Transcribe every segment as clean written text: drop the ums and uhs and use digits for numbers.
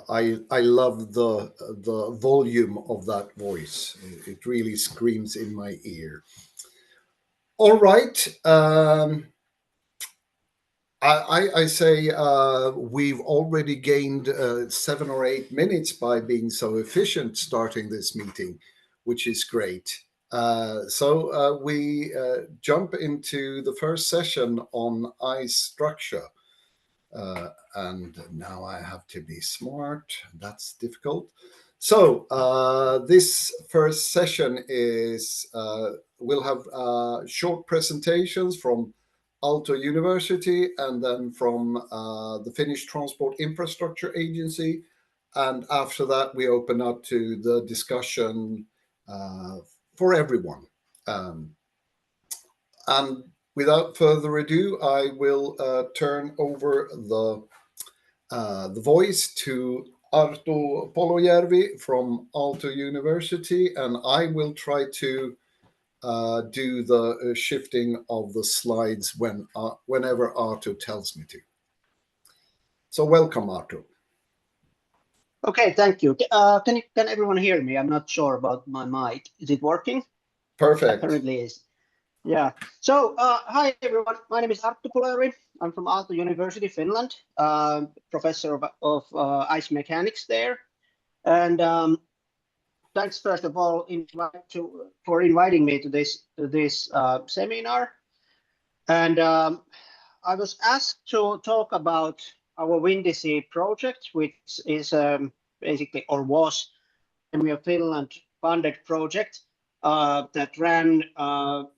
I love the volume of that voice. It really screams in my ear. All right. I say we've already gained 7 or 8 minutes by being so efficient starting this meeting, which is great. So we jump into the first session on ice structure. And now I have to be smart. That's difficult. So this first session is we'll have short presentations from Aalto University and then from the Finnish Transport Infrastructure Agency. And after that, we open up to the discussion for everyone. And without further ado, I will turn over the voice to Arto Polojärvi from Aalto University, and I will try to do the shifting of the slides whenever Arto tells me to. So welcome, Arto. Okay, thank you. Can everyone hear me? I'm not sure about my mic. Is it working? Perfect. Apparently is. Yeah. So hi everyone. My name is Arto Polojärvi. I'm from Aalto University, Finland. Professor of ice mechanics there. And thanks first of all for inviting me to this seminar. And I was asked to talk about our Windy project, which is basically or was a Finland funded project that ran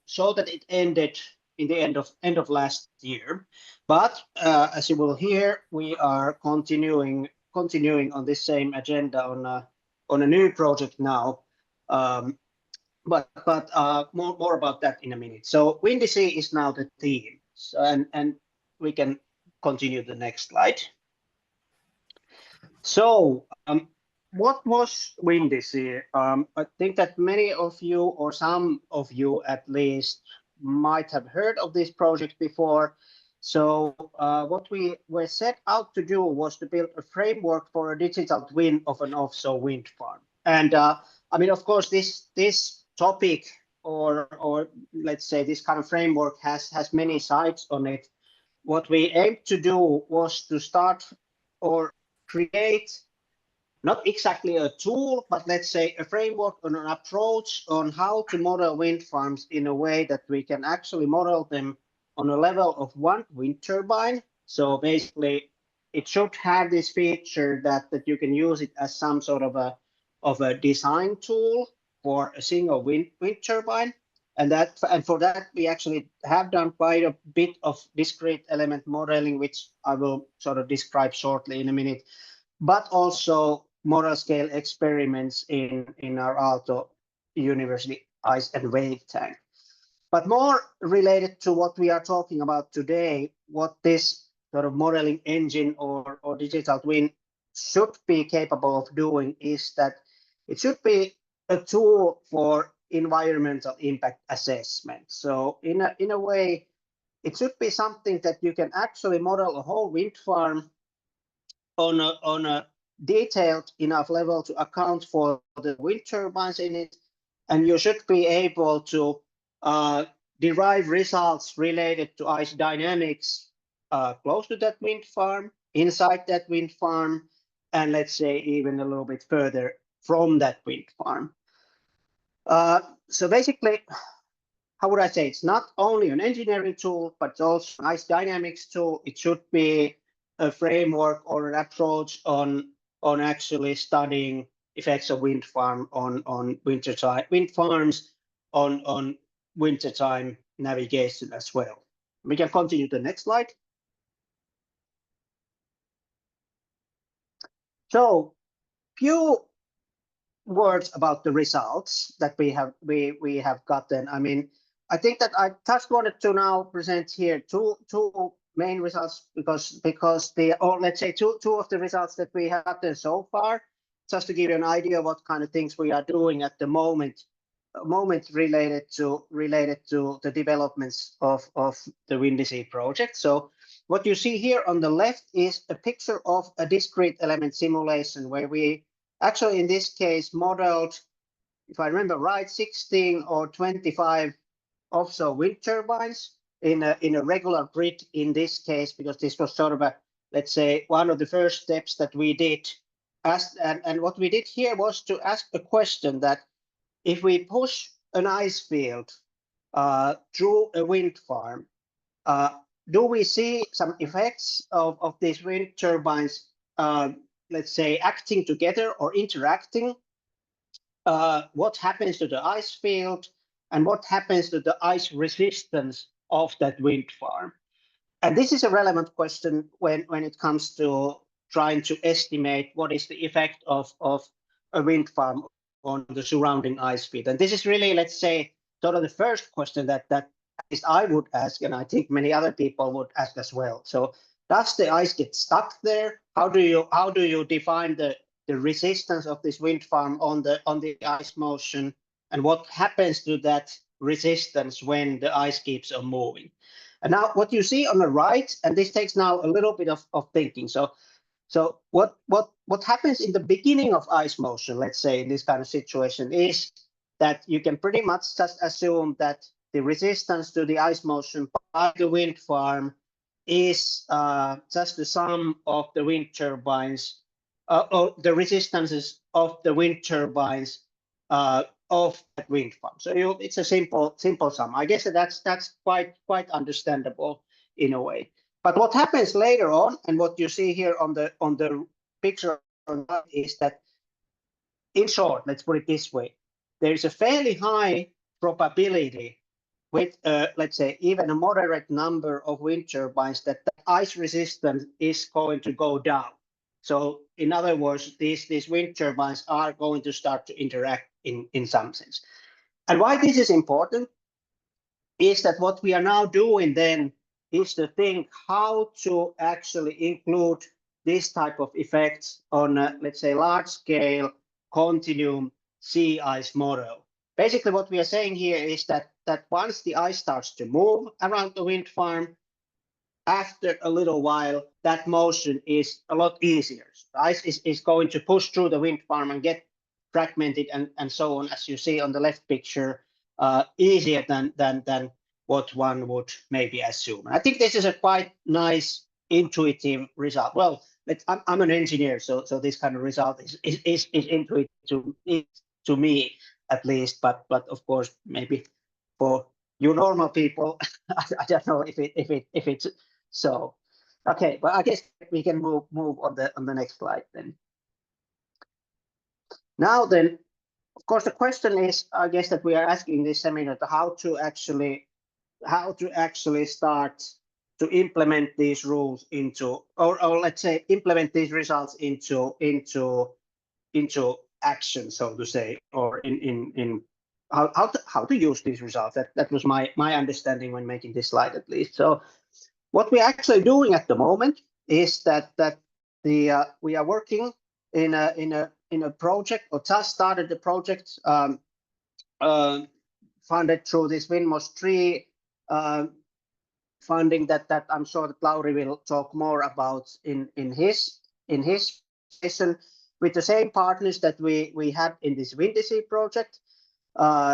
so that it ended in the end of last year. But as you will hear, we are continuing on this same agenda on a new project now. But more about that in a minute. So Windy is now the theme, so, and we can continue the next slide. So what was Windy? I think that many of you, or some of you at least, might have heard of this project before. So what we were set out to do was to build a framework for a digital twin of an offshore wind farm. And I mean, of course, this topic, or let's say this kind of framework has many sides on it. What we aimed to do was to start or create not exactly a tool, but let's say a framework on an approach on how to model wind farms in a way that we can actually model them on a level of one wind turbine. So basically, it should have this feature that you can use it as some sort of a design tool for a single wind turbine. And for that, we actually have done quite a bit of discrete element modeling, which I will sort of describe shortly in a minute, but also model scale experiments in our Aalto University ice and wave tank. But more related to what we are talking about today, what this sort of modeling engine or digital twin should be capable of doing is that it should be a tool for environmental impact assessment. So in a way, it should be something that you can actually model a whole wind farm on a detailed enough level to account for the wind turbines in it, and you should be able to derive results related to ice dynamics close to that wind farm, inside that wind farm, and let's say even a little bit further from that wind farm. So basically, how would I say, it's not only an engineering tool, but it's also an ice dynamics tool. It should be a framework or an approach on actually studying effects of wind farm on wintertime wind farms on wintertime navigation as well. We can continue to the next slide. So few words about the results that we have gotten. I mean, I think that I just wanted to now present here two main results because let's say two of the results that we have gotten so far, just to give you an idea of what kind of things we are doing at the moment related to the developments of the Windy project. So what you see here on the left is a picture of a discrete element simulation where we actually, in this case, modeled, if I remember right, 16 or 25 offshore wind turbines in a regular grid in this case, because this was sort of a, let's say, one of the first steps that we did. And what we did here was to ask a question that if we push an ice field through a wind farm, do we see some effects of these wind turbines, let's say, acting together or interacting? What happens to the ice field and what happens to the ice resistance of that wind farm? And this is a relevant question when it comes to trying to estimate what is the effect of a wind farm on the surrounding ice field. And this is really, let's say, sort of the first question that at least I would ask, and I think many other people would ask as well. So does the ice get stuck there? How do you define the resistance of this wind farm on the ice motion? And what happens to that resistance when the ice keeps on moving? And now what you see on the right, and this takes now a little bit of thinking. So what happens in the beginning of ice motion, let's say in this kind of situation, is that you can pretty much just assume that the resistance to the ice motion by the wind farm is just the sum of the wind turbines, or the resistances of the wind turbines of that wind farm. So it's a simple sum. I guess that's quite understandable in a way. But what happens later on, and what you see here on the picture on the right, is that, in short, let's put it this way, there is a fairly high probability with, let's say, even a moderate number of wind turbines that the ice resistance is going to go down. So in other words, these wind turbines are going to start to interact in some sense. And why this is important is that what we are now doing then is to think how to actually include this type of effects on, let's say, large scale continuum sea ice model. Basically, what we are saying here is that once the ice starts to move around the wind farm, after a little while, that motion is a lot easier. The ice is going to push through the wind farm and get fragmented and so on, as you see on the left picture, easier than what one would maybe assume. I think this is a quite nice intuitive result. Well, I'm an engineer, so this kind of result is intuitive to me at least, but of course maybe for you normal people, I don't know if it's so. Okay, but I guess we can move on the next slide then. Now then, of course, the question is, I guess, that we are asking this seminar, how to actually start to implement these rules into, or let's say, implement these results into action, so to say, or in how to use these results. That was my understanding when making this slide, at least. So what we're actually doing at the moment is that we are working in a project, or just started the project, funded through this WindMOS 3 funding that I'm sure that Lauri will talk more about in his session, with the same partners that we had in this WindDC project.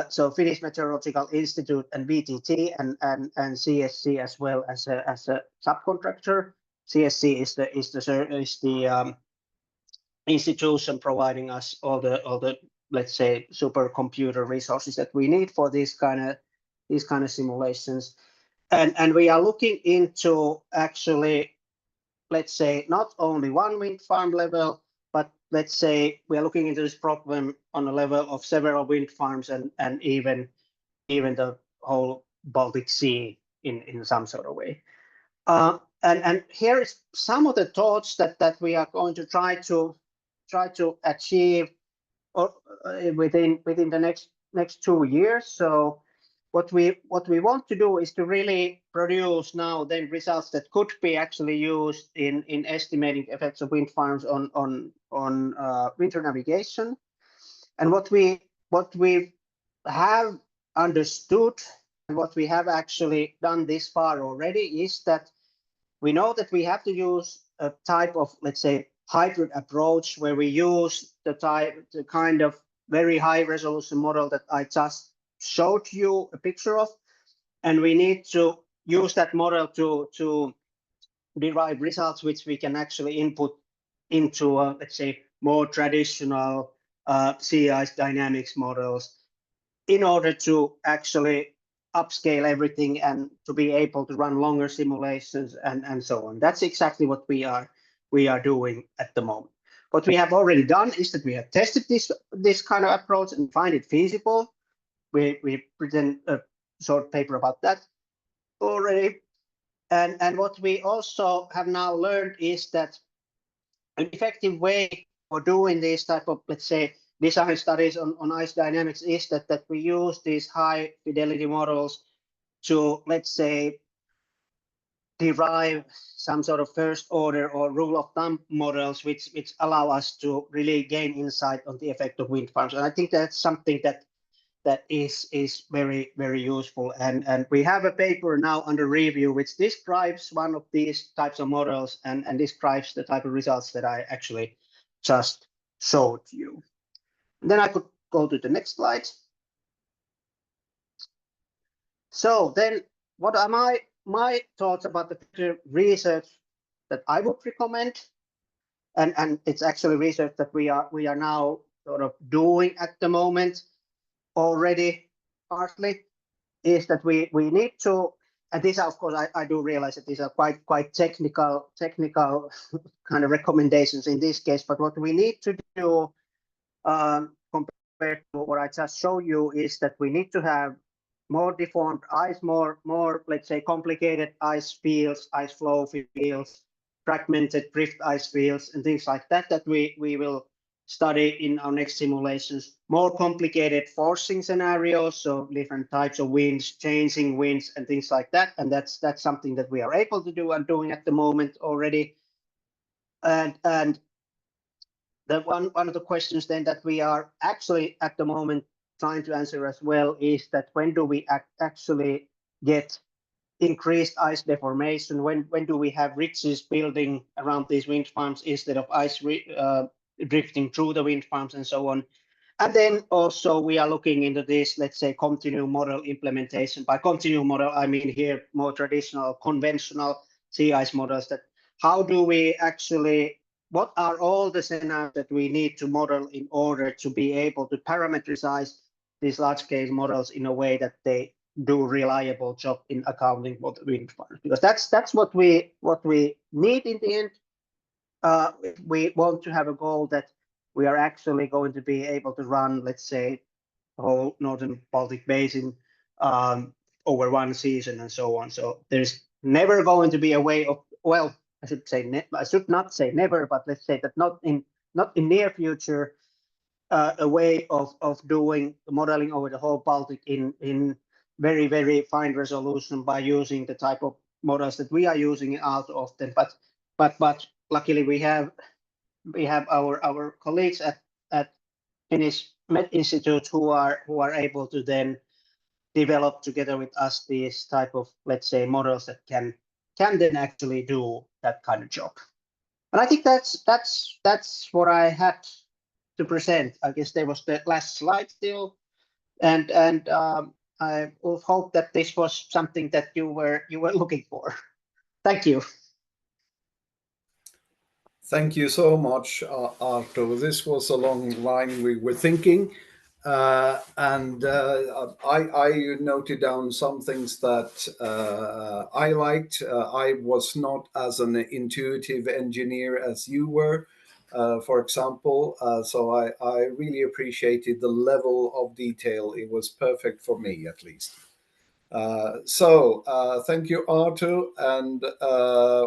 So Finnish Meteorological Institute and VTT and CSC as well as a subcontractor. CSC is the institution providing us all the let's say supercomputer resources that we need for these kind of simulations, and we are looking into actually, let's say, not only one wind farm level, but let's say we are looking into this problem on a level of several wind farms and even the whole Baltic Sea in some sort of way. And here is some of the thoughts that we are going to try to achieve or within the next 2 years. So what we want to do is to really produce now then results that could be actually used in estimating effects of wind farms on winter navigation. And what we have understood and what we have actually done this far already is that we know that we have to use a type of, let's say, hybrid approach where we use the kind of very high resolution model that I just showed you a picture of, and we need to use that model to derive results which we can actually input into, let's say, more traditional sea ice dynamics models in order to actually upscale everything and to be able to run longer simulations and so on. That's exactly what we are doing at the moment. What we have already done is that we have tested this kind of approach and find it feasible. We present a short paper about that already. And what we also have now learned is that an effective way for doing this type of, let's say, design studies on ice dynamics is that we use these high fidelity models to, let's say, derive some sort of first order or rule of thumb models which allow us to really gain insight on the effect of wind farms. And I think that's something that is very, very useful. And we have a paper now under review which describes one of these types of models and describes the type of results that I actually just showed you. And then I could go to the next slide. So then what are my thoughts about the research that I would recommend? And it's actually research that we are now sort of doing at the moment already partly, is that we need to, and these are, of course, I do realize that these are quite technical kind of recommendations in this case, but what we need to do compared to what I just showed you is that we need to have more deformed ice, more let's say complicated ice fields, ice flow fields, fragmented drift ice fields, and things like that we will study in our next simulations. More complicated forcing scenarios, so different types of winds, changing winds, and things like that. And that's something that we are able to do and doing at the moment already. And the one of the questions then that we are actually at the moment trying to answer as well is that when do we actually get increased ice deformation? When do we have ridges building around these wind farms instead of ice drifting through the wind farms and so on? And then also we are looking into this, let's say, continuum model implementation. By continuum model, I mean here more traditional, conventional sea ice models. That how do we actually, what are all the scenarios that we need to model in order to be able to parametricize these large-scale models in a way that they do reliable job in accounting for the wind farms? Because that's what we need in the end. We want to have a goal that we are actually going to be able to run, let's say, the whole Northern Baltic Basin over one season and so on. So there's never going to be a way of, well, I should not say never, but let's say that not in near future, a way of doing modeling over the whole Baltic in very, very fine resolution by using the type of models that we are using out often. But luckily we have our colleagues at Finnish Met Institute who are able to then develop together with us these type of, let's say, models that can then actually do that kind of job. And I think that's what I had to present. I guess there was the last slide still, and I hope that this was something that you were looking for. Thank you. Thank you so much, Arto. This was along the line we were thinking. And I noted down some things that I liked. I was not as an intuitive engineer as you were, for example. So I really appreciated the level of detail. It was perfect for me, at least. So thank you, Arto, and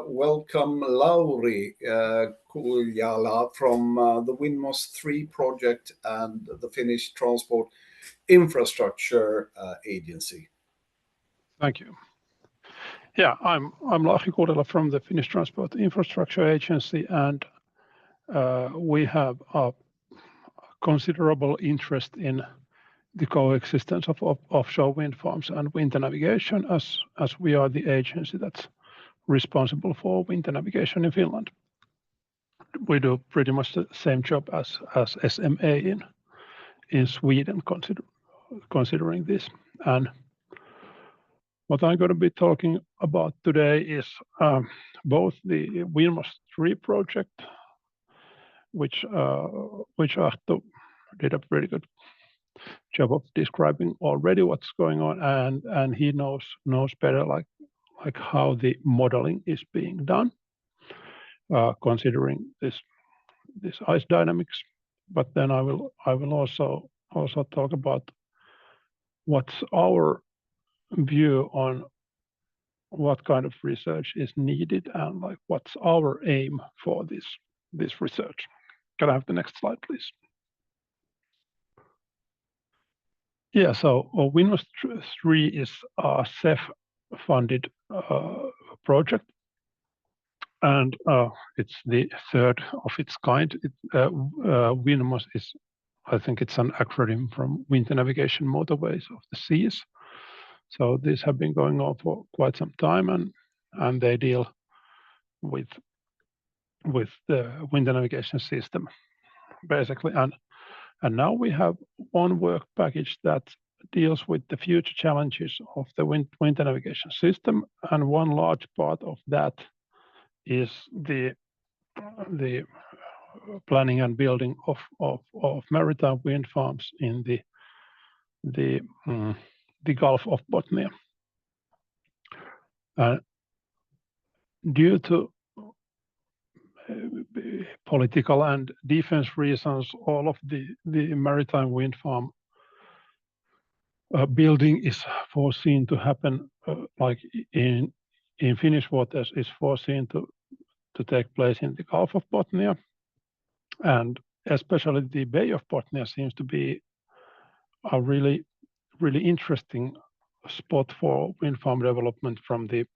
welcome Lauri Kuljala from the Windmoss 3 project and the Finnish Transport Infrastructure Agency. Thank you. Yeah, I'm Lauri Kuljala from the Finnish Transport Infrastructure Agency, and we have a considerable interest in the coexistence of offshore wind farms and winter navigation, as we are the agency that's responsible for winter navigation in Finland. We do pretty much the same job as SMA in Sweden, considering this. And what I'm going to be talking about today is both the WindMost 3 project, which Ahto did a pretty good job of describing already what's going on, and he knows better like how the modeling is being done, considering this ice dynamics. But then I will also talk about what's our view on what kind of research is needed and like what's our aim for this research. Can I have the next slide, please? Yeah, so WindMost 3 is a CEF-funded project, and it's the third of its kind. WindMost is, I think it's an acronym from Winter Navigation Motorways of the Seas. So these have been going on for quite some time, and they deal with the winter navigation system, basically. And now we have one work package that deals with the future challenges of the winter navigation system, and one large part of that is the planning and building of maritime wind farms in the Gulf of Bothnia. Due to political and defense reasons, all of the maritime wind farm building is foreseen to happen like in Finnish waters, is foreseen to take place in the Gulf of Bothnia, and especially the Bay of Bothnia seems to be a really interesting spot for wind farm development from the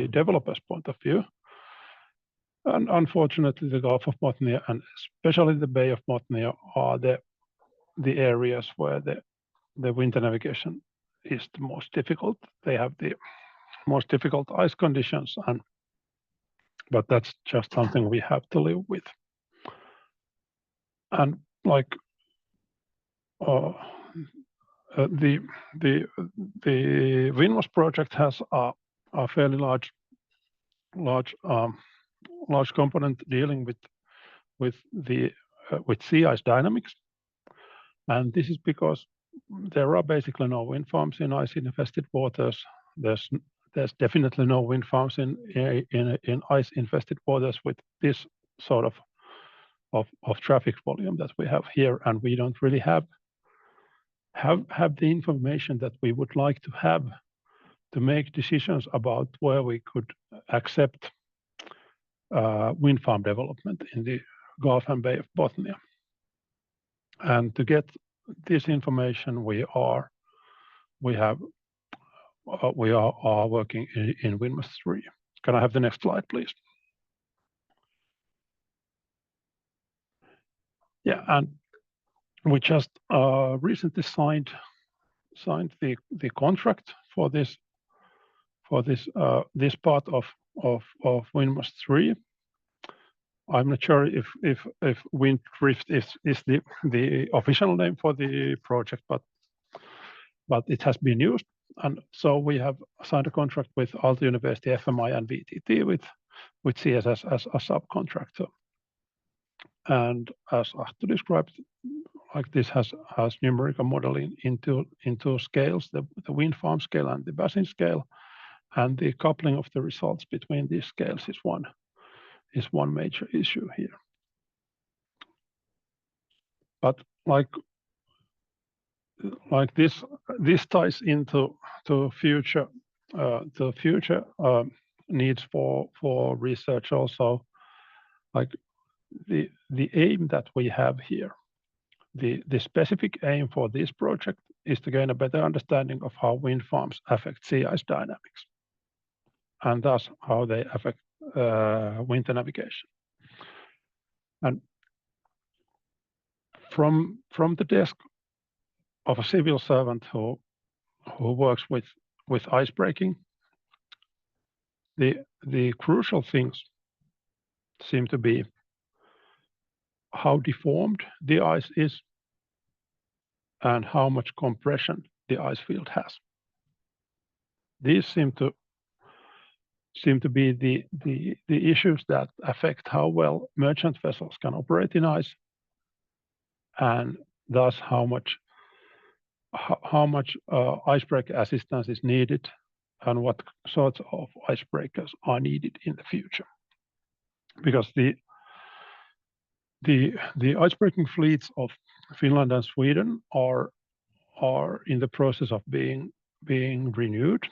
developer's point of view. And unfortunately, the Gulf of Bothnia and especially the Bay of Bothnia are the areas where the winter navigation is the most difficult. They have the most difficult ice conditions, but that's just something we have to live with. And like the WindMost project has a fairly large component dealing with sea ice dynamics, and this is because there are basically no wind farms in ice-infested waters. There's definitely no wind farms in ice-infested waters with this sort of traffic volume that we have here, and we don't really have the information that we would like to have to make decisions about where we could accept wind farm development in the Gulf and Bay of Bothnia. And to get this information, we are working in WindMost 3. Can I have the next slide, please? Yeah, and we just recently signed the contract for this part of WindMost 3. I'm not sure if Windrift is the official name for the project, but it has been used, and so we have signed a contract with Aalto University, FMI, and VTT with CSS as a subcontractor. And as Ahto described, like this has numerical modeling into scales, the wind farm scale and the basin scale, and the coupling of the results between these scales is one major issue here. But like this ties into future needs for research also. Like the aim that we have here, the specific aim for this project is to gain a better understanding of how wind farms affect sea ice dynamics, and thus how they affect winter navigation. And from the desk of a civil servant who works with ice breaking, the crucial things seem to be how deformed the ice is and how much compression the ice field has. These seem to be the issues that affect how well merchant vessels can operate in ice, and thus how much icebreaker assistance is needed and what sorts of icebreakers are needed in the future. Because the icebreaking fleets of Finland and Sweden are in the process of being renewed.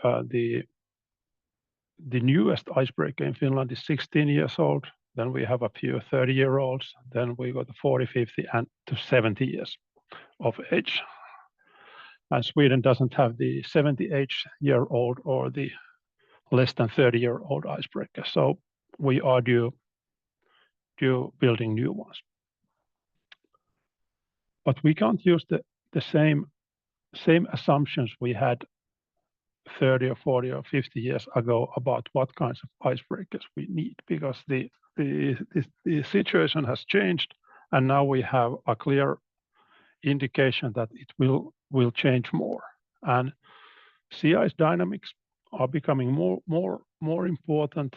The newest icebreaker in Finland is 16 years old. Then we have a few 30-year-olds. Then we got the 40, 50, and to 70 years of age. And Sweden doesn't have the 78-year-old or the less than 30-year-old icebreaker. So we are due building new ones. But we can't use the same assumptions we had 30 or 40 or 50 years ago about what kinds of icebreakers we need, because the situation has changed, and now we have a clear indication that it will change more. And sea ice dynamics are becoming more important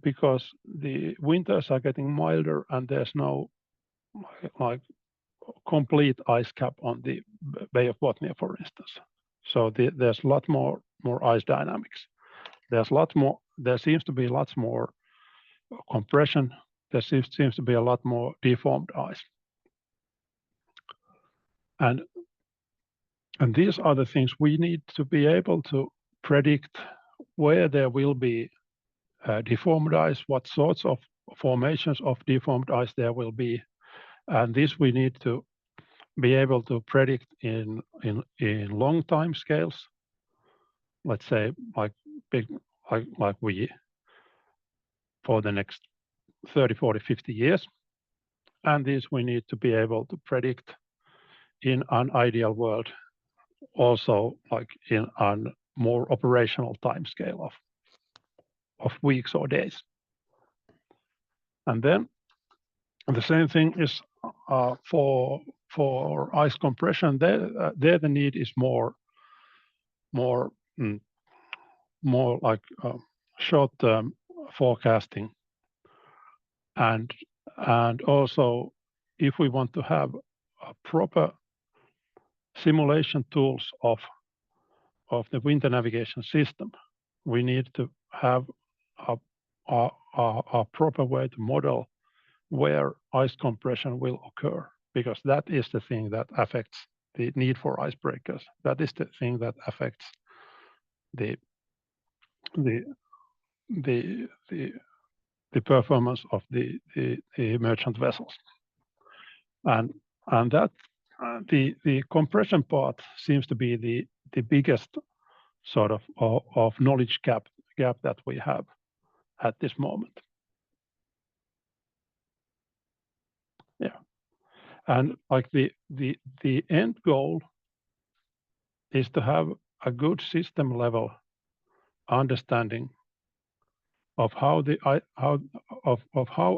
because the winters are getting milder and there's no like complete ice cap on the Bay of Bothnia, for instance. So there's a lot more ice dynamics. There seems to be lots more compression. There seems to be a lot more deformed ice. And these are the things we need to be able to predict where there will be deformed ice, what sorts of formations of deformed ice there will be. And this we need to be able to predict in long time scales. Let's say like we for the next 30, 40, 50 years. And these we need to be able to predict in an ideal world, also like in a more operational time scale of weeks or days. And then the same thing is for ice compression. There the need is more like short-term forecasting, and also if we want to have a proper simulation tools of the winter navigation system, we need to have a proper way to model where ice compression will occur, because that is the thing that affects the need for icebreakers. That is the thing that affects the performance of the merchant vessels, and that the compression part seems to be the biggest sort of knowledge gap that we have at this moment. Yeah, and like the end goal is to have a good system level understanding of how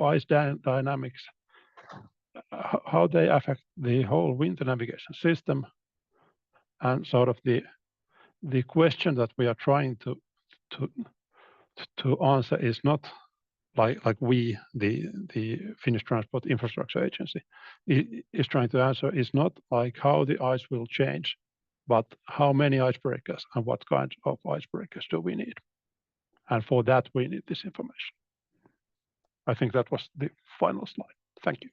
ice dynamics, how they affect the whole winter navigation system, and sort of the question that we are trying to answer is not like we, the Finnish Transport Infrastructure Agency, is trying to answer is not like how the ice will change, but how many icebreakers and what kinds of icebreakers do we need. And for that, we need this information. I think that was the final slide. Thank you.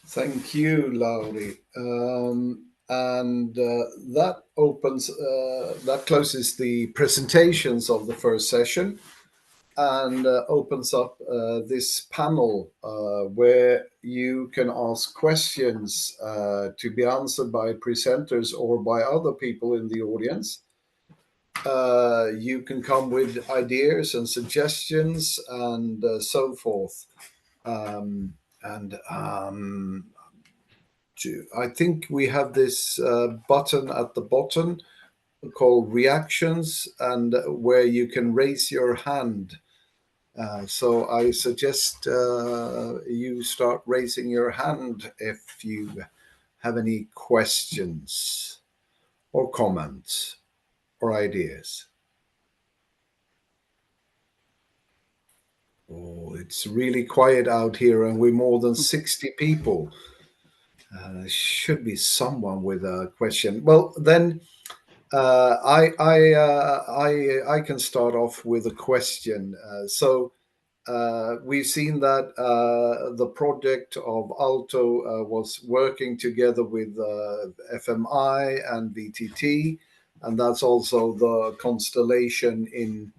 Thank you, Lauri. That closes the presentations of the first session and opens up this panel where you can ask questions to be answered by presenters or by other people in the audience. You can come with ideas and suggestions and so forth. I think we have this button at the bottom called reactions, and where you can raise your hand. So I suggest you start raising your hand if you have any questions or comments or ideas. Oh, it's really quiet out here, and we're more than 60 people. There should be someone with a question. Well, then I can start off with a question. We've seen that the project of Alto was working together with FMI and VTT, and that's also the constellation in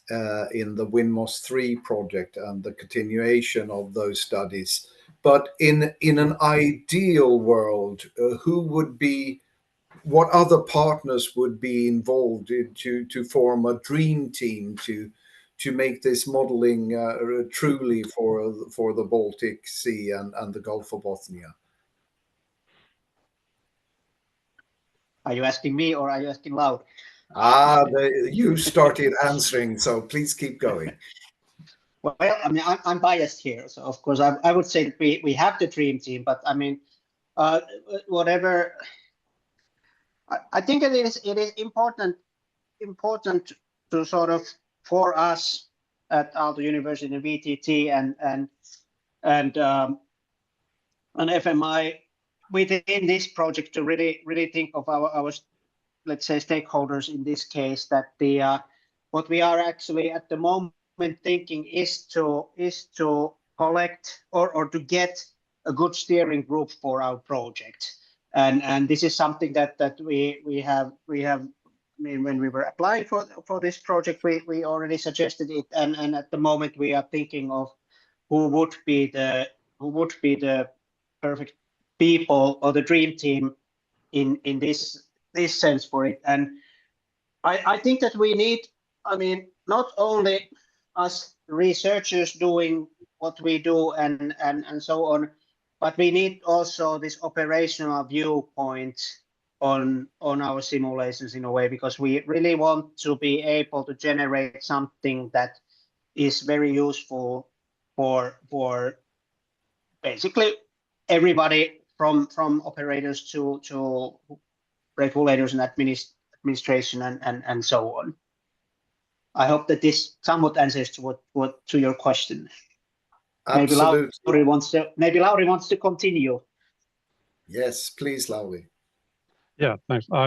the WinMOS 3 project and the continuation of those studies. But in an ideal world, what other partners would be involved to form a dream team to make this modeling truly for the Baltic Sea and the Gulf of Bothnia? Are you asking me or are you asking Lauri? You started answering, so please keep going. Well, I mean, I'm biased here, so of course I would say that we have the dream team, but I mean, whatever. I think it is important to sort of, for us at Aalto University and VTT and FMI within this project to really think of our let's say stakeholders in this case, that what we are actually at the moment thinking is to collect or to get a good steering group for our project. And this is something that we have. I mean, when we were applying for this project, we already suggested it, and at the moment we are thinking of who would be the perfect people or the dream team in this sense for it. And I think that we need, I mean, not only us researchers doing what we do and so on, but we need also this operational viewpoint on our simulations in a way, because we really want to be able to generate something that is very useful for basically everybody from operators to regulators and administration and so on. I hope that this somewhat answers to your question. Absolutely. Maybe Lauri wants to continue. Yes, please, Lauri. Yeah, thanks. Well,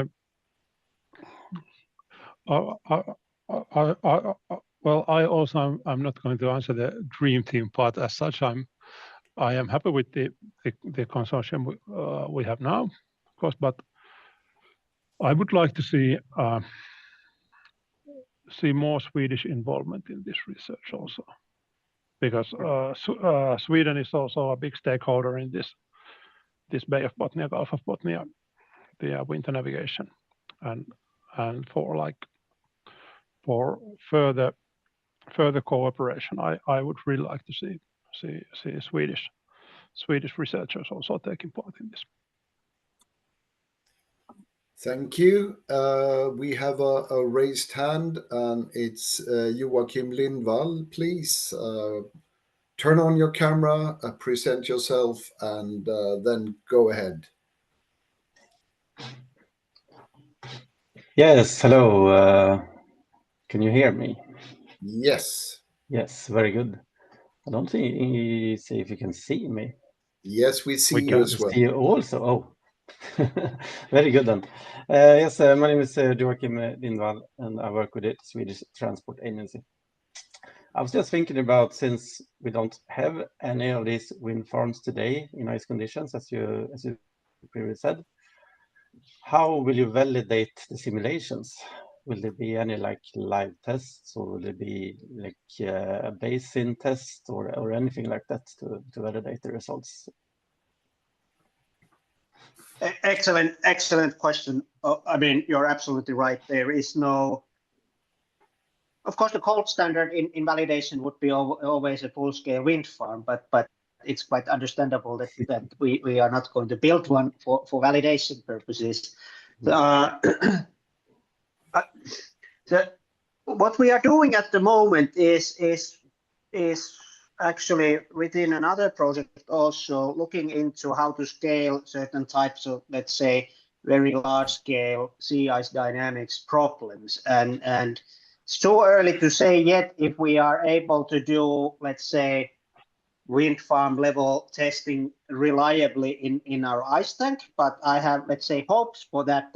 I'm not going to answer the dream team part as such. I am happy with the consortium we have now, of course, but I would like to see more Swedish involvement in this research also, because Sweden is also a big stakeholder in this Bay of Bothnia, Gulf of Bothnia, the winter navigation, and for further cooperation, I would really like to see Swedish researchers also taking part in this. Thank you. We have a raised hand, and it's Joachim Lindvall. Please turn on your camera, present yourself, and then go ahead. Yes, hello. Can you hear me? Yes. Yes, very good. I don't see if you can see me. Yes, we see you as well. See you also. Oh, very good then. Yes, my name is Joachim Lindvall, and I work with the Swedish Transport Agency. I was just thinking about, since we don't have any of these wind farms today in ice conditions, as you previously said, how will you validate the simulations? Will there be any like live tests, or will there be like a basin test or anything like that to validate the results? Excellent question. I mean, you're absolutely right. There is no, of course, the gold standard in validation would be always a full-scale wind farm, but it's quite understandable that we are not going to build one for validation purposes. So what we are doing at the moment is actually within another project also looking into how to scale certain types of, let's say, very large scale sea ice dynamics problems. And it's too early to say yet if we are able to do, let's say, wind farm level testing reliably in our ice tank, but I have, let's say, hopes for that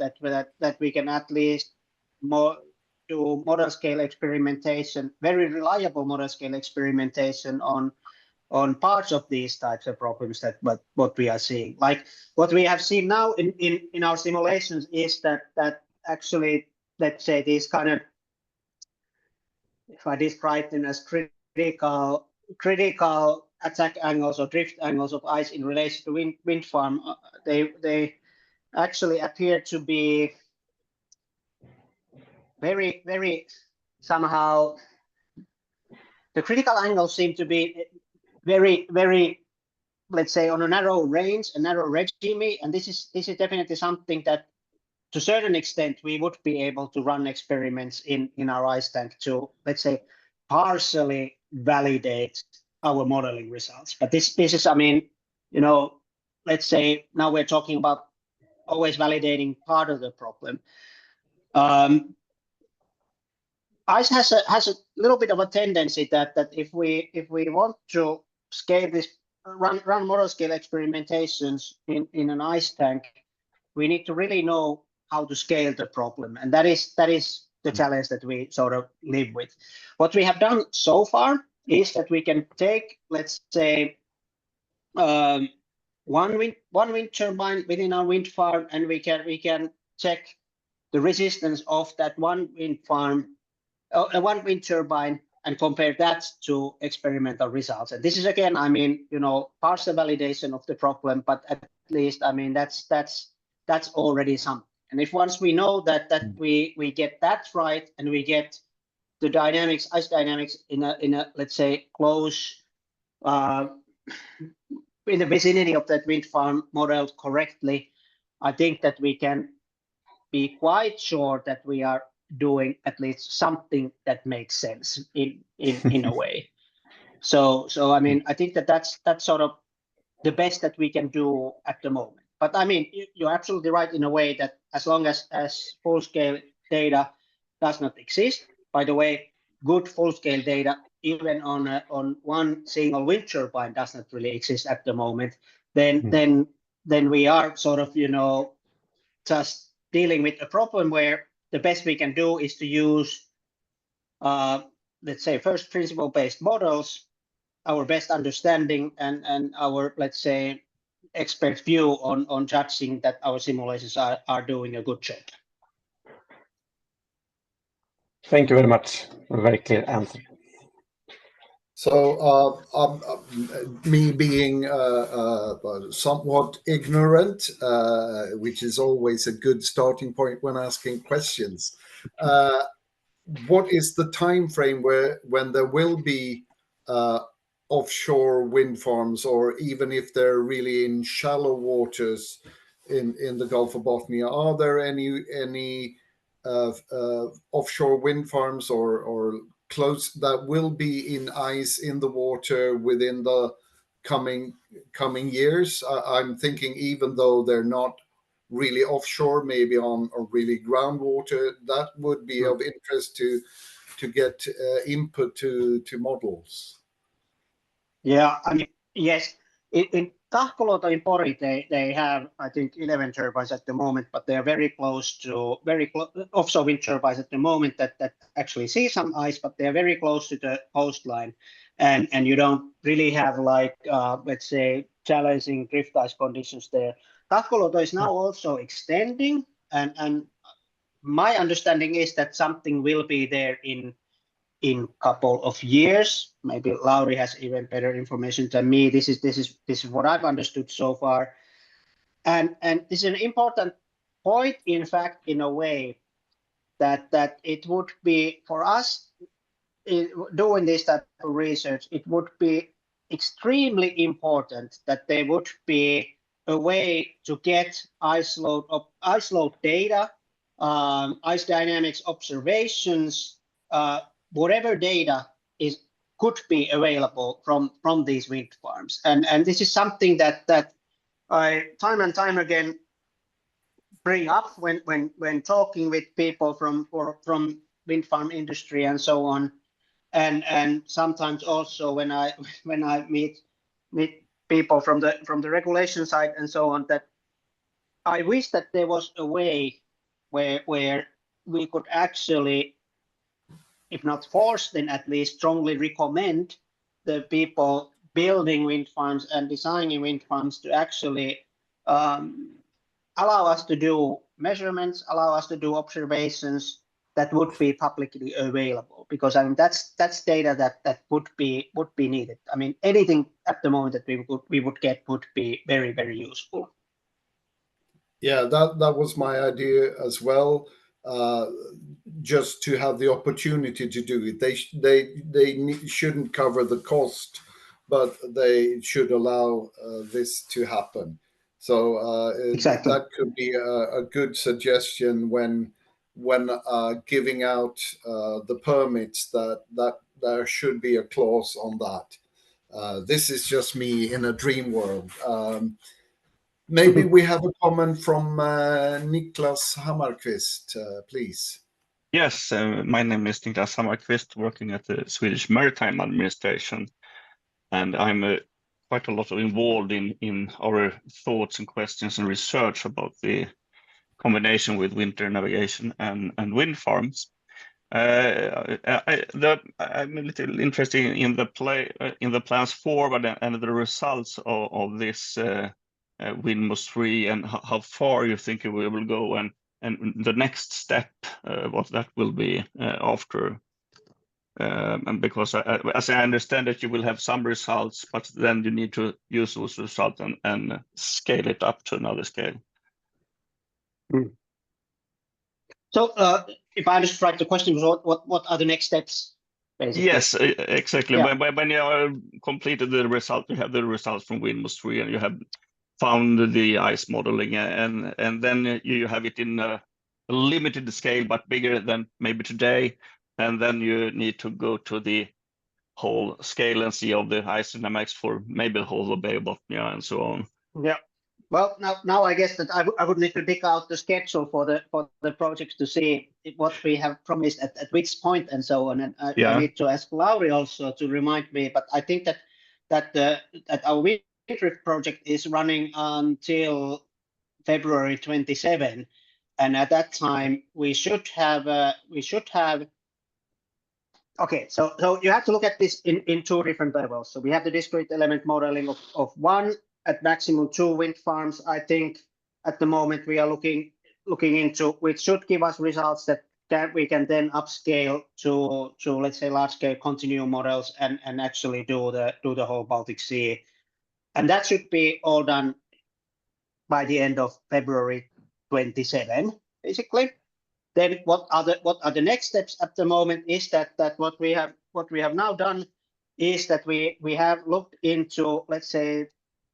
we can at least do model scale experimentation, very reliable model scale experimentation on parts of these types of problems that what we are seeing. Like what we have seen now in our simulations is that actually, let's say, these kind of, if I describe them as critical attack angles or drift angles of ice in relation to wind farm, they actually appear to be very somehow, the critical angles seem to be very, let's say, on a narrow range, a narrow regime, and this is definitely something that to a certain extent we would be able to run experiments in our ice tank to, let's say, partially validate our modeling results. But this is, I mean, let's say now we're talking about always validating part of the problem. Ice has a little bit of a tendency that if we want to scale this, run model scale experimentations in an ice tank, we need to really know how to scale the problem, and that is the challenge that we sort of live with. What we have done so far is that we can take, let's say, one wind turbine within our wind farm, and we can check the resistance of that one wind farm, one wind turbine, and compare that to experimental results. And this is, again, I mean, partial validation of the problem, but at least, I mean, that's already something. And if once we know that we get that right, and we get the dynamics, ice dynamics in a let's say close, in the vicinity of that wind farm modeled correctly, I think that we can be quite sure that we are doing at least something that makes sense in a way. So I mean, I think that's sort of the best that we can do at the moment. But I mean, you're absolutely right in a way that as long as full-scale data does not exist, by the way, good full-scale data, even on one single wind turbine, does not really exist at the moment, then we are sort of, just dealing with a problem where the best we can do is to use, let's say, first principle based models, our best understanding, and our, let's say, expert view on judging that our simulations are doing a good job. Thank you very much. A very clear answer. So me being somewhat ignorant, which is always a good starting point when asking questions, what is the time frame when there will be offshore wind farms, or even if they're really in shallow waters in the Gulf of Bothnia, are there any offshore wind farms or close that will be in ice in the water within the coming years? I'm thinking, even though they're not really offshore, maybe on or really groundwater, that would be of interest to get input to models. Yeah, I mean, yes. In Tahkoluoto in Pori, they have, I think, 11 turbines at the moment, but they are very close to offshore wind turbines at the moment that actually see some ice, but they are very close to the coastline, and you don't really have, like, let's say, challenging drift ice conditions there. Tahkoluoto is now also extending, and my understanding is that something will be there in couple of years. Maybe Lauri has even better information than me. This is what I've understood so far, and this is an important point, in fact, in a way that it would be for us doing this type of research. It would be extremely important that there would be a way to get ice load data, ice dynamics observations, whatever data could be available from these wind farms. And this is something that I time and time again bring up when talking with people from wind farm industry and so on, and sometimes also when I meet people from the regulation side and so on, that I wish that there was a way where we could actually, if not force, then at least strongly recommend the people building wind farms and designing wind farms to actually allow us to do measurements, allow us to do observations that would be publicly available, because I mean that's data that would be needed. I mean, anything at the moment that we would get would be very, very useful. Yeah, that was my idea as well. Just to have the opportunity to do it, they shouldn't cover the cost, but they should allow this to happen. So Exactly. that could be a good suggestion when giving out the permits, that there should be a clause on that. This is just me in a dream world. Maybe we have a comment from Niklas Hammarkvist, please. Yes, my name is Niklas Hammarkvist, working at the Swedish Maritime Administration, and I'm quite a lot involved in our thoughts and questions and research about the combination with winter navigation and wind farms. I'm a little interested in the plans forward and the results of this WindMOS 3, and how far you think we will go, and the next step, what that will be after. And because as I understand it, you will have some results, but then you need to use those results and scale it up to another scale. So if I understood right, the question was what are the next steps, basically? Yes, exactly. Yeah. When you have completed the result, you have the results from WindMOS 3, and you have found the ice modeling, and then you have it in a limited scale, but bigger than maybe today. And then you need to go to the whole scale and see of the ice dynamics for maybe the whole of Bay of Bothnia and so on. Yeah. Well, now I guess that I would need to dig out the schedule for the projects to see what we have promised at which point and so on. And I need to ask Lauri also to remind me. But I think that our Windrift project is running until February 27, and at that time we should have. Okay, so you have to look at this in two different levels. So we have the discrete element modeling of one at maximum 2 wind farms. I think at the moment we are looking into, which should give us results that we can then upscale to let's say large scale continuum models and actually do the whole Baltic Sea, and that should be all done by the end of February 27, basically. Then what are the next steps at the moment is that what we have now done is that we have looked into, let's say,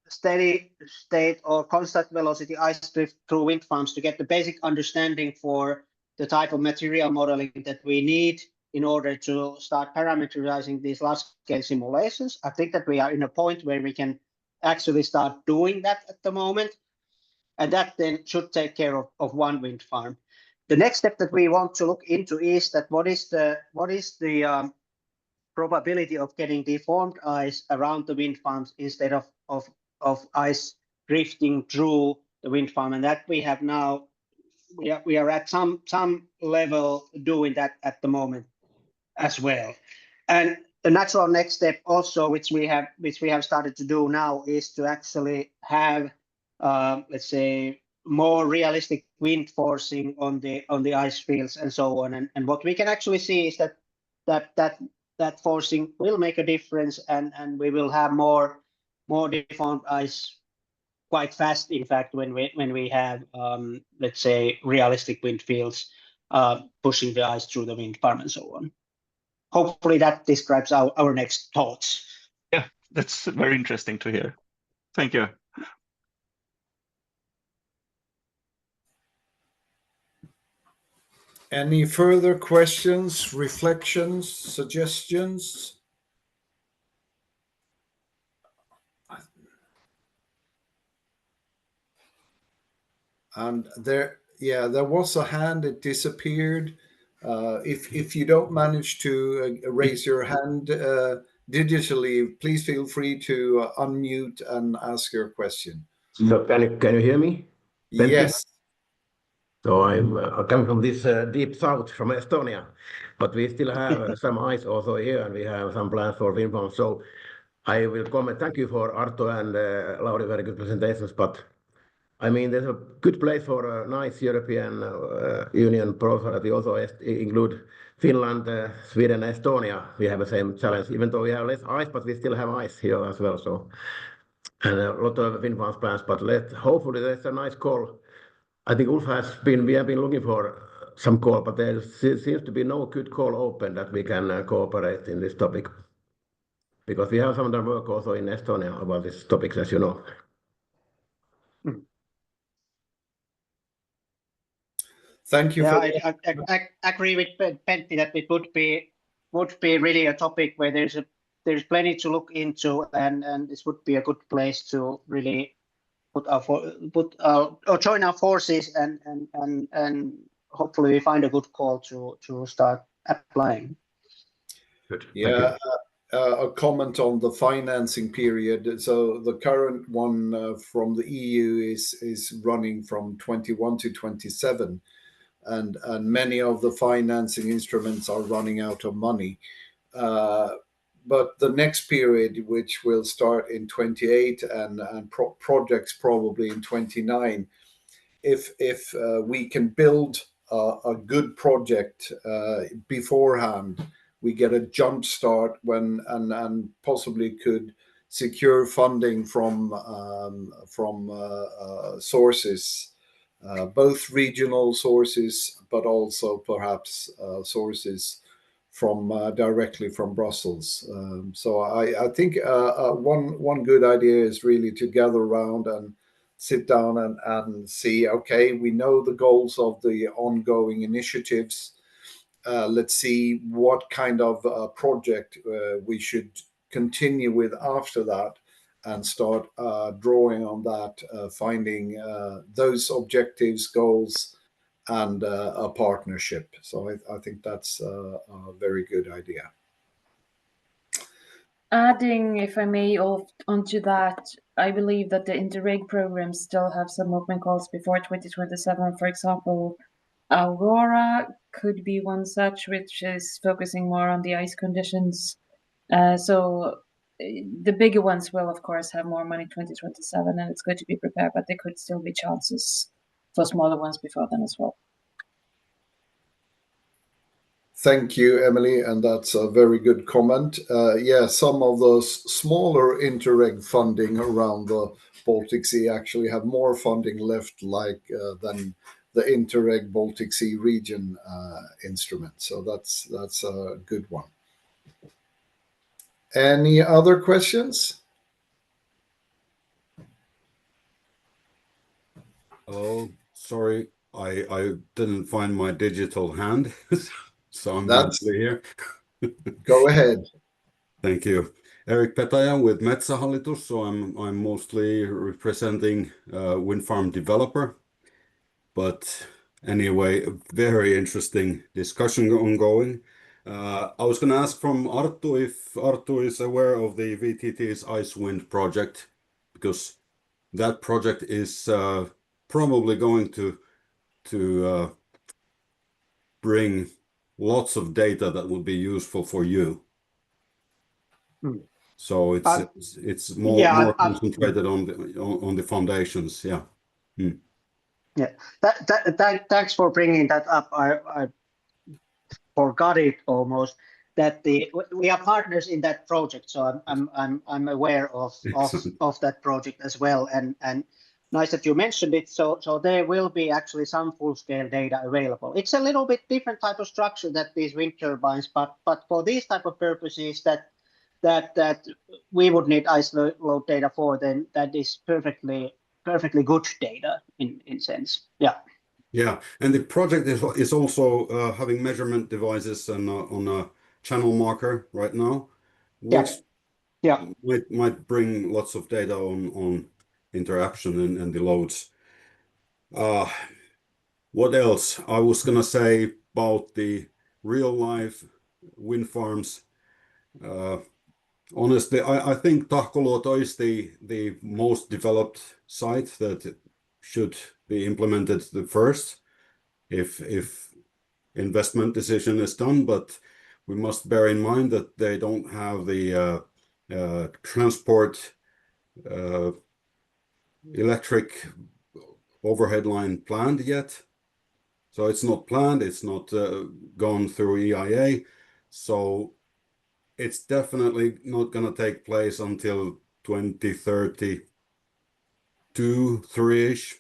steady state or constant velocity ice drift through wind farms to get the basic understanding for the type of material modeling that we need in order to start parameterizing these large scale simulations. I think that we are in a point where we can actually start doing that at the moment, and that then should take care of one wind farm. The next step that we want to look into is that what is the probability of getting deformed ice around the wind farms instead of ice drifting through the wind farm, and that we have now. We are at some level doing that at the moment as well. And the natural next step also, which we have started to do now, is to actually have let's say more realistic wind forcing on the ice fields and so on. And what we can actually see is that forcing will make a difference, and we will have more deformed ice quite fast, in fact, when we have let's say realistic wind fields pushing the ice through the wind farm and so on. Hopefully that describes our next thoughts. Yeah, That's very interesting to hear. Thank you. Any further questions, reflections, suggestions? And there was a hand, it disappeared. If you don't manage to raise your hand digitally, please feel free to unmute and ask your question. So can you hear me? Thank you. Yes. So I'm coming from this deep south from Estonia, but we still have some ice also here, and we have some plans for wind farms. So I will comment. Thank you for Arto and Lauri, very good presentations. But I mean, there's a good place for a nice European Union project. We also include Finland, Sweden, Estonia. We have the same challenge, even though we have less ice, but we still have ice here as well. So and a lot of wind farms plans. But hopefully there's a nice call. I think Ulf we have been looking for some call, but there seems to be no good call open that we can cooperate in this topic. Because we have some other work also in Estonia about these topics, as you know. Thank you. Yeah, I agree with Pentti that it would be really a topic where there's plenty to look into, and this would be a good place to really join our forces and hopefully we find a good call to start applying. Good. Yeah, a comment on the financing period. So the current one from the EU is running from 21 to 27, and many of the financing instruments are running out of money. But the next period, which will start in 28 and projects probably in 29, if we can build a good project beforehand, we get a jump start when and possibly could secure funding from sources, both regional sources, but also perhaps sources from directly from Brussels. So I think one good idea is really to gather around and sit down and see, okay, we know the goals of the ongoing initiatives. Let's see what kind of project we should continue with after that, and start drawing on that, finding those objectives, goals, and a partnership. So I think that's a very good idea. Adding, if I may, onto that, I believe that the Interreg programs still have some open calls before 2027. For example, Aurora could be one such, which is focusing more on the ice conditions. So the bigger ones will, of course, have more money 2027, and it's good to be prepared, but there could still be chances for smaller ones before then as well. Thank you, Emily, and that's a very good comment. Yeah, some of those smaller Interreg funding around the Baltic Sea actually have more funding left, than the Interreg Baltic Sea region instrument. So that's a good one. Any other questions? Oh, sorry, I didn't find my digital hand, so I'm That's actually here. Go ahead. Thank you. Erik Petaja with Metsähallitus, so I'm mostly representing wind farm developer. But anyway, a very interesting discussion ongoing. I was going to ask from Arttu if Arttu is aware of the VTT's Ice Wind project, because that project is probably going to bring lots of data that will be useful for you. So it's more concentrated on the foundations. Yeah. Yeah. Thanks for bringing that up. I forgot it almost. That we are partners in that project, so I'm aware of that project as well, and nice that you mentioned it. So there will be actually some full scale data available. It's a little bit different type of structure that these wind turbines, but for these type of purposes, that that we would need isolate data for, then that is perfectly good data in sense. Yeah. Yeah, and the project is also having measurement devices and on a channel marker right now, which might bring lots of data on interaction and the loads. What else? I was gonna say about the real life wind farms. Honestly, I think Tahkoluoto is the most developed site that should be implemented the first if investment decision is done, but we must bear in mind that they don't have the transport electric overhead line planned yet. So it's not planned, it's not gone through EIA. So it's definitely not going to take place until 2032, 3-ish.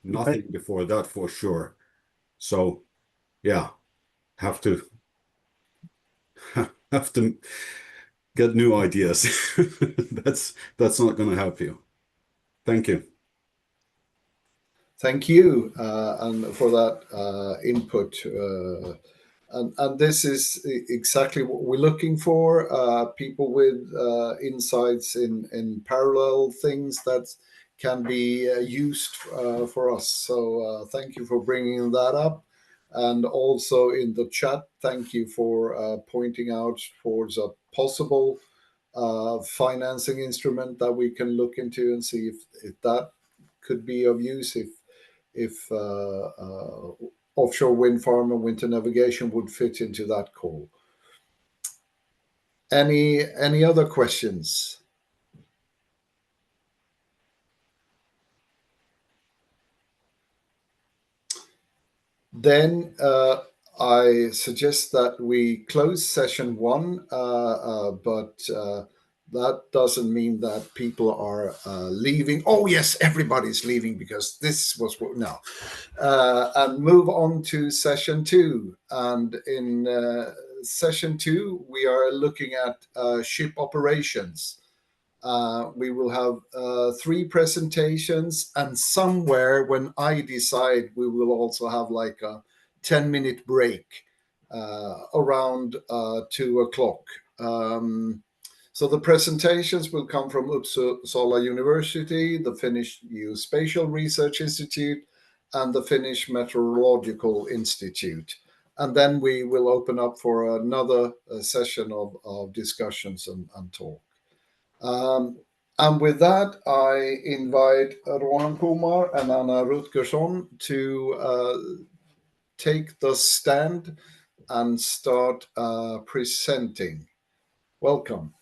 Nothing before that for sure. So yeah, have to get new ideas. That's not going to help you. Thank you. Thank you, and for that input. And this is exactly what we're looking for, people with insights in parallel things that can be used for us. So thank you for bringing that up. And also in the chat, thank you for pointing out towards a possible financing instrument that we can look into and see if that could be of use, if offshore wind farm and winter navigation would fit into that call. Any other questions? Then I suggest that we close session 1, but that doesn't mean that people are leaving. Oh yes, everybody's leaving because this was no. And move on to session 2. And in session 2, we are looking at ship operations. We will have 3 presentations, and somewhere when I decide, we will also have like a 10-minute break around 2 o'clock. So the presentations will come from Uppsala University, the Finnish Geospatial Research Institute, and the Finnish Meteorological Institute. And then we will open up for another session of discussions and talk. And with that, I invite Rohan Kumar and Anna Rutgersson to take the stand and start presenting. Welcome.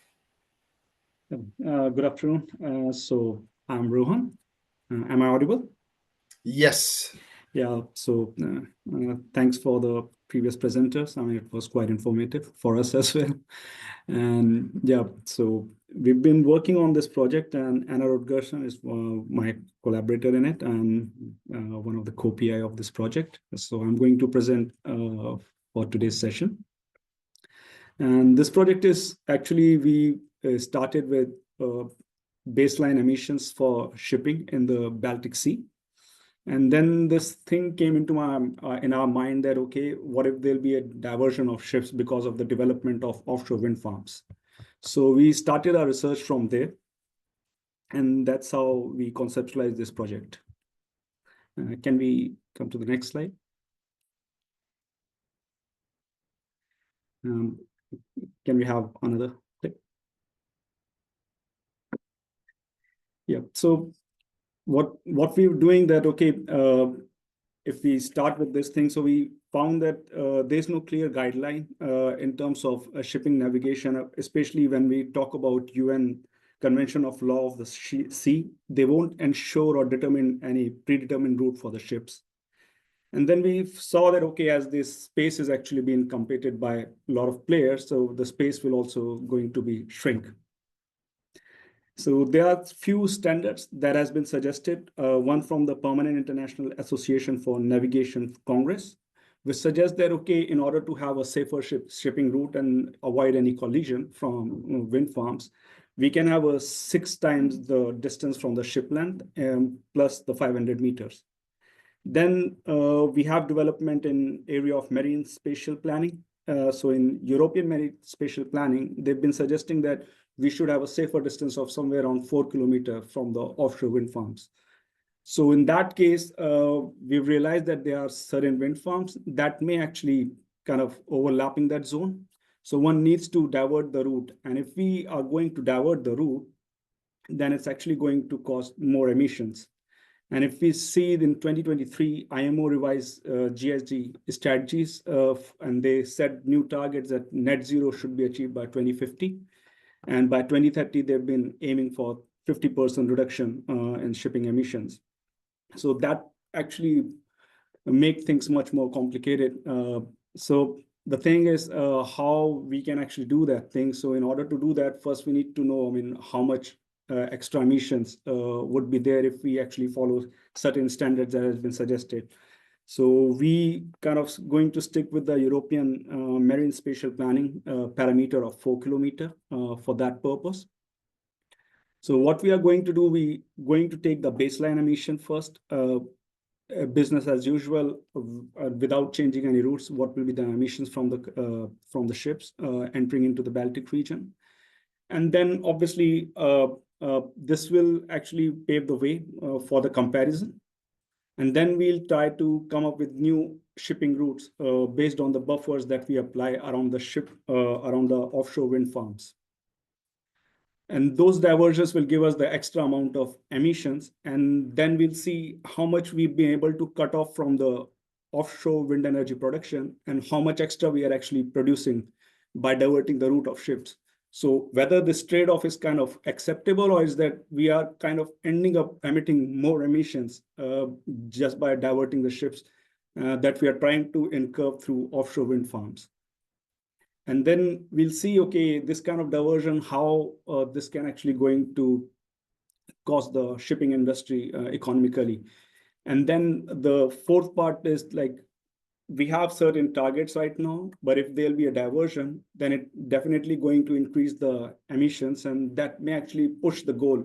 Good afternoon. So I'm Rohan. Am I audible? Yes. Yeah. So thanks for the previous presenters. I mean, it was quite informative for us as well. And yeah, so we've been working on this project, and Anna Rutgersson is my collaborator in it and one of the co-PI of this project. So I'm going to present for today's session. And this project is actually, we started with baseline emissions for shipping in the Baltic Sea. And then this thing came into in our mind that, okay, what if there'll be a diversion of ships because of the development of offshore wind farms? So we started our research from there. And that's how we conceptualized this project. Can we come to the next slide? Can we have another clip? Yeah, so what we were doing that, okay, if we start with this thing, so we found that there's no clear guideline in terms of shipping navigation, especially when we talk about UN Convention of Law of the Sea. They won't ensure or determine any predetermined route for the ships. And then we saw that, okay, as this space is actually being competed by a lot of players, so the space will also going to be shrink. So there are few standards that has been suggested, one from the Permanent International Association for Navigation Congress, which suggests that, okay, in order to have a safer shipping route and avoid any collision from wind farms, we can have a 6 times the distance from the ship length plus the 500 meters. Then we have development in area of marine spatial planning. So in European marine spatial planning, they've been suggesting that we should have a safer distance of somewhere around 4 kilometers from the offshore wind farms. So in that case, we've realized that there are certain wind farms that may actually kind of overlapping that zone. So one needs to divert the route. And if we are going to divert the route, then it's actually going to cause more emissions. And if we see in 2023, IMO revised GHG strategies, and they set new targets that net zero should be achieved by 2050. And by 2030, they've been aiming for 50% reduction in shipping emissions. So that actually make things much more complicated. So the thing is how we can actually do that thing. So in order to do that, first we need to know, how much extra emissions would be there if we actually follow certain standards that has been suggested. So we kind of going to stick with the European marine spatial planning parameter of 4 kilometers for that purpose. So what we are going to do, we going to take the baseline emission first, business as usual, without changing any routes. What will be the emissions from the ships entering into the Baltic region, and then obviously this will actually pave the way for the comparison, and then we'll try to come up with new shipping routes based on the buffers that we apply around the ship, around the offshore wind farms. And those diversions will give us the extra amount of emissions. And then we'll see how much we've been able to cut off from the offshore wind energy production and how much extra we are actually producing by diverting the route of ships. So whether this trade-off is kind of acceptable, or is that we are kind of ending up emitting more emissions just by diverting the ships that we are trying to incur through offshore wind farms. And then we'll see, okay, this kind of diversion, how this can actually going to cost the shipping industry economically. And then the fourth part is like, we have certain targets right now, but if there'll be a diversion, then it definitely going to increase the emissions, and that may actually push the goal,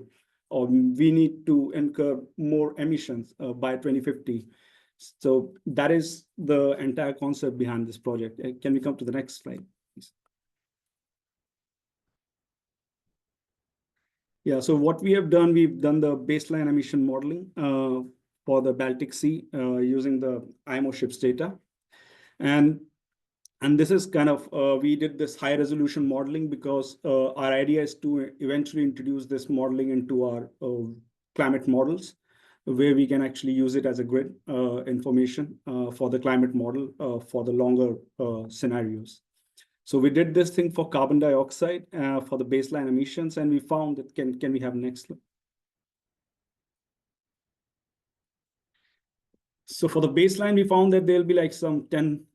or we need to incur more emissions by 2050. So that is the entire concept behind this project. Can we come to the next slide? Yeah, so what we have done, we've done the baseline emission modeling for the Baltic Sea using the IMO ships data. And this is kind of, we did this high resolution modeling because our idea is to eventually introduce this modeling into our climate models, where we can actually use it as a grid information for the climate model for the longer scenarios. So we did this thing for carbon dioxide for the baseline emissions, and we found that, can we have next slide? So for the baseline, we found that there'll be like some 10,000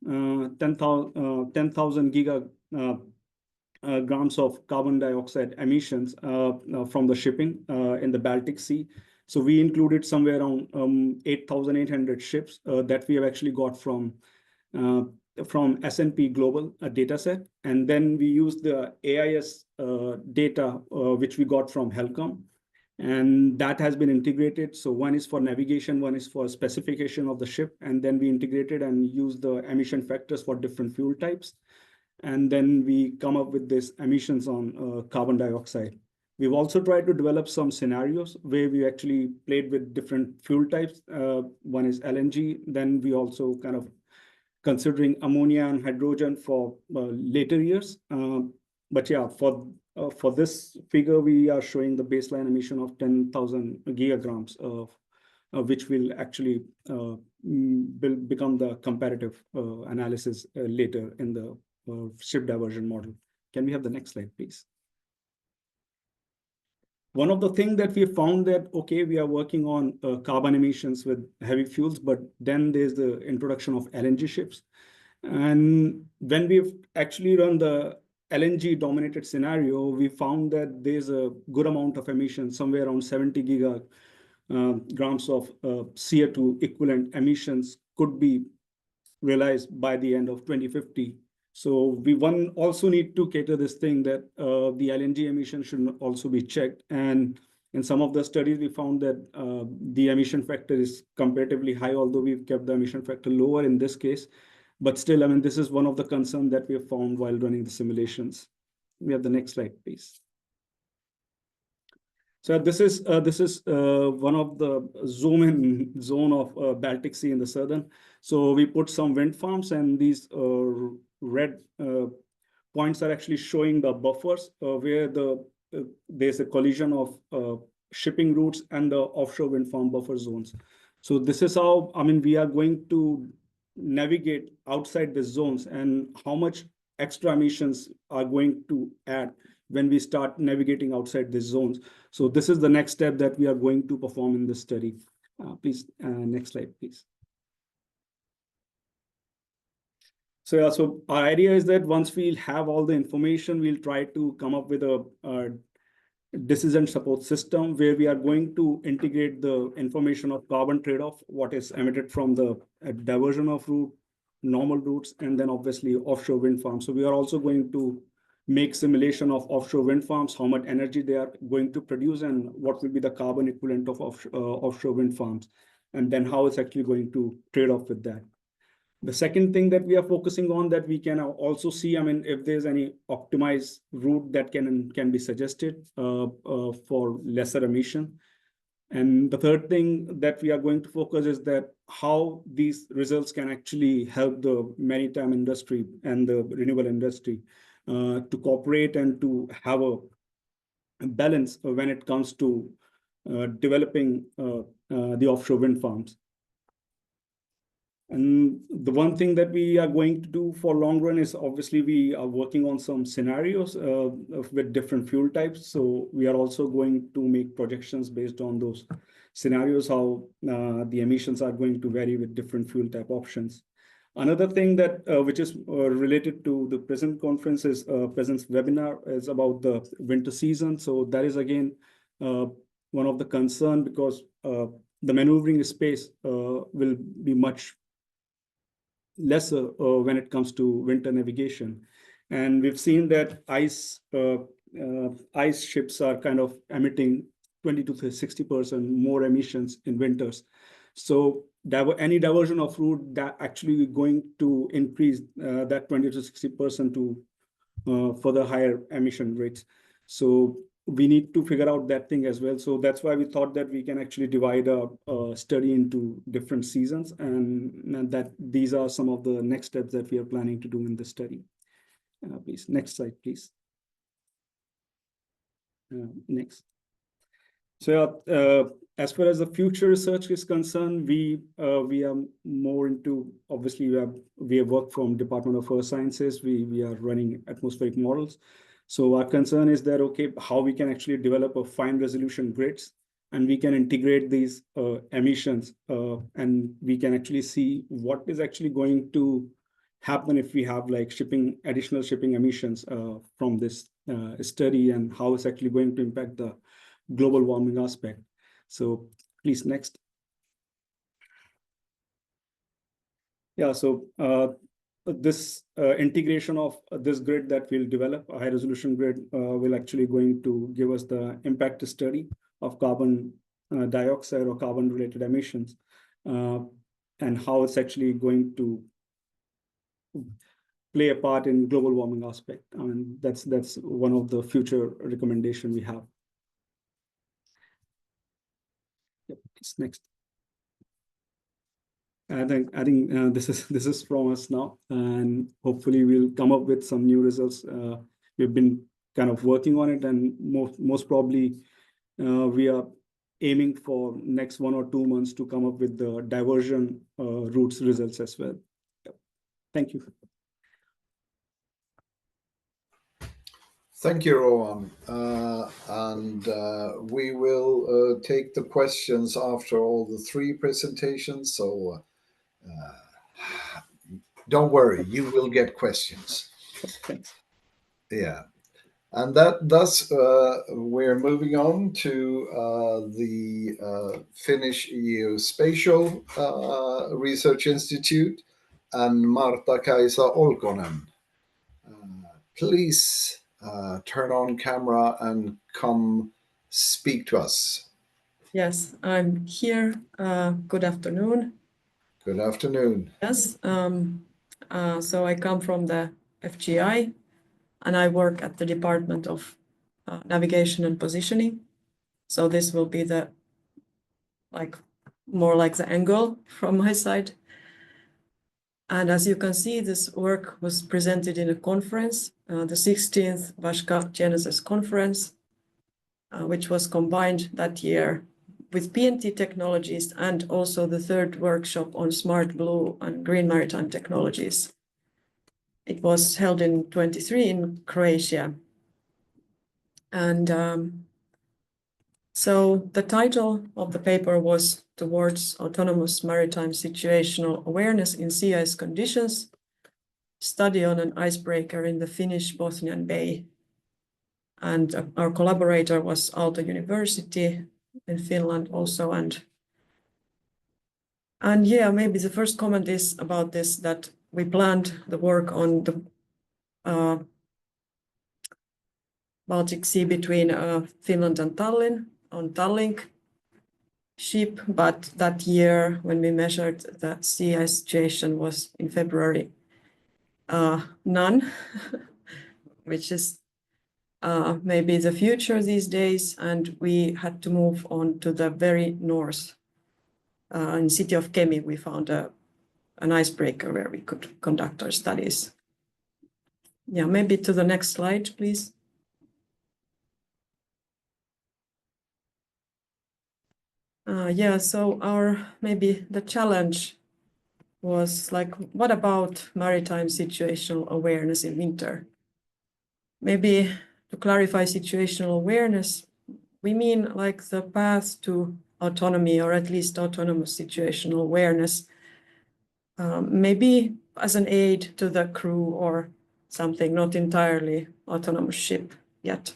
grams of carbon dioxide emissions from the shipping in the Baltic Sea. So we included somewhere around 8,800 ships that we have actually got from S&P Global data set. And then we used the AIS data, which we got from Helcom. And that has been integrated. So one is for navigation, one is for specification of the ship. And then we integrated and used the emission factors for different fuel types. And then we come up with this emissions on carbon dioxide. We've also tried to develop some scenarios where we actually played with different fuel types. One is LNG. Then we also kind of considering ammonia and hydrogen for later years. But yeah, for this figure, we are showing the baseline emission of 10,000 gigagrams of which will actually become the comparative analysis later in the ship diversion model. Can we have the next slide, please? One of the things that we found that, okay, we are working on carbon emissions with heavy fuels, but then there's the introduction of LNG ships. And when we've actually run the LNG dominated scenario, we found that there's a good amount of emissions, somewhere around 70 gigagrams of CO2 equivalent emissions could be realized by the end of 2050. So we also need to cater this thing that the LNG emission should also be checked. And in some of the studies, we found that the emission factor is comparatively high, although we've kept the emission factor lower in this case. But still, I mean, this is one of the concerns that we have found while running the simulations. We have the next slide, please. So this is one of the zoom-in zone of Baltic Sea in the southern. So we put some wind farms, and these red points are actually showing the buffers where there's a collision of shipping routes and the offshore wind farm buffer zones. So this is how, I mean, we are going to navigate outside the zones, and how much extra emissions are going to add when we start navigating outside these zones. So this is the next step that we are going to perform in this study. Please, next slide, please. So yeah, so our idea is that once we have all the information, we'll try to come up with a decision support system where we are going to integrate the information of carbon trade-off, what is emitted from the diversion of route, normal routes, and then obviously offshore wind farms. So we are also going to make simulation of offshore wind farms, how much energy they are going to produce, and what will be the carbon equivalent of offshore wind farms, and then how it's actually going to trade off with that. The second thing that we are focusing on, that we can also see, I mean, if there's any optimized route that can be suggested for lesser emission. And the third thing that we are going to focus is that how these results can actually help the maritime industry and the renewable industry to cooperate and to have a balance when it comes to developing the offshore wind farms. And the one thing that we are going to do for long run is obviously we are working on some scenarios with different fuel types. So we are also going to make projections based on those scenarios, how the emissions are going to vary with different fuel type options. Another thing that which is related to the present conference is present webinar is about the winter season. So that is again one of the concern, because the maneuvering space will be much lesser when it comes to winter navigation. And we've seen that ice ships are kind of emitting 20 to 60% more emissions in winters. So any diversion of route that actually going to increase that 20 to 60% to further higher emission rates. So we need to figure out that thing as well. So that's why we thought that we can actually divide a study into different seasons, and that these are some of the next steps that we are planning to do in the study. Please, next slide, please. Next. So as far as the future research is concerned, we are more into, obviously we have worked from Department of Earth Sciences. We are running atmospheric models. So our concern is that, okay, how we can actually develop a fine resolution grids, and we can integrate these emissions, and we can actually see what is actually going to happen if we have like additional shipping emissions from this study, and how it's actually going to impact the global warming aspect. So please, next. Yeah, so this integration of this grid that we'll develop, a high resolution grid, will actually going to give us the impact study of carbon dioxide or carbon related emissions, and how it's actually going to play a part in global warming aspect. I mean, that's one of the future recommendation we have. Yep, next. I think this is from us now, and hopefully we'll come up with some new results. We've been kind of working on it, and most probably we are aiming for next 1 or 2 months to come up with the diversion routes results as well. Yep. Thank you. Thank you, Rohan. And we will take the questions after all the 3 presentations. So don't worry, you will get questions. Thanks. Yeah. And thus we're moving on to the Finnish Geospatial Research Institute. and Marta-Kaisa Olkonen. Please turn on camera and come speak to us. Yes, I'm here. Good afternoon. Good afternoon. Yes, so I come from the FGI and I work at the Department of Navigation and Positioning. So this will be the more like the angle from my side. And as you can see, this work was presented in a conference, the 16th Vashka Genesis Conference, which was combined that year with PNT technologies and also the third workshop on smart blue and green maritime technologies. It was held in 23 in Croatia. And so the title of the paper was Towards Autonomous Maritime Situational Awareness in Sea Ice Conditions, Study on an Icebreaker in the Finnish Bothnian Bay. And our collaborator was Aalto University in Finland also. And yeah, maybe the first comment is about this, that we planned the work on the Baltic Sea between Finland and Tallinn on Tallink ship, but that year when we measured the sea ice situation was in February, none, which is maybe the future these days, and we had to move on to the very north. In the city of Kemi, we found an icebreaker where we could conduct our studies. Yeah, maybe to the next slide, please. Yeah, so maybe the challenge was like, what about maritime situational awareness in winter? Maybe to clarify situational awareness, we mean like the path to autonomy, or at least autonomous situational awareness, maybe as an aid to the crew or something, not entirely autonomous ship yet.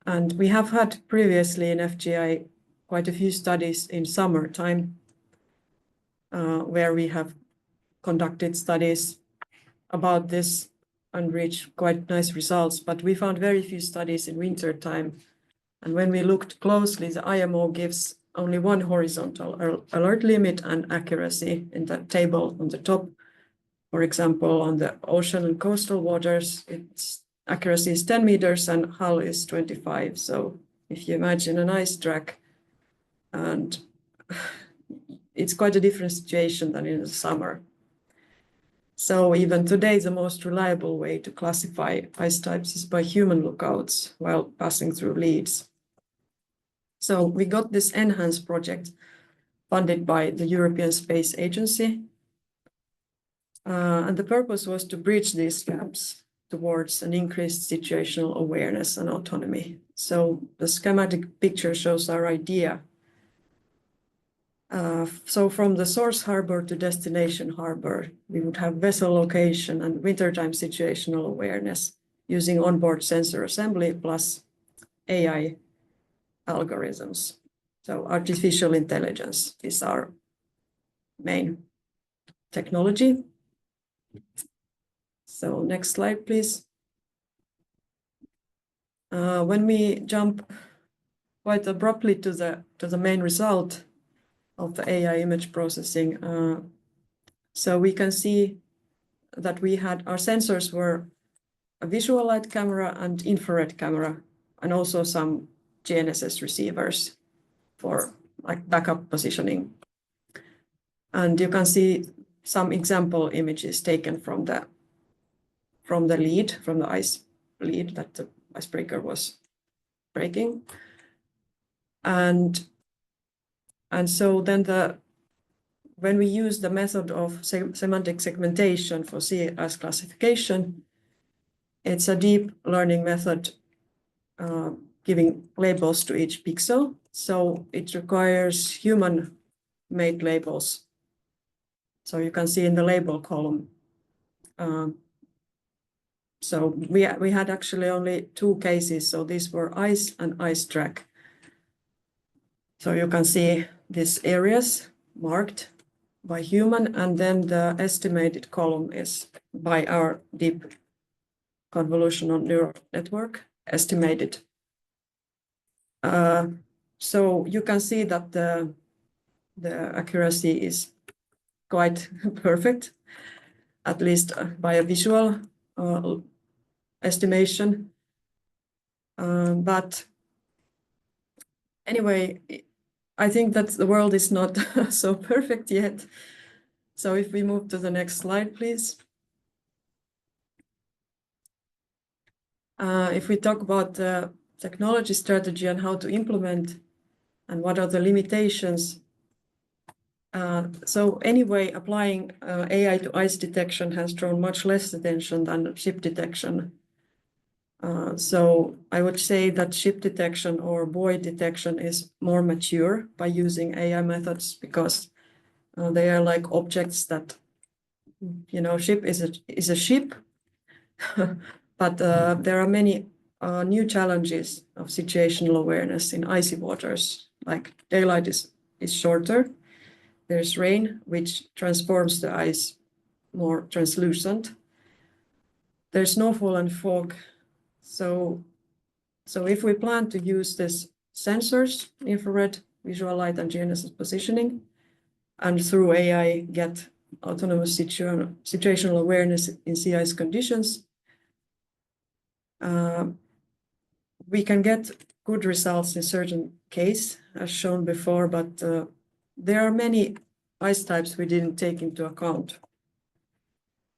And we have had previously in FGI quite a few studies in summertime where we have conducted studies about this and reached quite nice results, but we found very few studies in winter time. And when we looked closely, the IMO gives only one horizontal alert limit and accuracy in the table on the top. For example, on the ocean and coastal waters, its accuracy is 10 meters and hull is 25. So if you imagine an ice track, and it's quite a different situation than in the summer. So even today, the most reliable way to classify ice types is by human lookouts while passing through leads. So we got this ENHANCE project funded by the European Space Agency. And the purpose was to bridge these gaps towards an increased situational awareness and autonomy. So the schematic picture shows our idea. So from the source harbor to destination harbor, we would have vessel location and wintertime situational awareness using onboard sensor assembly plus AI algorithms. So artificial intelligence is our main technology. So next slide, please. When we jump quite abruptly to the main result of the AI image processing, so we can see that our sensors were a visual light camera and infrared camera, and also some GNSS receivers for like backup positioning. And you can see some example images taken from the ice lead that the icebreaker was breaking. And so then when we use the method of semantic segmentation for sea ice classification, it's a deep learning method giving labels to each pixel. So it requires human-made labels. So you can see in the label column. So we had actually only 2 cases. So these were ice and ice track. So you can see these areas marked by human, and then the estimated column is by our deep convolutional neural network estimated. So you can see that the accuracy is quite perfect, at least by a visual estimation. But anyway, I think that the world is not so perfect yet. So if we move to the next slide, please. If we talk about the technology strategy and how to implement and what are the limitations. So anyway, applying AI to ice detection has drawn much less attention than ship detection. So I would say that ship detection or buoy detection is more mature by using AI methods, because they are like objects that, ship is a ship, but there are many new challenges of situational awareness in icy waters. Like daylight is shorter. There's rain, which transforms the ice more translucent. There's snowfall and fog. So if we plan to use this sensors, infrared, visual light, and GNSS positioning, and through AI get autonomous situational awareness in sea ice conditions, we can get good results in certain cases, as shown before, but there are many ice types we didn't take into account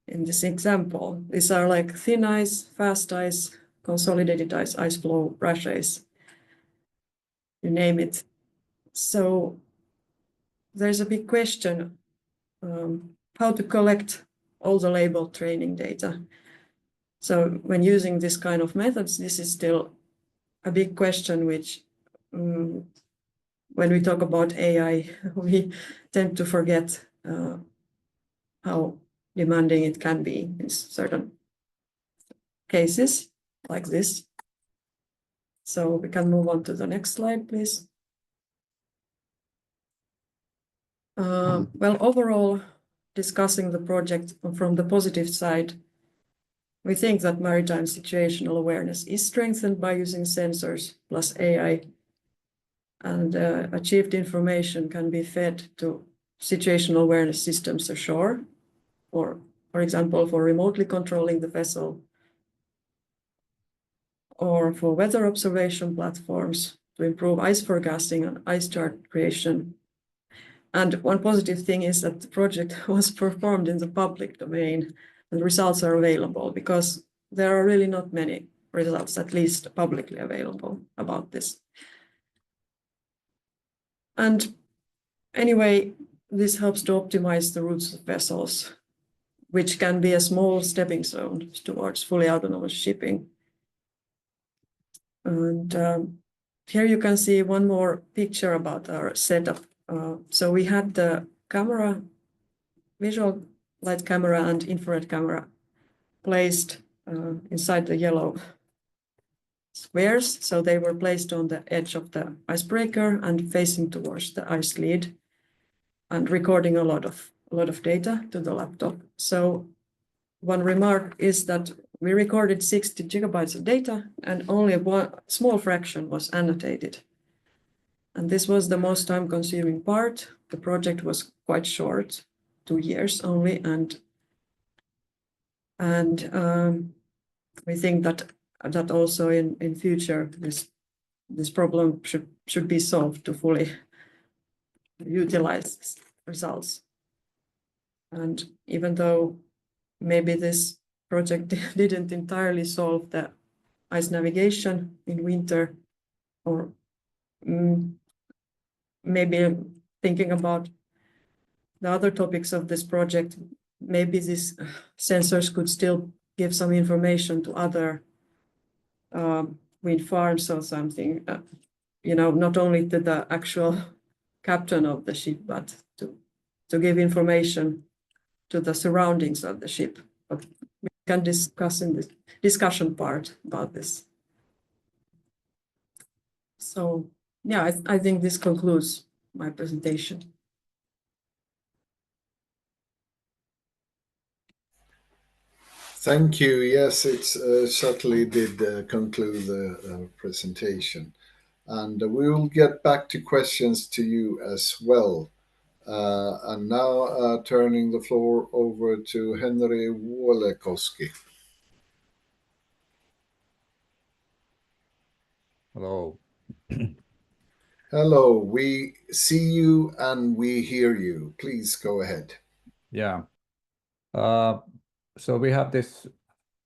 in this example. These are like thin ice, fast ice, consolidated ice, ice flow, rush ice, you name it. So there's a big question how to collect all the labeled training data. So when using this kind of methods, this is still a big question, which when we talk about AI, we tend to forget how demanding it can be in certain cases like this. So we can move on to the next slide, please. Well, overall, discussing the project from the positive side, we think that maritime situational awareness is strengthened by using sensors plus AI, and achieved information can be fed to situational awareness systems ashore, or, for example, for remotely controlling the vessel, or for weather observation platforms to improve ice forecasting and ice chart creation. And one positive thing is that the project was performed in the public domain, and results are available, because there are really not many results, at least publicly available, about this. And anyway, this helps to optimize the routes of vessels, which can be a small stepping stone towards fully autonomous shipping. And here you can see one more picture about our setup. So we had the camera, visual light camera and infrared camera placed inside the yellow squares. So they were placed on the edge of the icebreaker and facing towards the ice lead, and recording a lot of data to the laptop. So one remark is that we recorded 60 gigabytes of data, and only one small fraction was annotated. And this was the most time-consuming part. The project was quite short, 2 years only, and we think that also in future this problem should be solved to fully utilize results. And even though maybe this project didn't entirely solve the ice navigation in winter, or maybe thinking about the other topics of this project, maybe these sensors could still give some information to other wind farms or something, not only to the actual captain of the ship, but to give information to the surroundings of the ship. But we can discuss in the discussion part about this. So yeah, I think this concludes my presentation. Thank you. Yes, it certainly did conclude the presentation. And we will get back to questions to you as well. And now turning the floor over to Henry Wolekowski. Hello. Hello, we see you and we hear you. Please go ahead. Yeah. So we have this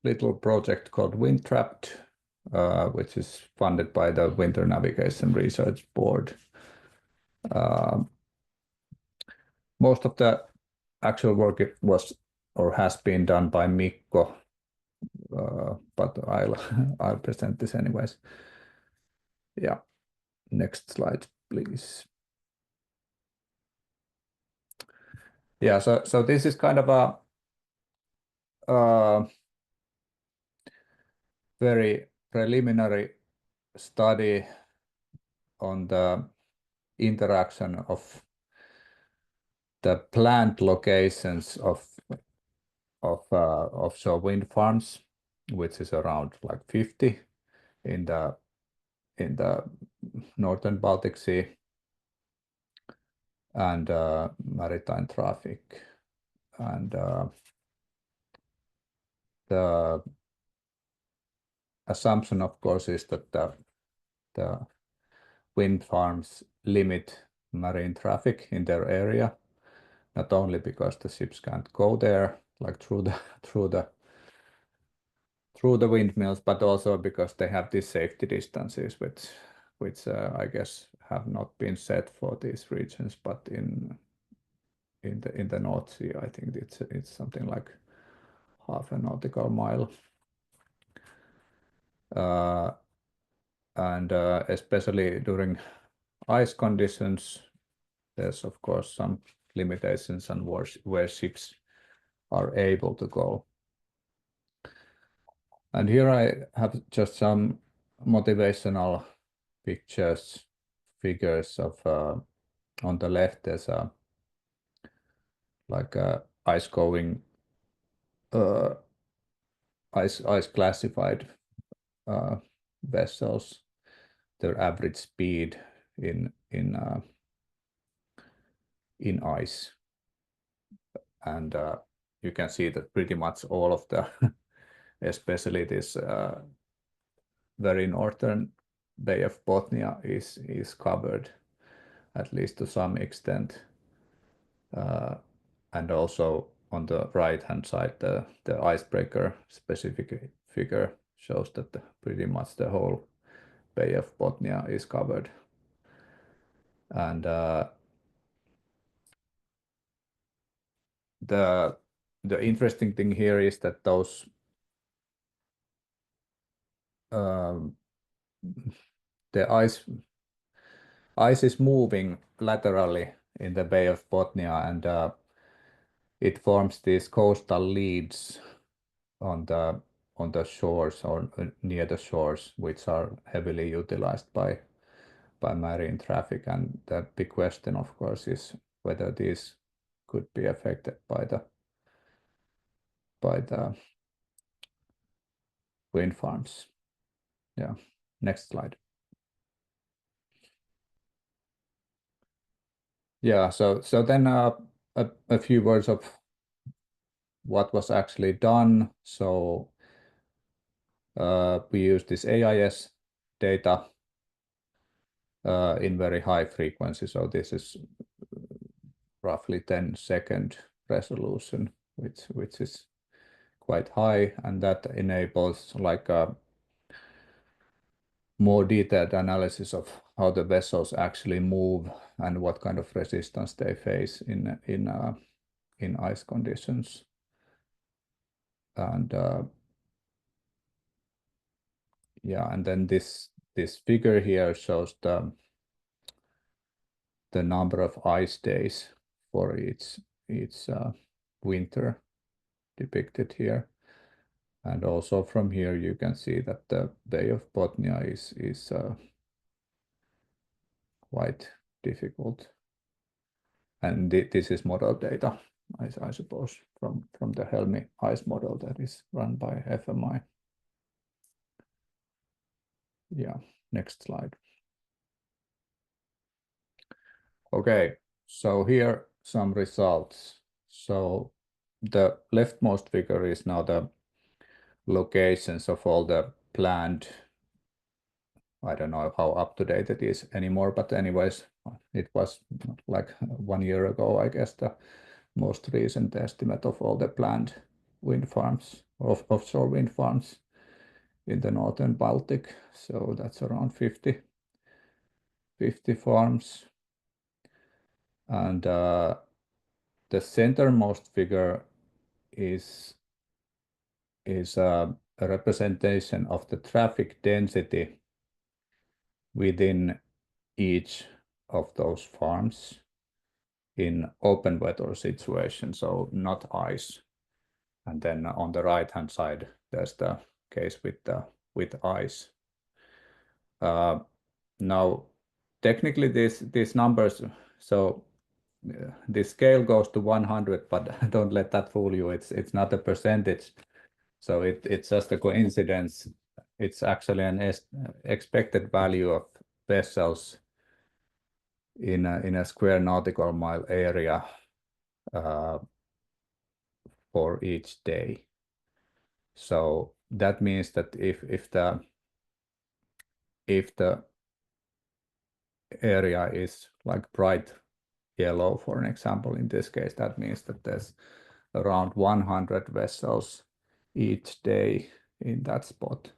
little project called Windtrapped, which is funded by the Winter Navigation Research Board. Most of the actual work was or has been done by Mikko, but I'll present this anyways. Yeah. Next slide, please. Yeah. So this is kind of a very preliminary study on the interaction of the planned locations of offshore wind farms, which is around like 50 in the northern Baltic Sea and maritime traffic. And the assumption, of course, is that the wind farms limit marine traffic in their area, not only because the ships can't go there like through the windmills, but also because they have these safety distances, which I guess have not been set for these regions, but in the North Sea, I think it's something like half a nautical mile. And especially during ice conditions, there's of course some limitations on where ships are able to go. And here I have just some motivational figures of on the left there's a ice going ice classified vessels, their average speed in ice, and you can see that pretty much all of the especially this very northern Bay of Bothnia is covered at least to some extent, and also on the right hand side the icebreaker specific figure shows that pretty much the whole Bay of Bothnia is covered. And the interesting thing here is that those the ice is moving laterally in the Bay of Bothnia, and it forms these coastal leads on the shores or near the shores, which are heavily utilized by marine traffic. And the big question, of course, is whether these could be affected by the wind farms. Yeah. Next slide. Yeah. So then a few words of what was actually done. So we use this AIS data in very high frequency. So this is roughly 10-second resolution, which is quite high, and that enables like a more detailed analysis of how the vessels actually move and what kind of resistance they face in ice conditions. And yeah, and then this figure here shows the number of ice days for each winter depicted here. And also from here you can see that the Bay of Bothnia is quite difficult. And this is model data, I suppose, from the Helmi ice model that is run by FMI. Yeah, next slide. Okay, so here some results. So the leftmost figure is now the locations of all the planned. I don't know how up to date it is anymore, but anyways, it was like 1 year ago, I guess, the most recent estimate of all the planned wind farms, offshore wind farms in the northern Baltic. So that's around 50 farms. And the centermost figure is a representation of the traffic density within each of those farms in open weather situation, so not ice. And then on the right hand side, there's the case with ice. Now, technically, these numbers, so this scale goes to 100, but don't let that fool you. It's not a percentage. So it's just a coincidence. It's actually an expected value of vessels in a square nautical mile area for each day. So that means that if the area is like bright yellow, for an example, in this case, that means that there's around 100 vessels each day in that spot.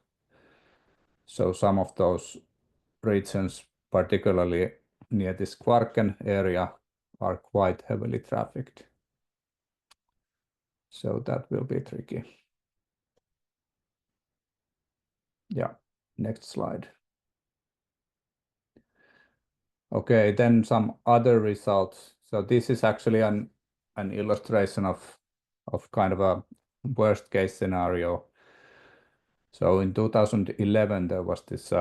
So some of those regions, particularly near this Kvarken area, are quite heavily trafficked. So that will be tricky. Yeah, next slide. Okay, then some other results. So this is actually an illustration of kind of a worst case scenario. So in 2011, there was this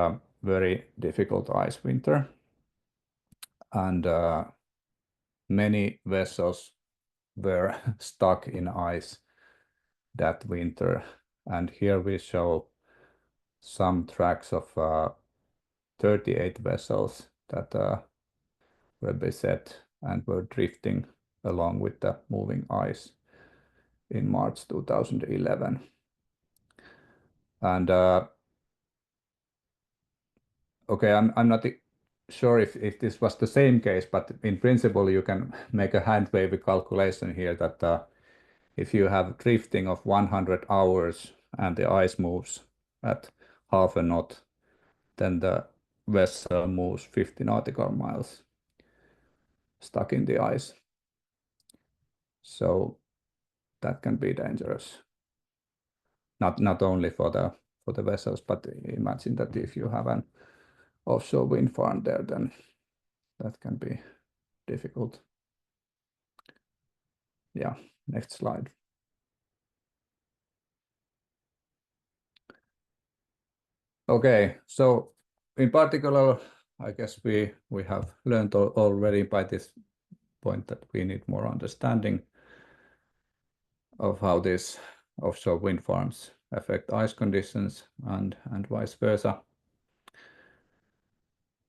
very difficult ice winter, and many vessels were stuck in ice that winter. And here we show some tracks of 38 vessels that were beset and were drifting along with the moving ice in March 2011. And okay, I'm not sure if this was the same case, but in principle you can make a hand wavy calculation here that if you have drifting of 100 hours and the ice moves at half a knot, then the vessel moves 50 nautical miles stuck in the ice. So that can be dangerous. Not only for the vessels, but imagine that if you have an offshore wind farm there, then that can be difficult. Yeah, next slide. Okay, so in particular, I guess we have learned already by this point that we need more understanding of how these offshore wind farms affect ice conditions and vice versa.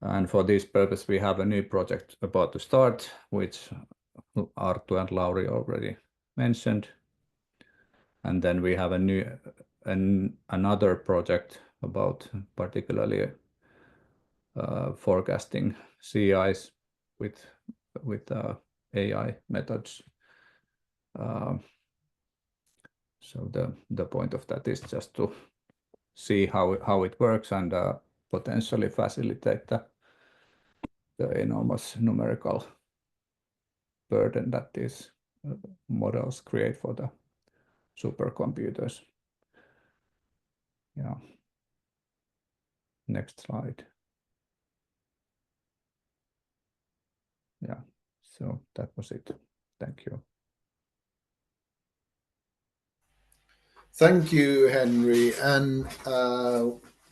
And for this purpose, we have a new project about to start, which Arttu and Lauri already mentioned. And then we have another project about particularly forecasting sea ice with AI methods. So the point of that is just to see how it works and potentially facilitate the enormous numerical burden that these models create for the supercomputers. Yeah. Next slide. Yeah, so that was it. Thank you. Thank you, Henry. And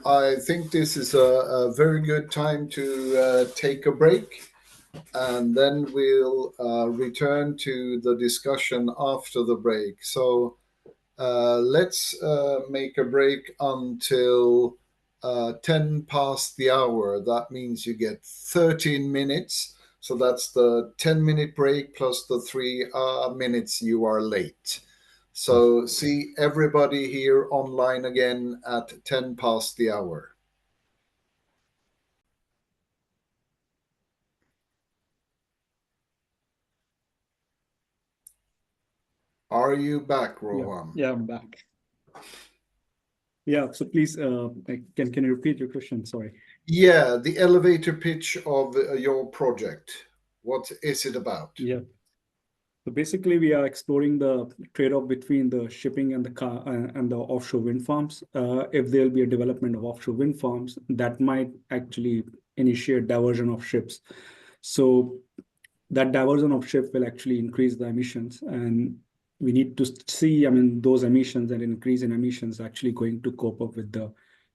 I think this is a very good time to take a break. and then we'll return to the discussion after the break. So let's make a break until 10 past the hour. That means you get 13 minutes. So that's the 10-minute break plus the 3 minutes you are late. So see everybody here online again at 10 past the hour. Are you back, Rohan? Yeah, I'm back. Yeah, so please, can you repeat your question? Sorry. Yeah, the elevator pitch of your project. What is it about? Yeah. So basically, we are exploring the trade-off between the shipping and the offshore wind farms. If there'll be a development of offshore wind farms, that might actually initiate diversion of ships. So that diversion of ship will actually increase the emissions, and we need to see, those emissions and increase in emissions actually going to cope up with the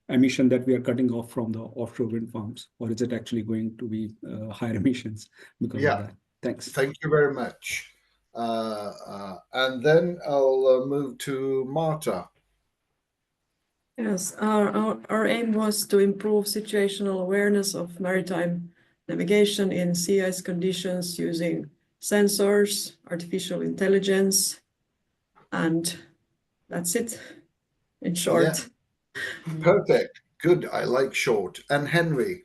emission that we are cutting off from the offshore wind farms, or is it actually going to be higher emissions because of that? Thanks. Thank you very much. And then I'll move to Marta. Yes, our aim was to improve situational awareness of maritime navigation in sea ice conditions using sensors, artificial intelligence, and that's it in short. Yeah. Perfect. Good. I like short. And Henry.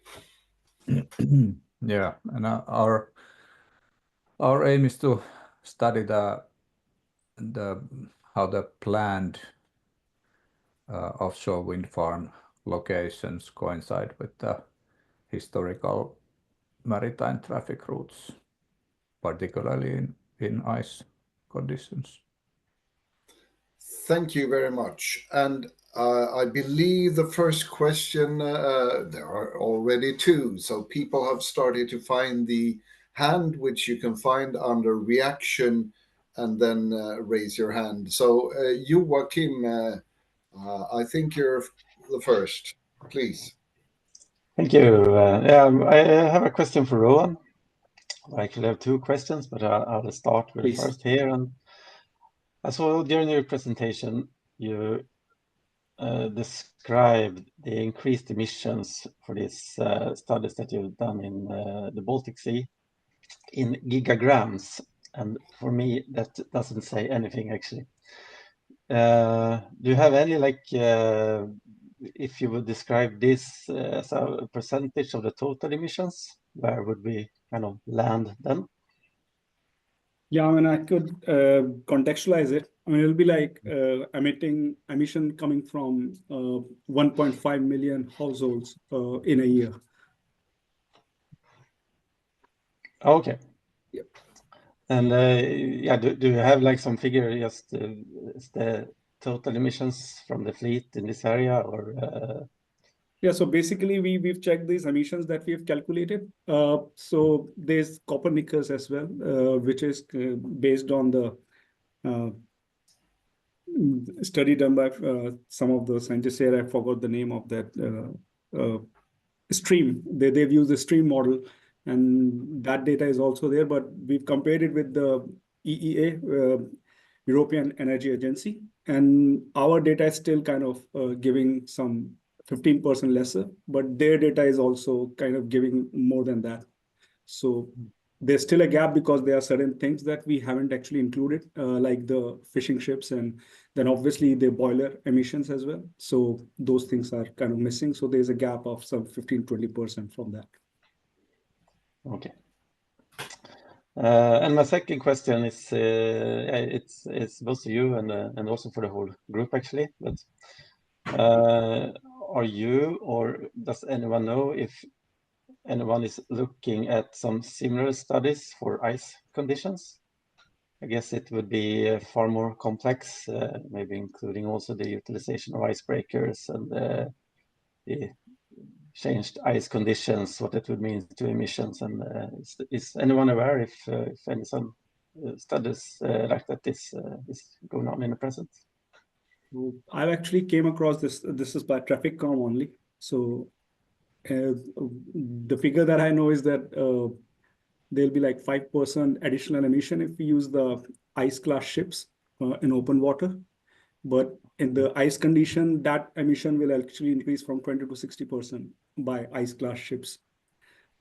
Yeah, and our aim is to study how the planned offshore wind farm locations coincide with the historical maritime traffic routes, particularly in ice conditions. Thank you very much. And I believe the first question, there are already 2. So people have started to find the hand, which you can find under reaction, and then raise your hand. So you, Joachim, I think you're the first. Please. Thank you. I have a question for Rowan. I actually have 2 questions, but I'll start with the first here. And I saw during your presentation, you described the increased emissions for these studies that you've done in the Baltic Sea in gigagrams. And for me, that doesn't say anything, actually. Do you have any, if you would describe this as a percentage of the total emissions, where would we kind of land then? Yeah, I could contextualize it. It'll be like emission coming from 1.5 million households in a year. Okay. Yep. And do you have some figure just is the total emissions from the fleet in this area, or? Yeah, so basically we've checked these emissions that we've calculated. So there's Copernicus as well, which is based on the study done by some of the scientists here. I forgot the name of that stream. They've used the stream model, and that data is also there. But we've compared it with the EEA, European Energy Agency, and our data is still kind of giving some 15% lesser, but their data is also kind of giving more than that. So there's still a gap because there are certain things that we haven't actually included, like the fishing ships, and then obviously the boiler emissions as well. So those things are kind of missing. So there's a gap of some 15-20% from that. Okay. And my second question is, it's both to you and also for the whole group actually. But are you, or does anyone know if anyone is looking at some similar studies for ice conditions? I guess it would be far more complex, maybe including also the utilization of icebreakers and the changed ice conditions, what it would mean to emissions. And is anyone aware if any some studies like that is going on in the present? I've actually came across this. This is by TrafficCom only. So the figure that I know is that there'll be like 5% additional emission if we use the ice class ships in open water. But in the ice condition, that emission will actually increase from 20 to 60% by ice class ships.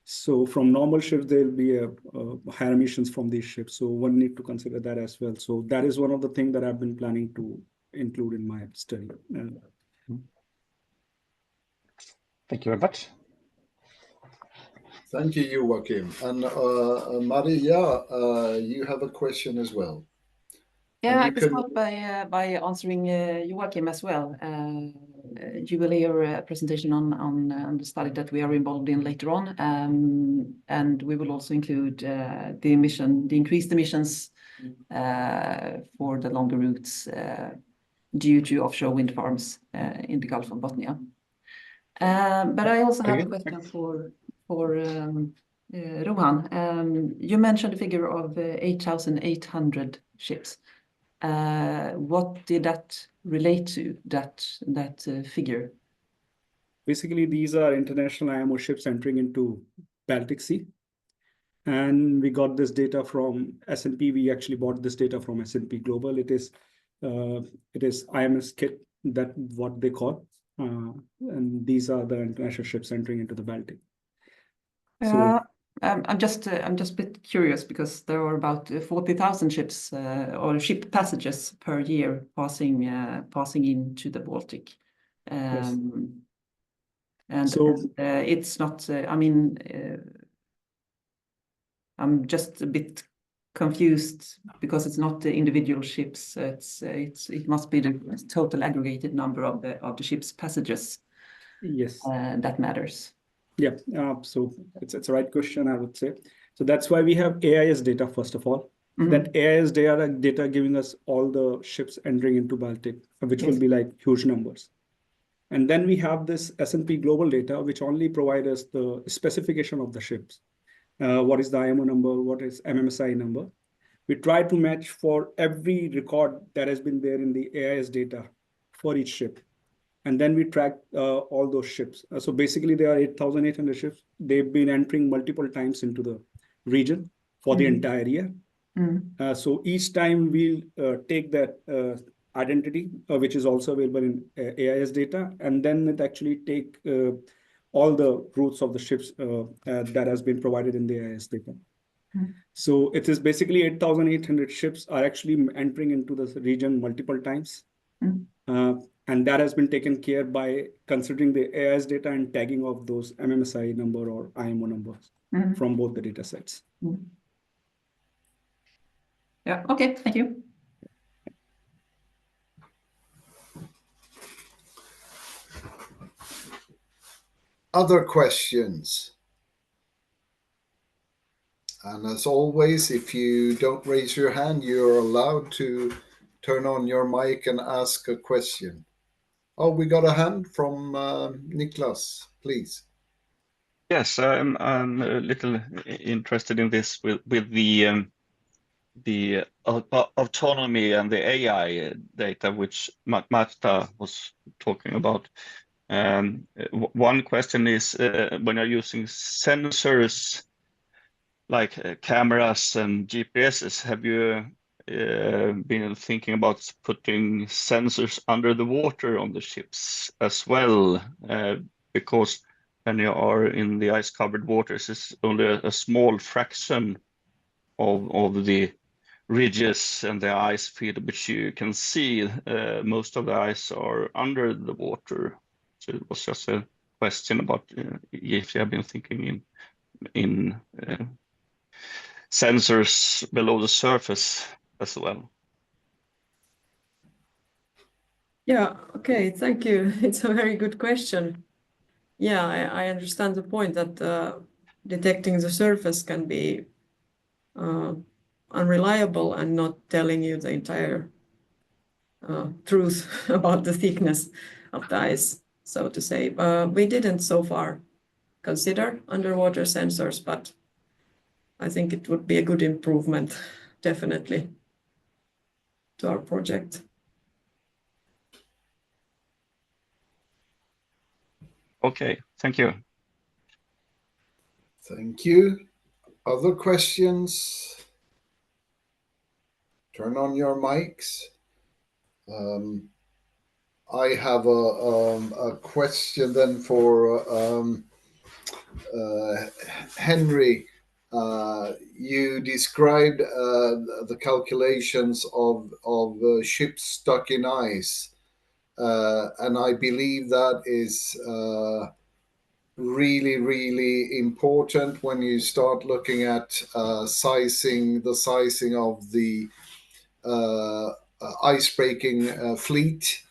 So from normal ships, there'll be higher emissions from these ships. So one need to consider that as well. So that is one of the things that I've been planning to include in my study. Thank you very much. Thank you, Joachim. And Maria, you have a question as well. Yeah, I can start by answering Joachim as well. You will hear a presentation on the study that we are involved in later on, and we will also include the increased emissions for the longer routes due to offshore wind farms in the Gulf of Bothnia. But I also have a question for Rohan. You mentioned a figure of 8,800 ships. What did that relate to, that figure? Basically, these are international IMO ships entering into Baltic Sea. And we got this data from S&P. We actually bought this data from S&P Global. It is IMS kit, that what they call. And these are the international ships entering into the Baltic. So I'm just a bit curious because there are about 40,000 ships or ship passages per year passing into the Baltic, yes. and So it's not. I mean, I'm just a bit confused because it's not the individual ships. It must be the total aggregated number of the ship's passages. Yes, that matters. Yeah, so it's a right question, I would say. So that's why we have AIS data, first of all. That AIS data giving us all the ships entering into Baltic, which will be like huge numbers. And then we have this S&P Global data, which only provide us the specification of the ships. What is the IMO number? What is MMSI number? We try to match for every record that has been there in the AIS data for each ship. And then we track all those ships. So basically, there are 8,800 ships. They've been entering multiple times into the region for the entire year. So each time we'll take that identity, which is also available in AIS data, and then it actually take all the routes of the ships that has been provided in the AIS data. So it is basically 8,800 ships are actually entering into the region multiple times. And that has been taken care by considering the AIS data and tagging of those MMSI number or IMO numbers from both the data sets. Yeah, okay, thank you. Other questions? And as always, if you don't raise your hand, you're allowed to turn on your mic and ask a question. Oh, we got a hand from Niklas, please. Yes, I'm a little interested in this with the autonomy and the AI data, which Marta was talking about. One question is when you're using sensors like cameras and GPSs, have you been thinking about putting sensors under the water on the ships as well? Because when you are in the ice-covered waters, it's only a small fraction of the ridges and the ice field which you can see. Most of the ice are under the water. So it was just a question about if you have been thinking in sensors below the surface as well. Yeah, okay, thank you. It's a very good question. Yeah, I understand the point that detecting the surface can be unreliable and not telling you the entire truth about the thickness of the ice, so to say. We didn't so far consider underwater sensors, but I think it would be a good improvement, definitely, to our project. Okay, thank you. Thank you. Other questions? Turn on your mics. I have a question then for Henry. You described the calculations of ships stuck in ice, and I believe that is really, really important when you start looking at the sizing of the ice-breaking fleet,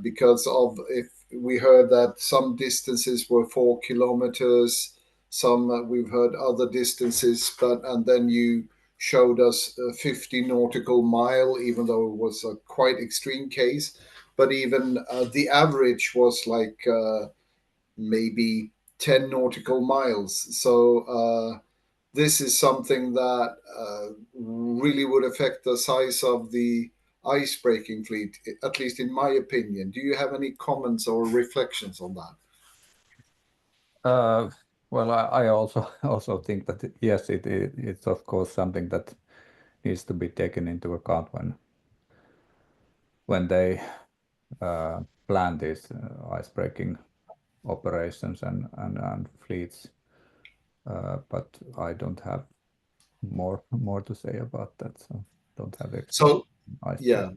because of, if we heard that some distances were 4 kilometers, some we've heard other distances, and then you showed us 50 nautical mile, even though it was a quite extreme case. But even the average was like maybe 10 nautical miles. So this is something that really would affect the size of the ice-breaking fleet, at least in my opinion. Do you have any comments or reflections on that? Well, I also think that yes, it's of course something that needs to be taken into account when they plan these ice-breaking operations and fleets. But I don't have more to say about that, so don't have So ice yeah,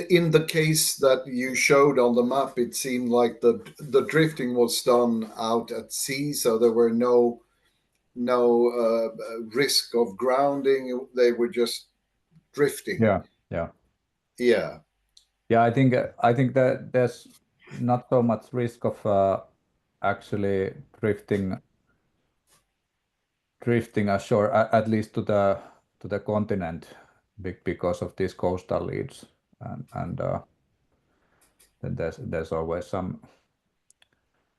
in the case that you showed on the map, it seemed like the drifting was done out at sea, so there were no risk of grounding. They were just drifting. Yeah. I think that there's not so much risk of actually drifting ashore, at least to the continent, because of these coastal leads, and then there's always some.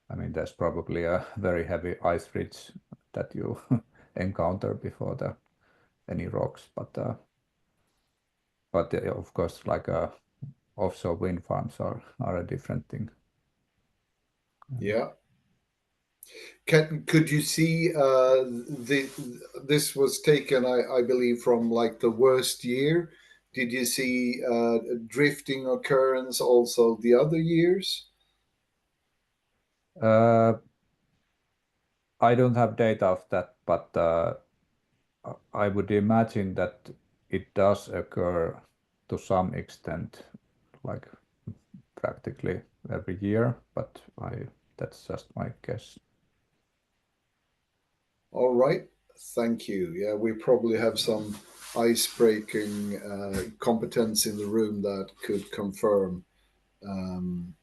I mean, there's probably a very heavy ice ridge that you encounter before any rocks, but of course, like offshore wind farms are a different thing. Yeah. Could you see this was taken, I believe, from like the worst year? Did you see drifting occurrence also the other years? I don't have data of that, but I would imagine that it does occur to some extent, like practically every year, but that's just my guess. All right, thank you. Yeah, we probably have some ice-breaking competence in the room that could confirm. And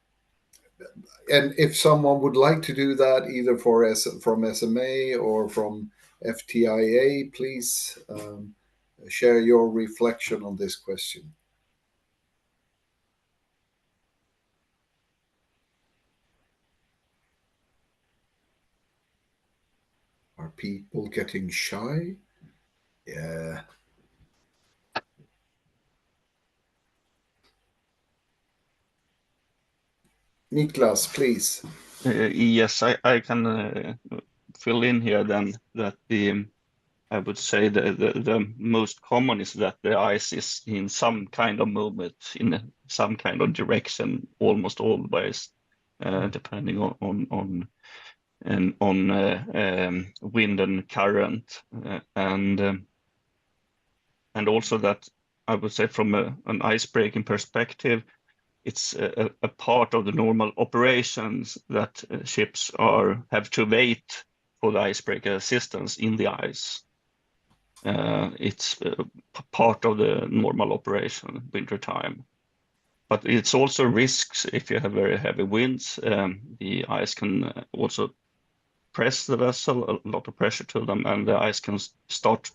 if someone would like to do that, either from SMA or from FTIA, please share your reflection on this question. Are people getting shy? Yeah. Niklas, please. Yes, I can fill in here then that I would say the most common is that the ice is in some kind of movement, in some kind of direction, almost always, depending on wind and current, and also that I would say from an ice-breaking perspective, it's a part of the normal operations that ships have to wait for the icebreaker assistance in the ice. It's part of the normal operation winter time. But it's also risks if you have very heavy winds. The ice can also press the vessel, a lot of pressure to them, and the ice can start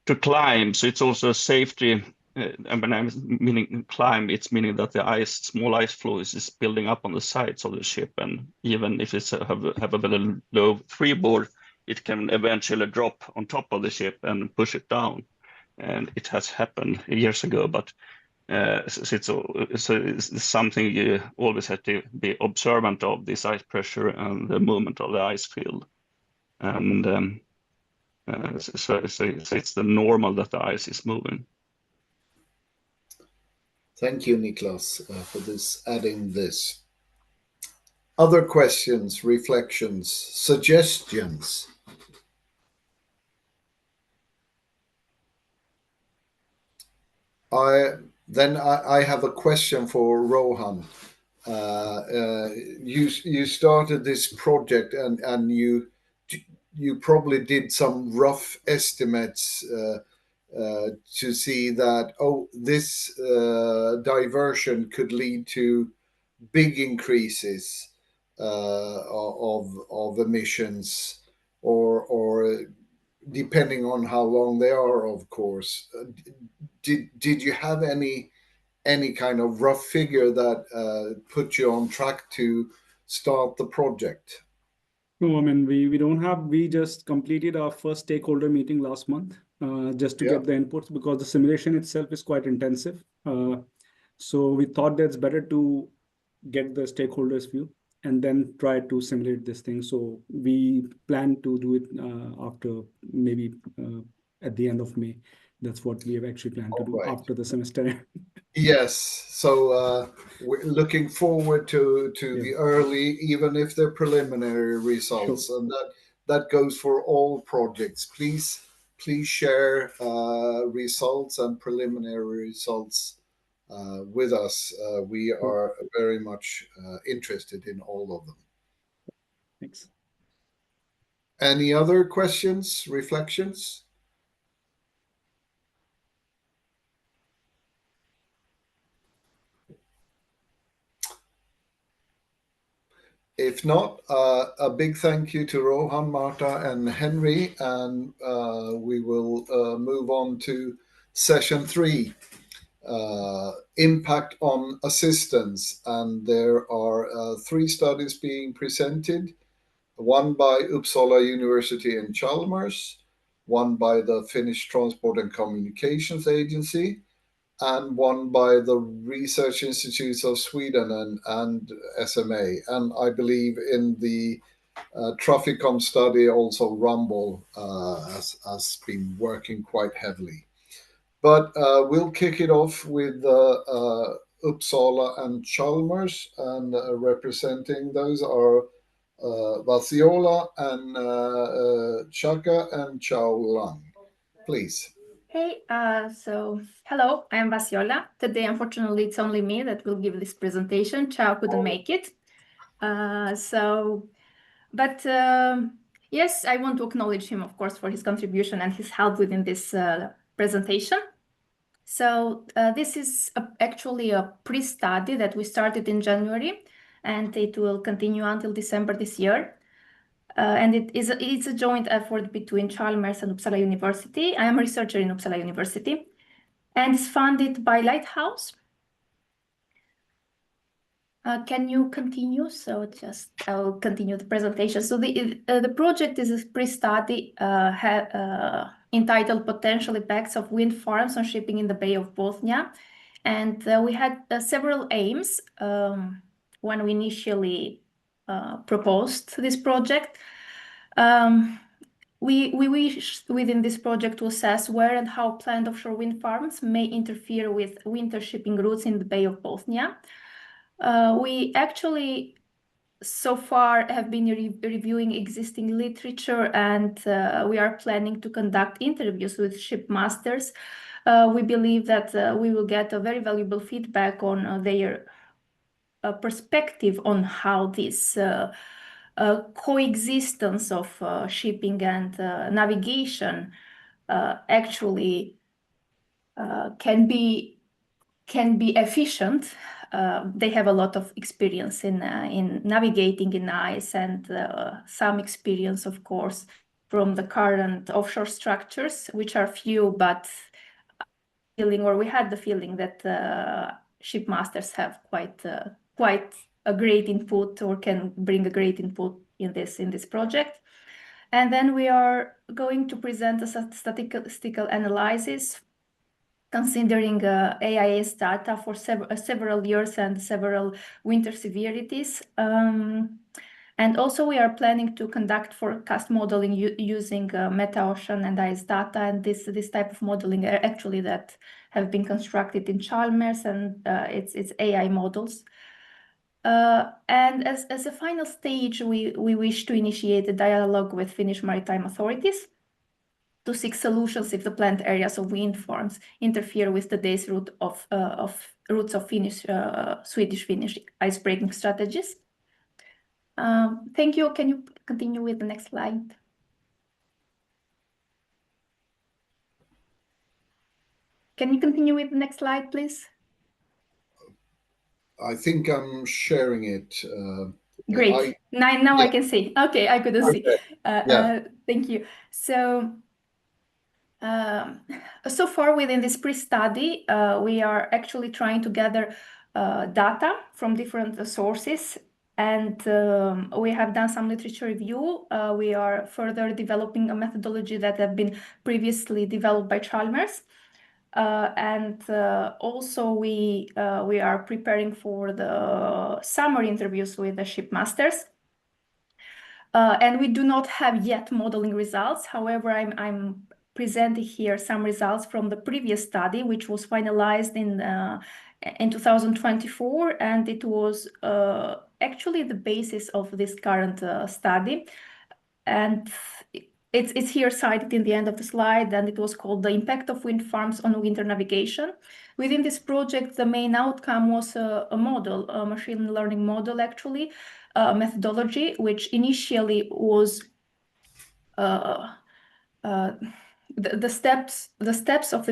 to climb. So it's also a safety. And when I'm meaning climb, it's meaning that the small ice floe is building up on the sides of the ship, and even if it's have a very low freeboard, it can eventually drop on top of the ship and push it down. And it has happened years ago, but it's something you always have to be observant of, this ice pressure and the movement of the ice field. And So it's the normal that the ice is moving. Thank you, Niklas, for adding this. Other questions, reflections, suggestions? I have a question for Rohan. You started this project and you probably did some rough estimates to see that this diversion could lead to big increases of emissions, or depending on how long they are, of course. Did you have any kind of rough figure that put you on track to start the project? No, I mean, we don't have, we just completed our first stakeholder meeting last month just to get the inputs, because the simulation itself is quite intensive. So we thought that it's better to get the stakeholders' view and then try to simulate this thing. So we plan to do it after maybe at the end of May. That's what we have actually planned to do after the semester. Yes, so we're looking forward to the early, even if they're preliminary results, and that goes for all projects. Please share results and preliminary results with us. We are very much interested in all of them. Thanks. Any other questions, reflections? If not, a big thank you to Rohan, Marta, and Henry, and we will move on to session 3, impact on assistance. And there are 3 studies being presented, one by Uppsala University and Chalmers, one by the Finnish Transport and Communications Agency, and one by the Research Institutes of Sweden and SMA. And I believe in the Traficom study also Rumble has been working quite heavily. But we'll kick it off with Uppsala and Chalmers, and representing those are Vasiola and Chaka and Chao Lang. Please. Hey, so hello, I'm Vasiola. Today, unfortunately, it's only me that will give this presentation. Chao couldn't make it. Yes, I want to acknowledge him, of course, for his contribution and his help within this presentation. So this is actually a pre-study that we started in January, and it will continue until December this year. And it's a joint effort between Chalmers and Uppsala University. I am a researcher in Uppsala University, and it's funded by Lighthouse. Can you continue? So I'll continue the presentation. So the project is a pre-study entitled Potential Impacts of Wind Farms on Shipping in the Bay of Bothnia. And we had several aims when we initially proposed this project. We wished within this project to assess where and how planned offshore wind farms may interfere with winter shipping routes in the Bay of Bothnia. We actually so far have been reviewing existing literature, and we are planning to conduct interviews with shipmasters. We believe that we will get a very valuable feedback on their perspective on how this coexistence of shipping and navigation actually can be efficient. They have a lot of experience in navigating in ice, and some experience, of course, from the current offshore structures, which are few, but we had the feeling that shipmasters have quite a great input, or can bring a great input in this project. And then we are going to present a statistical analysis considering AIS data for several years and several winter severities. And also we are planning to conduct forecast modeling using meta-ocean and ice data, and this type of modeling are actually that have been constructed in Chalmers, and it's AI models. And as a final stage, we wish to initiate a dialogue with Finnish maritime authorities to seek solutions if the planned areas of wind farms interfere with today's routes of Swedish-Finnish icebreaking strategies. Thank you. Can you continue with the next slide? Can you continue with the next slide, please? I think I'm sharing it. Great. Now I can see. Okay, I couldn't see. Thank you. So far within this pre-study, we are actually trying to gather data from different sources, and we have done some literature review. We are further developing a methodology that have been previously developed by Chalmers. And also we are preparing for the summer interviews with the shipmasters. And we do not have yet modeling results. However, I'm presenting here some results from the previous study, which was finalized in 2024, and it was actually the basis of this current study. And it's here cited in the end of the slide, and it was called The Impact of Wind Farms on Winter Navigation. Within this project, the main outcome was a model, a machine learning model, actually, methodology, which initially was the steps of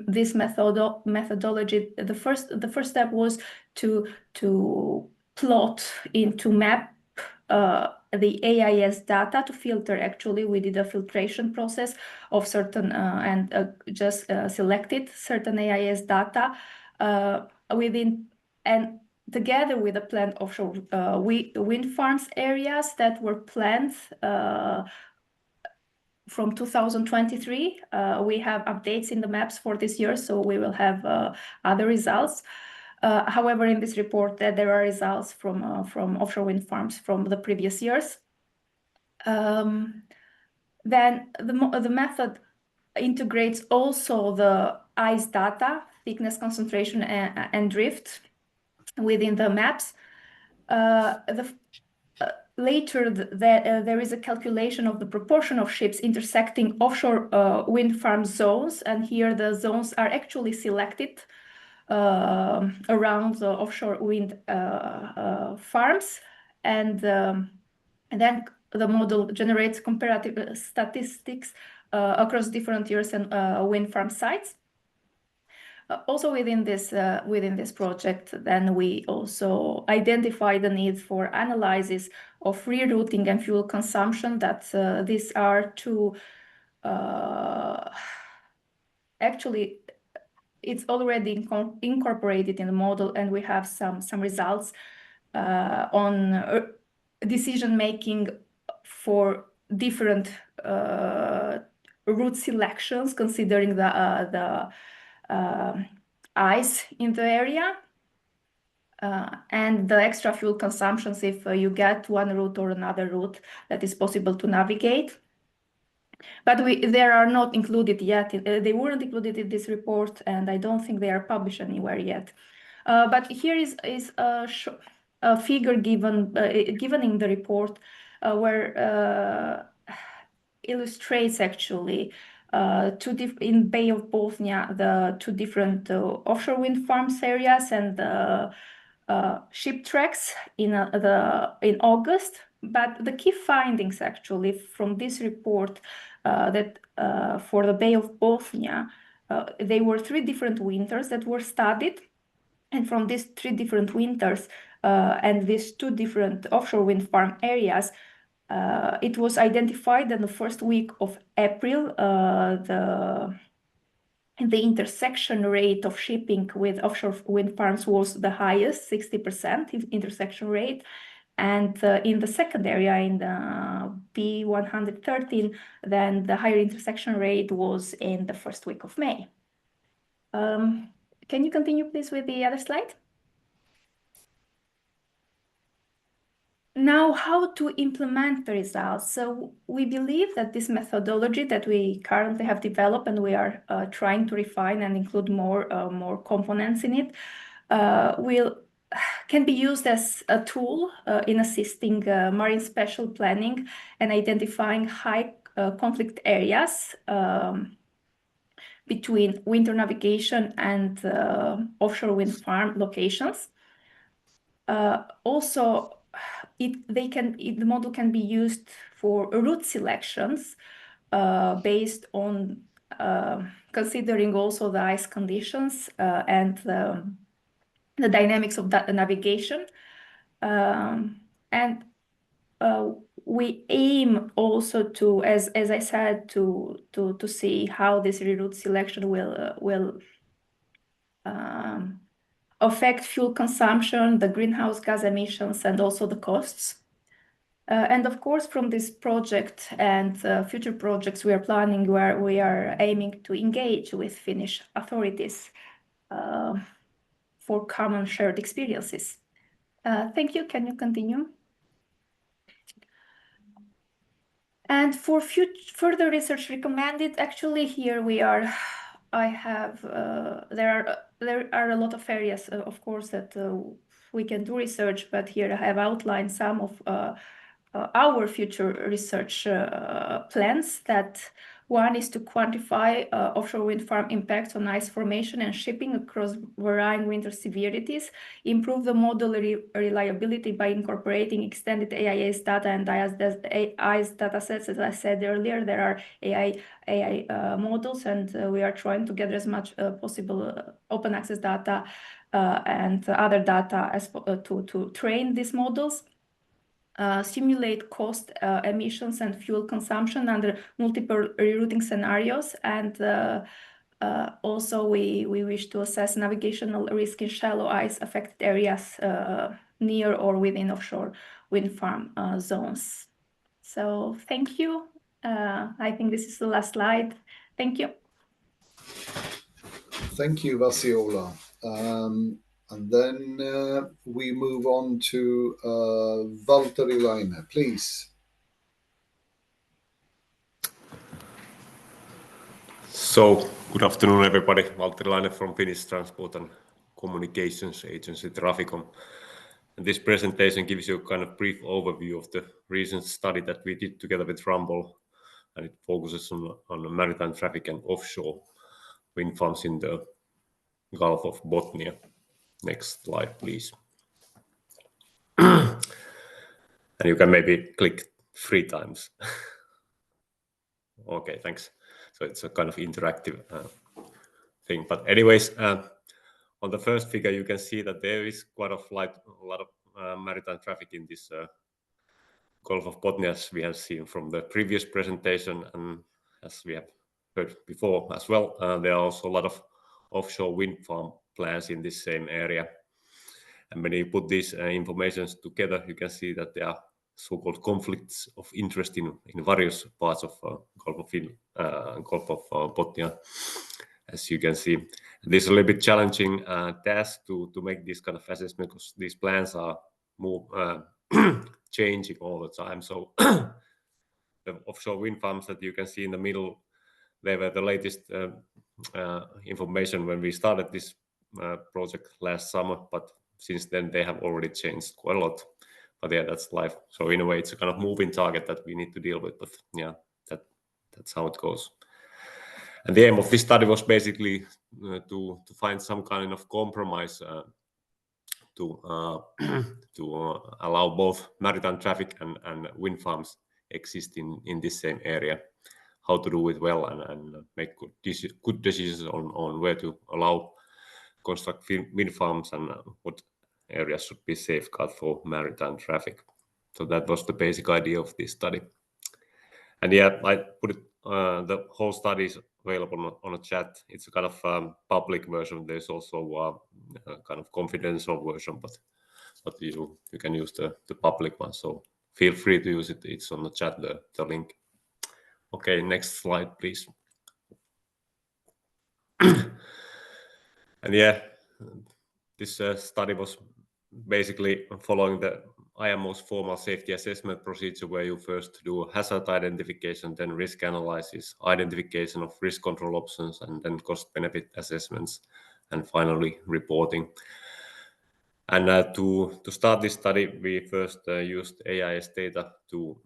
this methodology. The first step was to plot into map the AIS data to filter. Actually, we did a filtration process of certain and just selected certain AIS data within, and together with the planned offshore wind farms areas that were planned from 2023. We have updates in the maps for this year, so we will have other results. However, in this report, there are results from offshore wind farms from the previous years. Then the method integrates also the ice data, thickness, concentration, and drift within the maps. Later, there is a calculation of the proportion of ships intersecting offshore wind farm zones, and here the zones are actually selected around the offshore wind farms, and then the model generates comparative statistics across different years and wind farm sites. Also within this project, then we also identify the need for analysis of rerouting and fuel consumption. That these are two actually. It's already incorporated in the model, and we have some results on decision making for different route selections, considering the ice in the area and the extra fuel consumptions if you get one route or another route that is possible to navigate. But they are not included yet. They weren't included in this report, and I don't think they are published anywhere yet. But here is a figure given in the report where illustrates actually in Bay of Bothnia the two different offshore wind farms areas and the ship tracks in August. But the key findings actually from this report that for the Bay of Bothnia, there were 3 different winters that were studied. And from these 3 different winters and these 2 different offshore wind farm areas, it was identified in the first week of April, the intersection rate of shipping with offshore wind farms was the highest, 60% intersection rate. And in the second area, in the B113, then the higher intersection rate was in the first week of May. Can you continue, please, with the other slide? Now, how to implement the results? So we believe that this methodology that we currently have developed and we are trying to refine and include more components in it can be used as a tool in assisting marine spatial planning and identifying high conflict areas between winter navigation and offshore wind farm locations. Also, the model can be used for route selections based on considering also the ice conditions and the dynamics of that navigation. And we aim also to, as I said, to see how this reroute selection will affect fuel consumption, the greenhouse gas emissions, and also the costs. And of course, from this project and future projects we are planning, where we are aiming to engage with Finnish authorities for common shared experiences. Thank you. Can you continue? And for further research recommended, actually here we are. There are a lot of areas, of course, that we can do research, but here I have outlined some of our future research plans. That one is to quantify offshore wind farm impacts on ice formation and shipping across varying winter severities, improve the model reliability by incorporating extended AIS data and ice data sets. As I said earlier, there are AI models, and we are trying to gather as much possible open access data and other data as to train these models. Simulate cost, emissions, and fuel consumption under multiple rerouting scenarios. And also we wish to assess navigational risk in shallow ice affected areas near or within offshore wind farm zones. So thank you. I think this is the last slide. Thank you. Thank you, Vasiola. And then we move on to Valtteri Laine, please. So, good afternoon, everybody. Valtteri Laine from Finnish Transport and Communications Agency Traficom. And this presentation gives you a kind of brief overview of the recent study that we did together with Rumble, and it focuses on maritime traffic and offshore wind farms in the Gulf of Bothnia. Next slide, please. And you can maybe click 3 times. Okay, thanks. So it's a kind of interactive thing. But anyways, on the first figure, you can see that there is quite a lot of maritime traffic in this Gulf of Bothnia, as we have seen from the previous presentation, and as we have heard before as well. There are also a lot of offshore wind farm plans in this same area. And when you put these informations together, you can see that there are so-called conflicts of interest in various parts of Gulf of Bothnia, as you can see. This is a little bit challenging task to make this kind of assessment, because these plans are changing all the time. So the offshore wind farms that you can see in the middle, they were the latest information when we started this project last summer, but since then they have already changed quite a lot. But yeah, that's life. So in a way, it's a kind of moving target that we need to deal with. But yeah, that's how it goes. And the aim of this study was basically to find some kind of compromise to allow both maritime traffic and wind farms exist in this same area. How to do it well and make good decisions on where to allow construct wind farms and what areas should be safeguarded for maritime traffic. So that was the basic idea of this study. And yeah, I put it, the whole study is available on a chat. It's a kind of public version. There's also a kind of confidential version, but you can use the public one. So feel free to use it. It's on the chat, the link. Okay, next slide, please. And yeah, this study was basically following IMO's formal safety assessment procedure, where you first do hazard identification, then risk analysis, identification of risk control options, and then cost-benefit assessments, and finally reporting. And to start this study, we first used AIS data to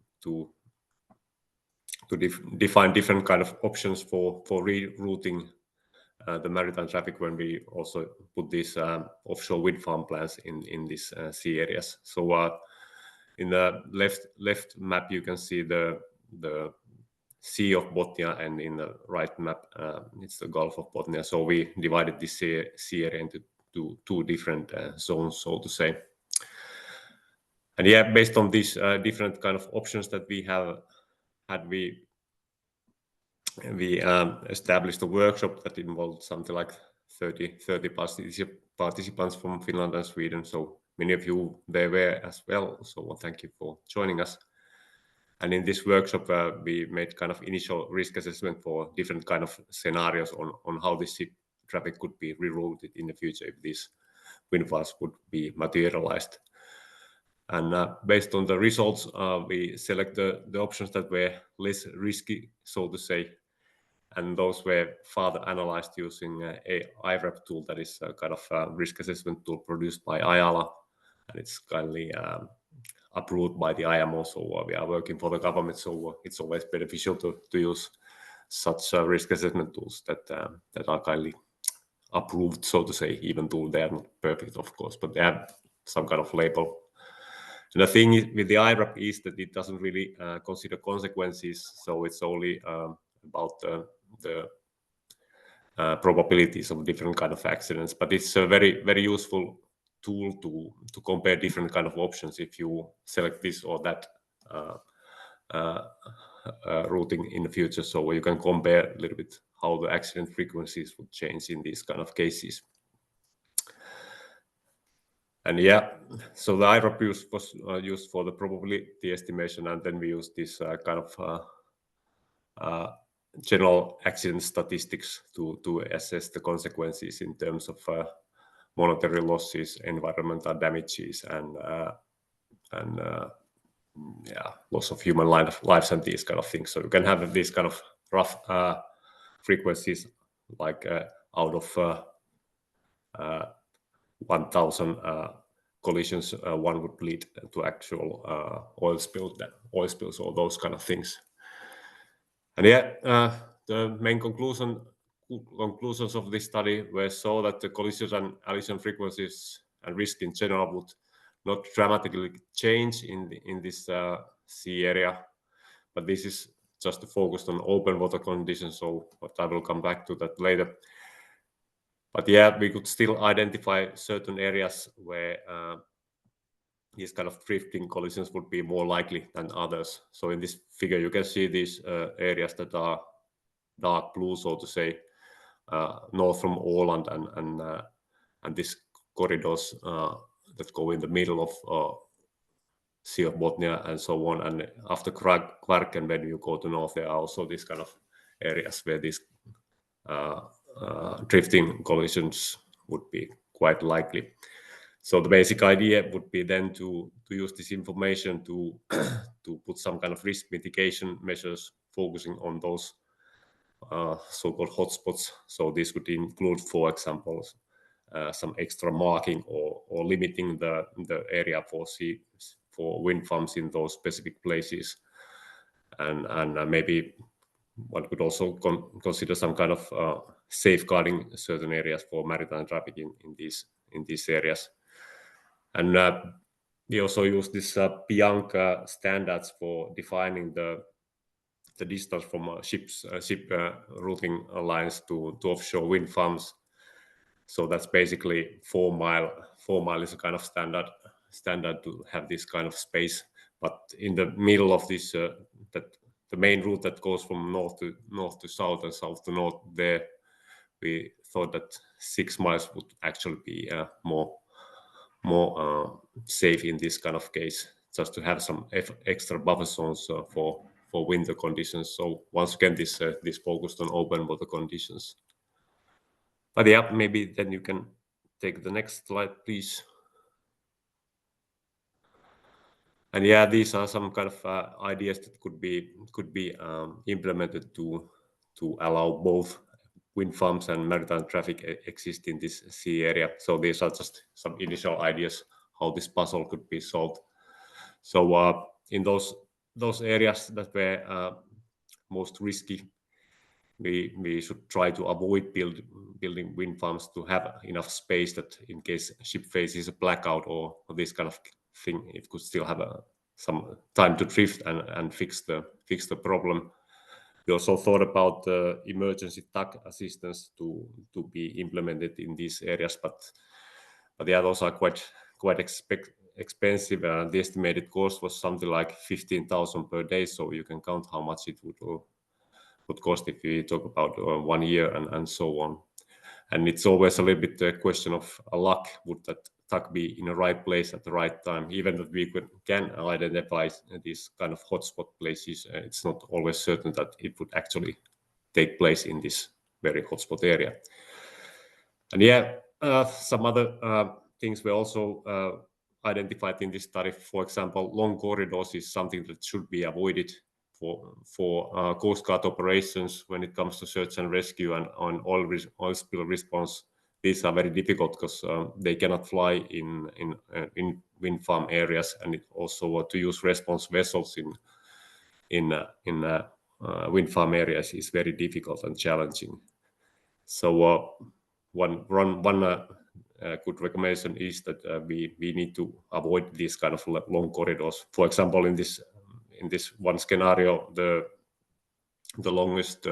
define different kind of options for rerouting the maritime traffic when we also put these offshore wind farm plans in these sea areas. So in the left map, you can see the Sea of Bothnia, and in the right map, it's the Gulf of Bothnia. So we divided this sea area into two different zones, so to say. And yeah, based on these different kind of options that we have had, we established a workshop that involved something like 30 participants from Finland and Sweden. So many of you there were as well. So thank you for joining us. And in this workshop, we made kind of initial risk assessment for different kind of scenarios on how this ship traffic could be rerouted in the future if these wind farms would be materialized. And based on the results, we select the options that were less risky, so to say, and those were further analyzed using a IRAP tool, that is a kind of risk assessment tool produced by IALA, and it's kindly approved by the IMO. So we are working for the government, so it's always beneficial to use such risk assessment tools that are kindly approved, so to say, even though they are not perfect, of course, but they have some kind of label. And the thing with the IRAP is that it doesn't really consider consequences, so it's only about the probabilities of different kind of accidents. But it's a very, very useful tool to compare different kind of options if you select this or that routing in the future. So you can compare a little bit how the accident frequencies would change in these kind of cases. And yeah, so the IRAP was used for the probability estimation, and then we used this kind of general accident statistics to assess the consequences in terms of monetary losses, environmental damages, and loss of human lives and these kind of things. So you can have these kind of rough frequencies, like out of 1,000 collisions, one would lead to actual oil spills, or those kind of things. And yeah, the main conclusions of this study were so that the collisions and allision frequencies and risk in general would not dramatically change in this sea area, but this is just focused on open water conditions, so I will come back to that later. But yeah, we could still identify certain areas where these kind of drifting collisions would be more likely than others. So in this figure, you can see these areas that are dark blue, so to say, north from Åland, and these corridors that go in the middle of Sea of Bothnia and so on. And after Kvarken, when you go to north, there are also these kind of areas where these drifting collisions would be quite likely. So the basic idea would be then to use this information to put some kind of risk mitigation measures focusing on those so-called hotspots. So this would include, for example, some extra marking or limiting the area for wind farms in those specific places, and maybe one could also consider some kind of safeguarding certain areas for maritime traffic in these areas. And we also use this Bianca standards for defining the distance from ship routing lines to offshore wind farms. So that's basically 4 mile. 4 mile is a kind of standard to have this kind of space. But in the middle of this, the main route that goes from north to south and south to north, there we thought that 6 miles would actually be more safe in this kind of case, just to have some extra buffer zones for winter conditions. So once again, this focused on open water conditions. But yeah, maybe then you can take the next slide, please. And yeah, these are some kind of ideas that could be implemented to allow both wind farms and maritime traffic exist in this sea area. So these are just some initial ideas how this puzzle could be solved. So in those areas that were most risky, we should try to avoid building wind farms to have enough space that in case ship faces a blackout or this kind of thing, it could still have some time to drift and fix the problem. We also thought about emergency tug assistance to be implemented in these areas, but yeah, those are quite expensive. The estimated cost was something like 15,000 per day, so you can count how much it would cost if we talk about 1 year and so on. And it's always a little bit a question of luck. Would that tug be in the right place at the right time? Even that we can identify these kind of hotspot places, it's not always certain that it would actually take place in this very hotspot area. And yeah, some other things were also identified in this study. For example, long corridors is something that should be avoided for Coast Guard operations when it comes to search and rescue and on oil spill response. These are very difficult because they cannot fly in wind farm areas, and it also to use response vessels in wind farm areas is very difficult and challenging. So one good recommendation is that we need to avoid these kind of long corridors. For example, in this one scenario, the longest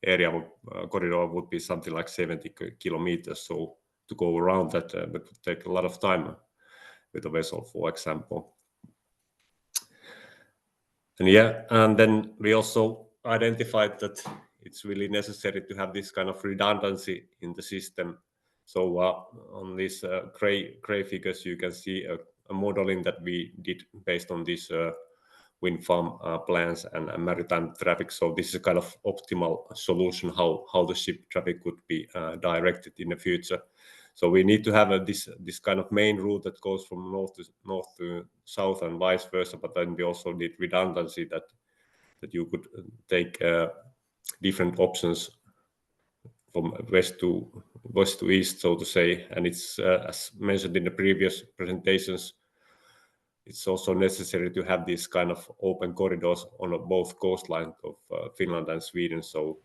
area corridor would be something like 70 kilometers. So to go around that would take a lot of time with a vessel, for example. And yeah, and then we also identified that it's really necessary to have this kind of redundancy in the system. So on these gray figures, you can see a modeling that we did based on these wind farm plans and maritime traffic. So this is a kind of optimal solution how the ship traffic could be directed in the future. So we need to have this kind of main route that goes from north to south and vice versa. But then we also need redundancy that you could take different options from west to east, so to say. And it's as mentioned in the previous presentations, it's also necessary to have these kind of open corridors on both coastlines of Finland and Sweden. So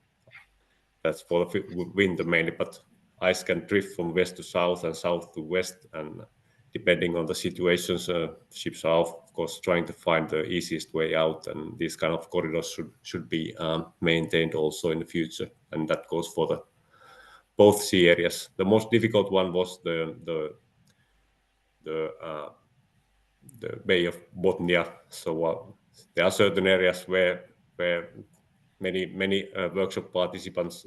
that's for the winter mainly, but ice can drift from west to south and south to west. And depending on the situations, ships are of course trying to find the easiest way out. And these kind of corridors should be maintained also in the future. And that goes for both sea areas. The most difficult one was the Bay of Bothnia. So there are certain areas where many workshop participants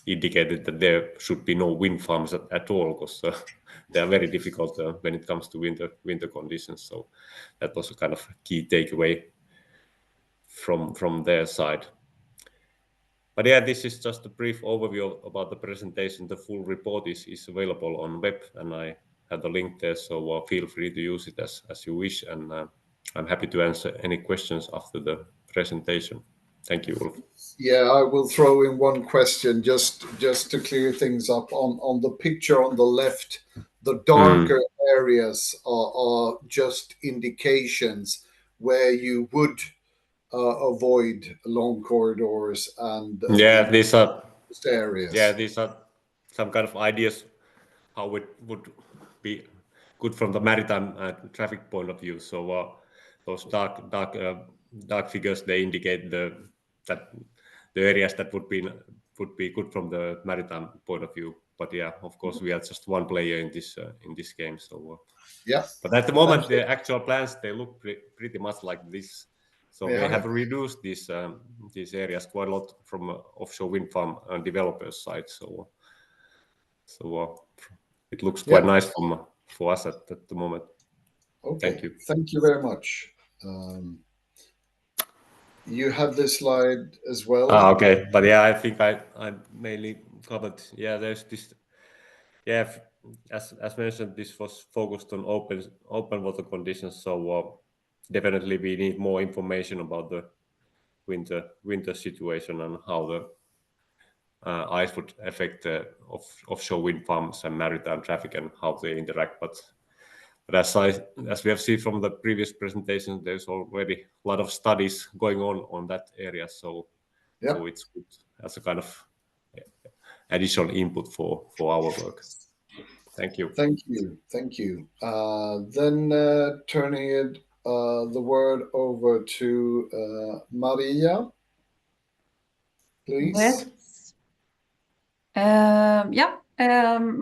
indicated that there should be no wind farms at all, because they are very difficult when it comes to winter conditions. So that was a kind of key takeaway from their side. But yeah, this is just a brief overview about the presentation. The full report is available on web, and I have the link there, so feel free to use it as you wish, and I'm happy to answer any questions after the presentation. Thank you, Ulf. Yeah, I will throw in one question just to clear things up. On the picture on the left, the darker areas are just indications where you would avoid long corridors and these are areas. Yeah, these are some kind of ideas how it would be good from the maritime traffic point of view. So those dark figures, they indicate the areas that would be good from the maritime point of view. But yeah, of course, we are just one player in this game. So yeah. But at the moment, the actual plans, they look pretty much like this. So they have reduced these areas quite a lot from offshore wind farm developers' side. So it looks quite nice for us at the moment. Okay. Thank you. Thank you very much. You have this slide as well. Okay, but yeah, I think I mainly covered. Yeah, there's this. Yeah, as mentioned, this was focused on open water conditions, so definitely we need more information about the winter situation and how the ice would affect offshore wind farms and maritime traffic and how they interact. But as we have seen from the previous presentation, there's already a lot of studies going on that area. So it's good as a kind of additional input for our work. Thank you. Thank you. Thank you. Then turning the word over to Maria, please. Yes.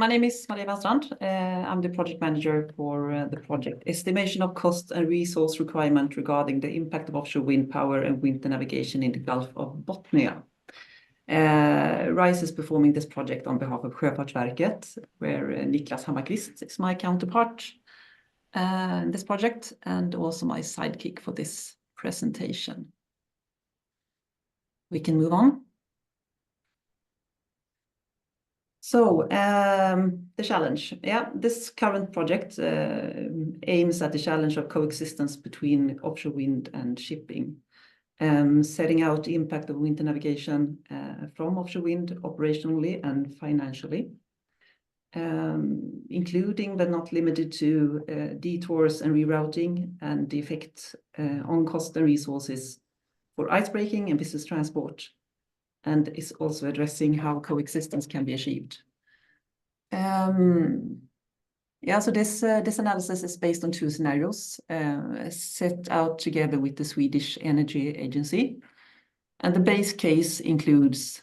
My name is Maria Wallstrand. I'm the project manager for the project Estimation of Cost and Resource Requirement regarding the impact of offshore wind power and winter navigation in the Gulf of Bothnia. RISE is performing this project on behalf of Sjöfartsverket, where Niklas Hammarkvist is my counterpart in this project and also my sidekick for this presentation. We can move on. So the challenge, this current project aims at the challenge of coexistence between offshore wind and shipping, setting out the impact of winter navigation from offshore wind operationally and financially, including but not limited to detours and rerouting and the effect on cost and resources for icebreaking and business transport, and is also addressing how coexistence can be achieved. So this analysis is based on 2 scenarios set out together with the Swedish Energy Agency. And the base case includes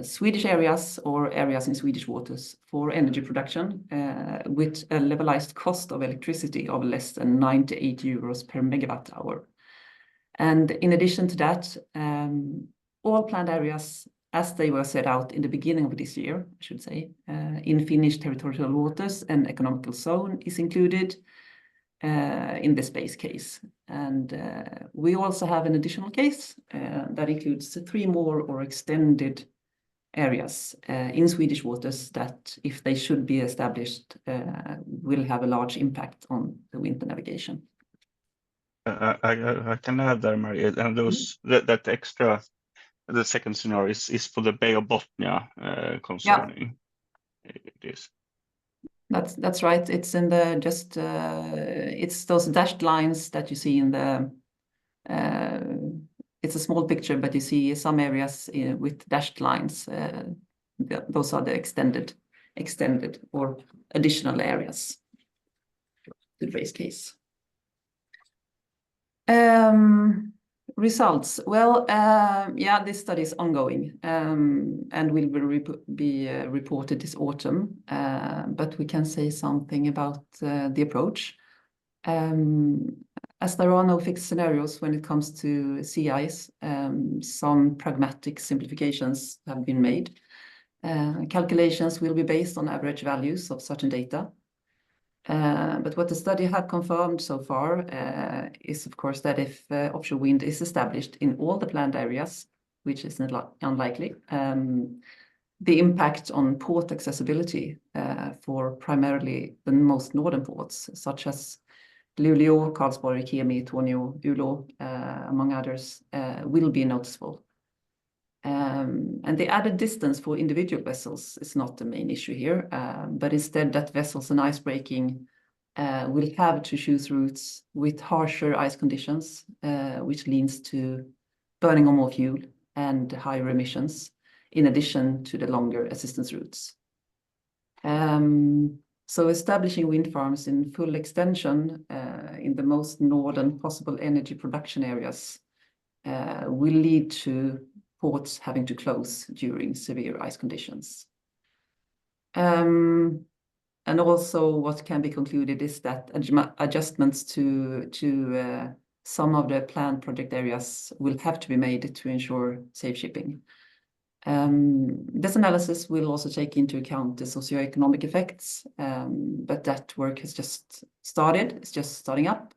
Swedish areas or areas in Swedish waters for energy production with a levelized cost of electricity of less than 98 euros per megawatt hour. And in addition to that, all planned areas as they were set out in the beginning of this year, I should say, in Finnish territorial waters and economical zone is included in this base case. And we also have an additional case that includes 3 more or extended areas in Swedish waters that, if they should be established, will have a large impact on the winter navigation. I can add there, Maria, and that extra, the second scenario is for the Bay of Bothnia concerning this. That's right. It's in the it's those dashed lines that you see in the. It's a small picture, but you see some areas with dashed lines. Those are the extended or additional areas to the base case. Results. Well, this study is ongoing and will be reported this autumn, but we can say something about the approach. As there are no fixed scenarios when it comes to sea ice, some pragmatic simplifications have been made. Calculations will be based on average values of certain data. But what the study had confirmed so far is, of course, that if offshore wind is established in all the planned areas, which is unlikely, the impact on port accessibility for primarily the most northern ports, such as Luleå, Karlsborg, Kemi, Tornio, Ulo, among others, will be noticeable. And the added distance for individual vessels is not the main issue here, but instead that vessels and icebreaking will have to choose routes with harsher ice conditions, which leads to burning of more fuel and higher emissions, in addition to the longer assistance routes. So establishing wind farms in full extension in the most northern possible energy production areas will lead to ports having to close during severe ice conditions. And also what can be concluded is that adjustments to some of the planned project areas will have to be made to ensure safe shipping. This analysis will also take into account the socioeconomic effects, but that work has just started, it's just starting up.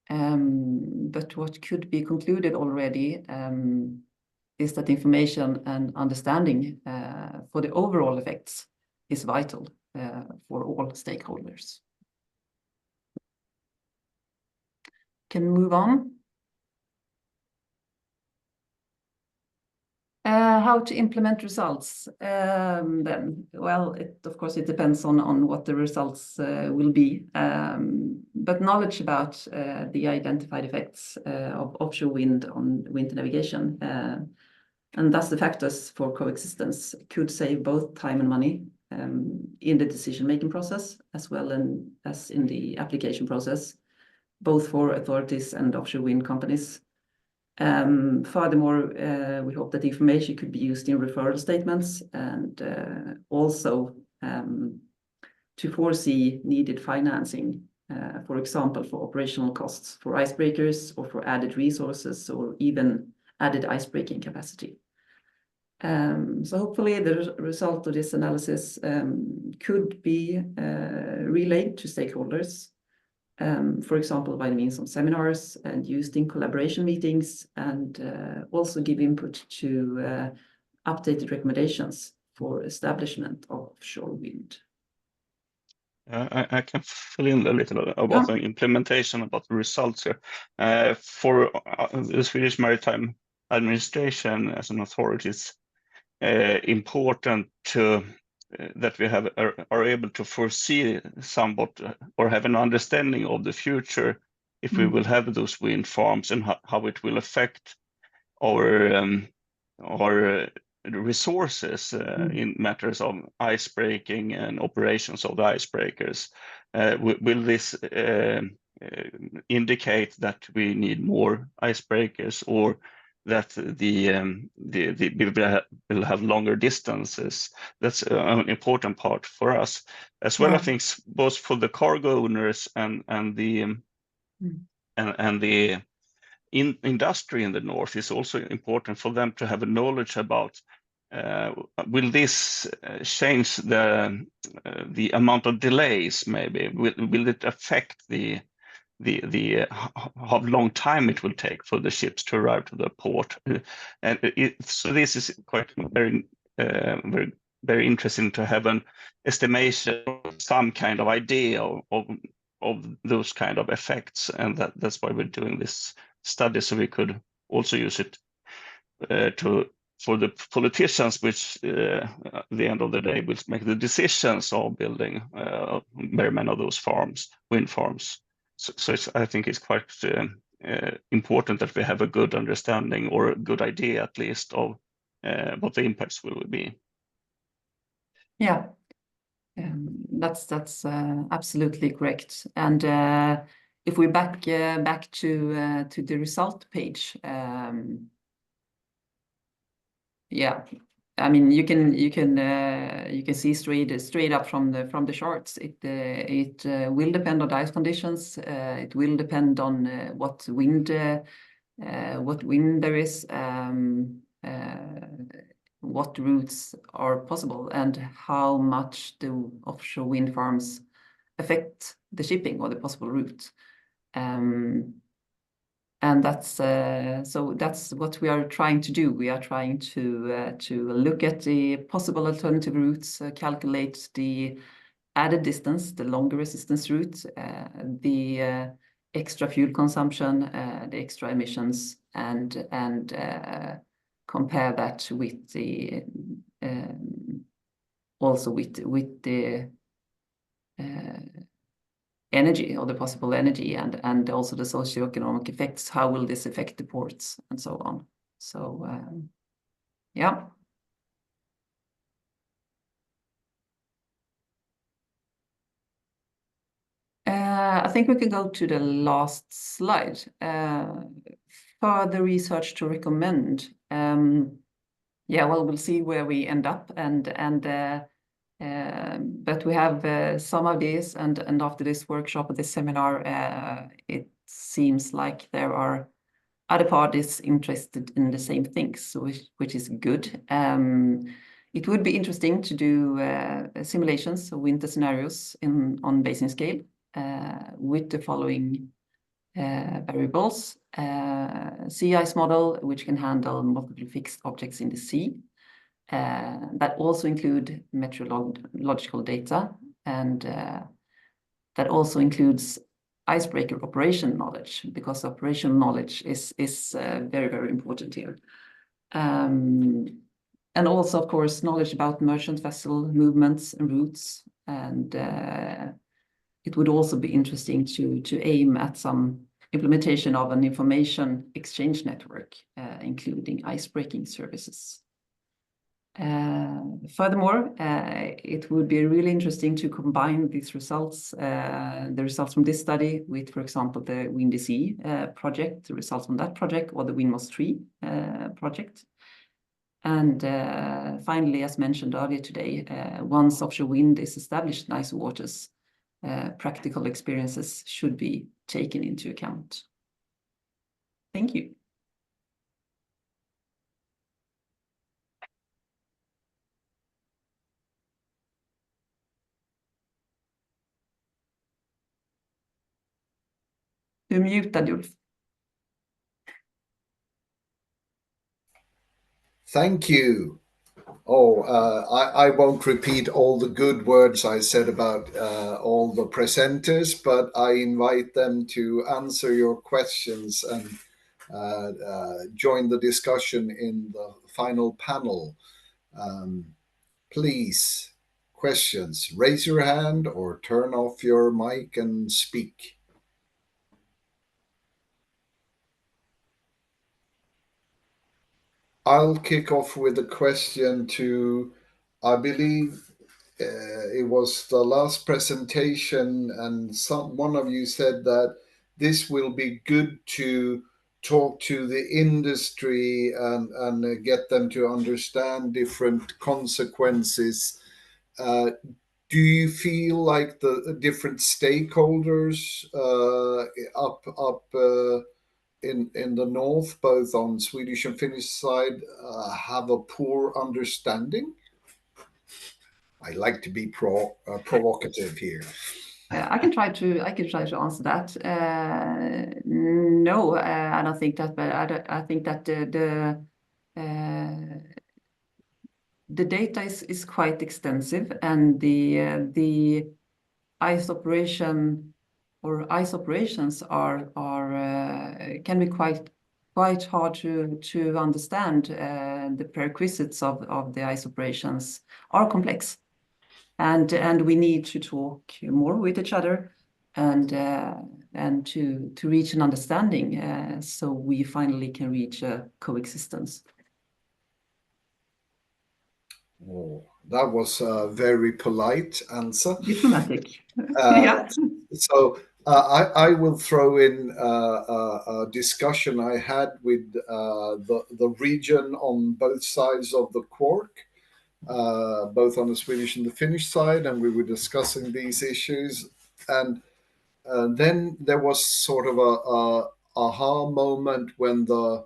But what could be concluded already is that information and understanding for the overall effects is vital for all stakeholders. Can move on. How to implement results then? Well, of course, it depends on what the results will be. But knowledge about the identified effects of offshore wind on winter navigation and thus the factors for coexistence could save both time and money in the decision-making process as well as in the application process, both for authorities and offshore wind companies. Furthermore, we hope that the information could be used in referral statements and also to foresee needed financing, for example, for operational costs for icebreakers or for added resources or even added icebreaking capacity. So hopefully the result of this analysis could be relayed to stakeholders, for example, by the means of seminars and used in collaboration meetings, and also give input to updated recommendations for establishment of offshore wind. I can fill in a little about the implementation, about the results here. For the Swedish Maritime Administration as an authority, it's important to that we are able to foresee somewhat or have an understanding of the future if we will have those wind farms and how it will affect our resources in matters of icebreaking and operations of the icebreakers. Will this indicate that we need more icebreakers, or that the will have longer distances? That's an important part for us as well. I think both for the cargo owners and the industry in the north is also important for them to have a knowledge about will this change the amount of delays? Maybe will it affect the how long time it will take for the ships to arrive to the port? And so this is quite very interesting to have an estimation, some kind of idea of those kind of effects, and that's why we're doing this study, so we could also use it for the politicians, which at the end of the day will make the decisions of building very many of those wind farms. So I think it's quite important that we have a good understanding, or a good idea at least, of what the impacts will be. Yeah, that's absolutely correct. And if we back to the result page, yeah, I mean you can see straight up from the charts. It will depend on ice conditions. It will depend on what wind there is, what routes are possible, and how much do offshore wind farms affect the shipping or the possible route. And that's what we are trying to do. We are trying to look at the possible alternative routes, calculate the added distance, the longer resistance route, the extra fuel consumption, the extra emissions, and compare that with the also with the energy, or the possible energy, and also the socioeconomic effects. How will this affect the ports and so on? So yeah. I think we can go to the last slide. Further research to recommend. Yeah, well, we'll see where we end up, but we have some of these, and after this workshop or this seminar, it seems like there are other parties interested in the same things, which is good. It would be interesting to do simulations of winter scenarios on basin scale with the following variables: sea ice model, which can handle multiple fixed objects in the sea. That also include meteorological data, and that also includes icebreaker operation knowledge, because operational knowledge is very, very important here. And also, of course, knowledge about merchant vessel movements and routes. And it would also be interesting to aim at some implementation of an information exchange network, including icebreaking services. Furthermore, it would be really interesting to combine these results, the results from this study with, for example, the Windy Sea project, the results from that project, or the Windmoss 3 project. And finally, as mentioned earlier today, once offshore wind is established in ice waters, practical experiences should be taken into account. Thank you. You're muted, Ulf. Thank you. Oh, I won't repeat all the good words I said about all the presenters, but I invite them to answer your questions and join the discussion in the final panel. Please, questions, raise your hand or turn off your mic and speak. I'll kick off with a question to, I believe it was the last presentation, and one of you said that this will be good to talk to the industry and get them to understand different consequences. Do you feel like the different stakeholders up in the north, both on Swedish and Finnish side, have a poor understanding? I like to be provocative here. I can try to answer that. No, I don't think that, but I think that the data is quite extensive, and the ice operation or ice operations are can be quite hard to understand. The prerequisites of the ice operations are complex, and we need to talk more with each other and to reach an understanding, so we finally can reach a coexistence. Oh, that was a very polite answer. Diplomatic. Yeah. So I will throw in a discussion I had with the region on both sides of the Quark, both on the Swedish and the Finnish side, and we were discussing these issues. And then there was sort of a aha moment when the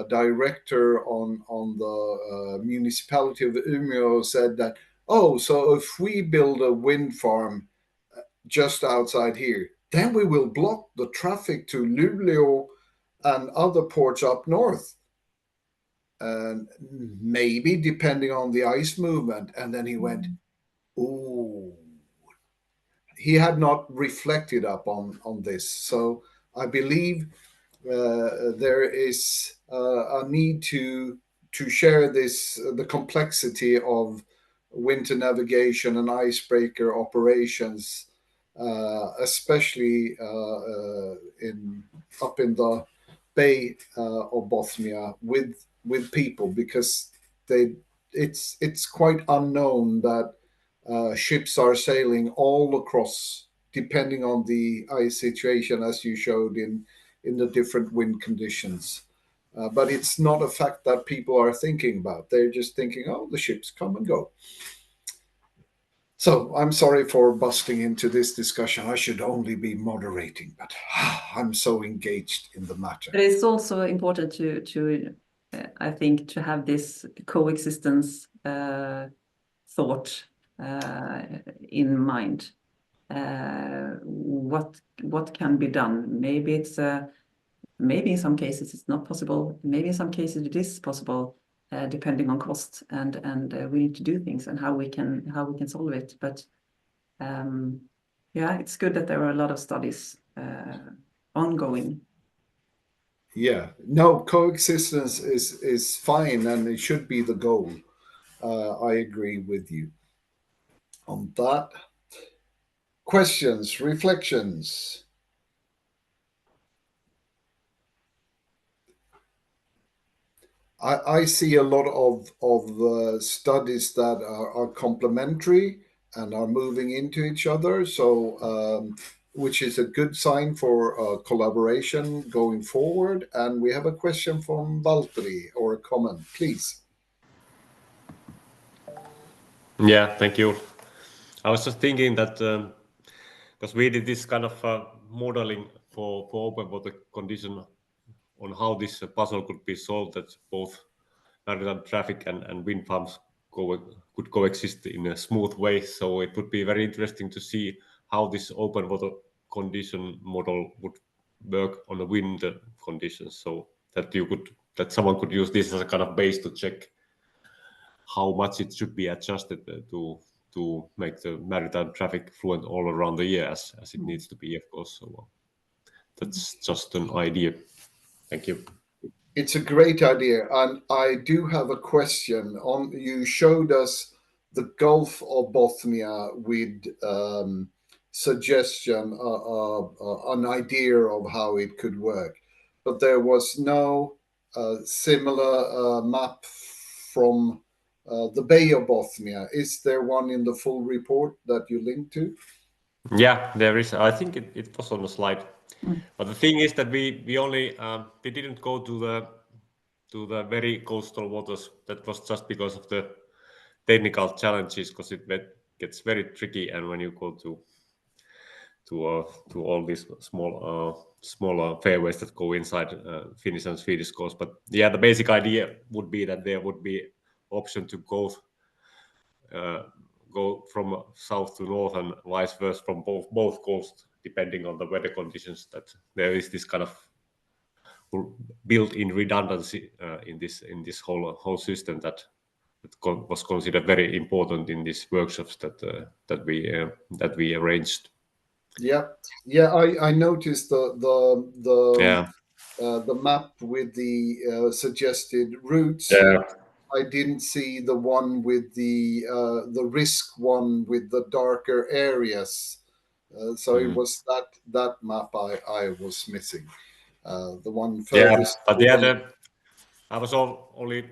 director on the municipality of Umeå said that, oh, so if we build a wind farm just outside here, then we will block the traffic to Luleå and other ports up north. And maybe depending on the ice movement. And then he went, ooh. He had not reflected up on this. So I believe there is a need to share this, the complexity of winter navigation and icebreaker operations, especially up in the Bay of Bothnia with people, because it's quite unknown that ships are sailing all across, depending on the ice situation, as you showed in the different wind conditions. But it's not a fact that people are thinking about. They're just thinking, oh, the ships come and go. So I'm sorry for busting into this discussion. I should only be moderating, but I'm so engaged in the matter. But it's also important to I think, to have this coexistence thought in mind. What can be done? Maybe it's maybe in some cases it's not possible. Maybe in some cases it is possible, depending on cost, and we need to do things and how we can solve it. But yeah, it's good that there are a lot of studies ongoing. Yeah, no, coexistence is fine, and it should be the goal. I agree with you on that. Questions, reflections. I see a lot of studies that are complementary and are moving into each other. So, which is a good sign for collaboration going forward. And we have a question from Valtteri, or a comment, please. Yeah, thank you. I was just thinking that because we did this kind of modeling for open water condition on how this puzzle could be solved, that both maritime traffic and wind farms could coexist in a smooth way. So it would be very interesting to see how this open water condition model would work on the wind conditions, so that someone could use this as a kind of base to check how much it should be adjusted to make the maritime traffic fluent all around the year as it needs to be, of course. So that's just an idea. Thank you. It's a great idea, and I do have a question. On you showed us the Gulf of Bothnia with suggestion, an idea of how it could work, but there was no similar map from the Bay of Bothnia. Is there one in the full report that you linked to? Yeah, there is. I think it was on the slide. But the thing is that we only we didn't go to the very coastal waters. That was just because of the technical challenges, because it gets very tricky, and when you go to all these smaller fairways that go inside Finnish and Swedish coast. But yeah, the basic idea would be that there would be option to go from south to north and vice versa from both coasts, depending on the weather conditions. That there is this kind of built-in redundancy in this whole system that was considered very important in these workshops that we arranged. Yeah, I noticed the map with the suggested routes. Yeah. I didn't see the one with the risk one with the darker areas. So it was that map I was missing. The one furthest. Yeah, but I was only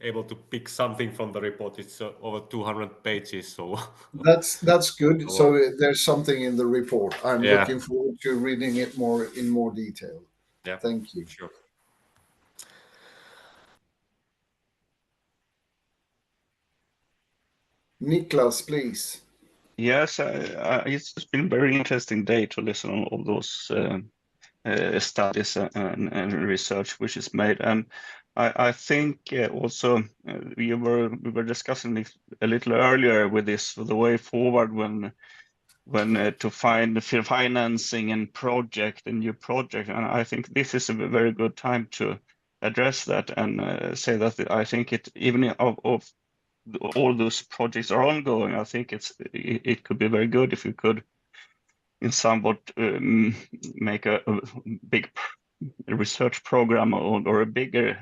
able to pick something from the report. It's over 200 pages, so that's good. So there's something in the report. I'm looking forward to reading it in more detail. Yeah, thank you. Sure. Niklas, please. Yes, it's been a very interesting day to listen on all those studies and research which is made. And I think also we were discussing a little earlier with this, the way forward when to find the financing and project a new project. And I think this is a very good time to address that and say that I think it, even of all those projects are ongoing, I think it could be very good if you could in somewhat make a big research program or a bigger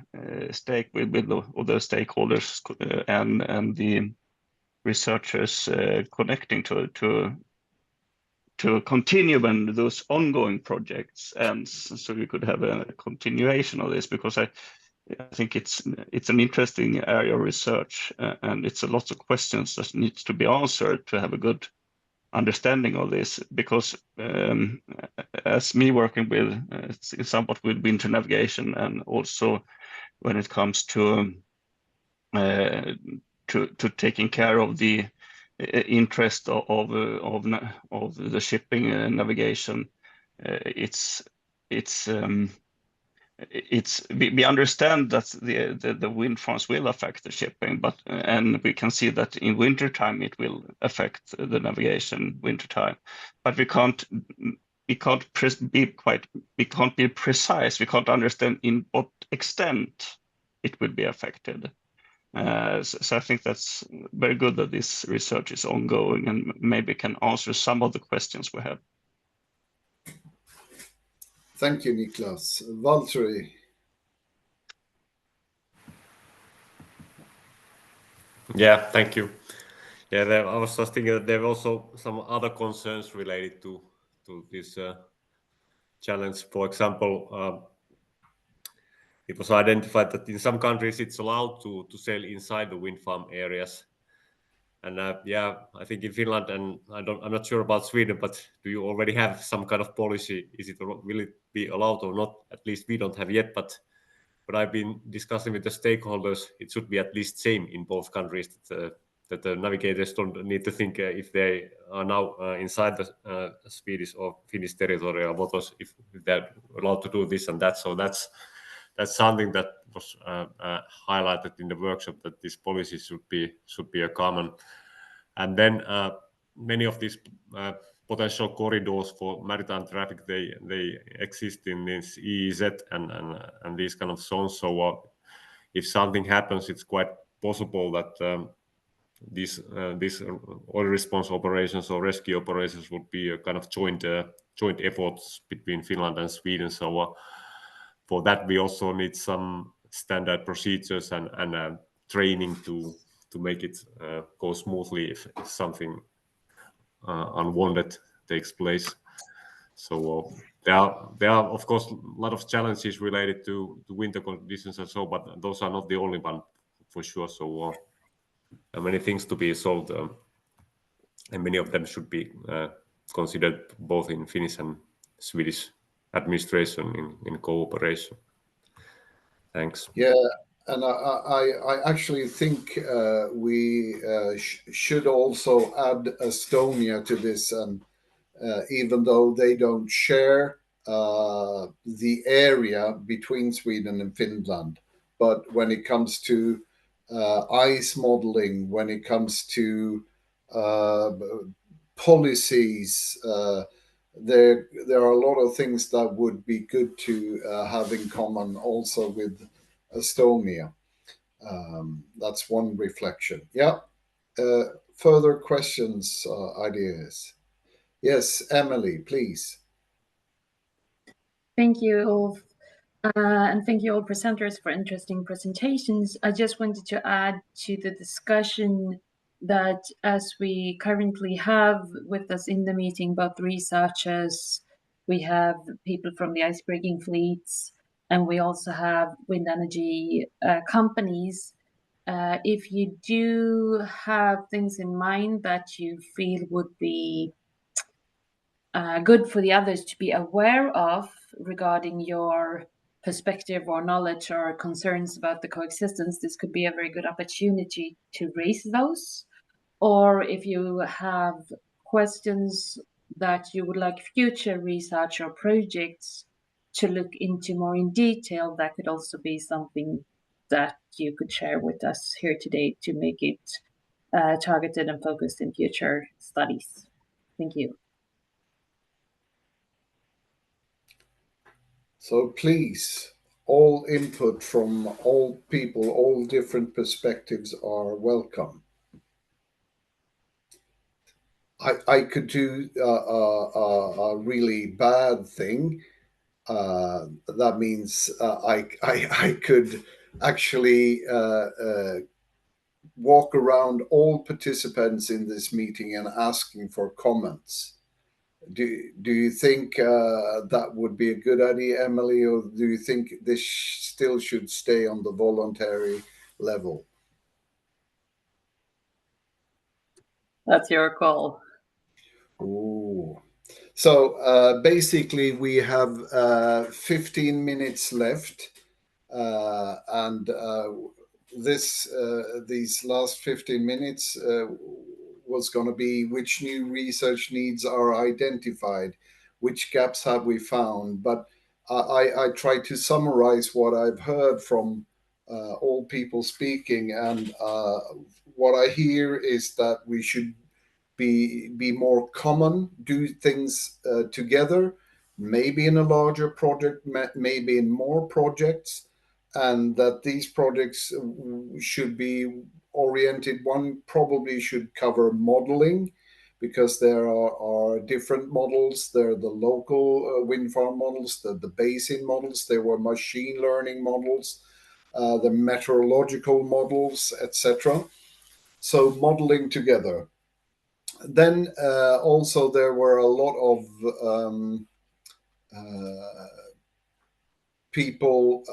stake with all the stakeholders and the researchers connecting to continue when those ongoing projects ends, so we could have a continuation of this, because I think it's an interesting area of research and it's a lot of questions that needs to be answered to have a good understanding of this, because as me working with somewhat with winter navigation, and also when it comes to taking care of the interest of the shipping and navigation, we understand that the wind farms will affect the shipping, but and we can see that in wintertime it will affect the navigation wintertime, but we can't be precise. We can't understand in what extent it will be affected. So I think that's very good that this research is ongoing and maybe can answer some of the questions we have. Thank you, Niklas. Valtteri. Yeah, thank you. Yeah, I was just thinking that there are also some other concerns related to this challenge. For example, it was identified that in some countries it's allowed to sail inside the wind farm areas. And yeah, I think in Finland, and I'm not sure about Sweden, but do you already have some kind of policy? Will it be allowed or not? At least we don't have yet, but I've been discussing with the stakeholders, it should be at least same in both countries, that the navigators don't need to think if they are now inside the Swedish or Finnish territorial waters, if they're allowed to do this and that. So that's something that was highlighted in the workshop, that this policy should be a common. And then many of these potential corridors for maritime traffic, they exist in this EEZ and these kind of zones. So if something happens, it's quite possible that these oil response operations or rescue operations would be a kind of joint efforts between Finland and Sweden. So for that, we also need some standard procedures and training to make it go smoothly if something unwanted takes place. So there are of course a lot of challenges related to winter conditions and so, but those are not the only one for sure. So there are many things to be solved, and many of them should be considered both in Finnish and Swedish administration in cooperation. Thanks. Yeah, and I actually think we should also add Estonia to this, and even though they don't share the area between Sweden and Finland, but when it comes to ice modeling, when it comes to policies, there are a lot of things that would be good to have in common also with Estonia. That's one reflection. Yeah. Further questions, ideas? Yes, Emily, please. Thank you all, and thank you all presenters for interesting presentations. I just wanted to add to the discussion that as we currently have with us in the both researchers, we have people from the icebreaking fleets, and we also have wind energy companies. If you do have things in mind that you feel would be good for the others to be aware of regarding your perspective or knowledge or concerns about the coexistence, this could be a very good opportunity to raise those. Or if you have questions that you would like future research or projects to look into more in detail, that could also be something that you could share with us here today to make it targeted and focused in future studies. Thank you. So please, all input from all people, all different perspectives are welcome. I could do a really bad thing. That means I could actually walk around all participants in this meeting and asking for comments. Do you think that would be a good idea, Emily, or do you think this still should stay on the voluntary level? That's your call. Ooh. So basically, we have 15 minutes left, and these last 15 minutes was going to be which new research needs are identified, which gaps have we found. But I try to summarize what I've heard from all people speaking, and what I hear is that we should be more common, do things together, maybe in a larger project, maybe in more projects, and that these projects should be oriented. One probably should cover modeling, because there are different models. There are the local wind farm models, the basin models, there were machine learning models, the meteorological models, etc. So modeling together. Then also there were a lot of people.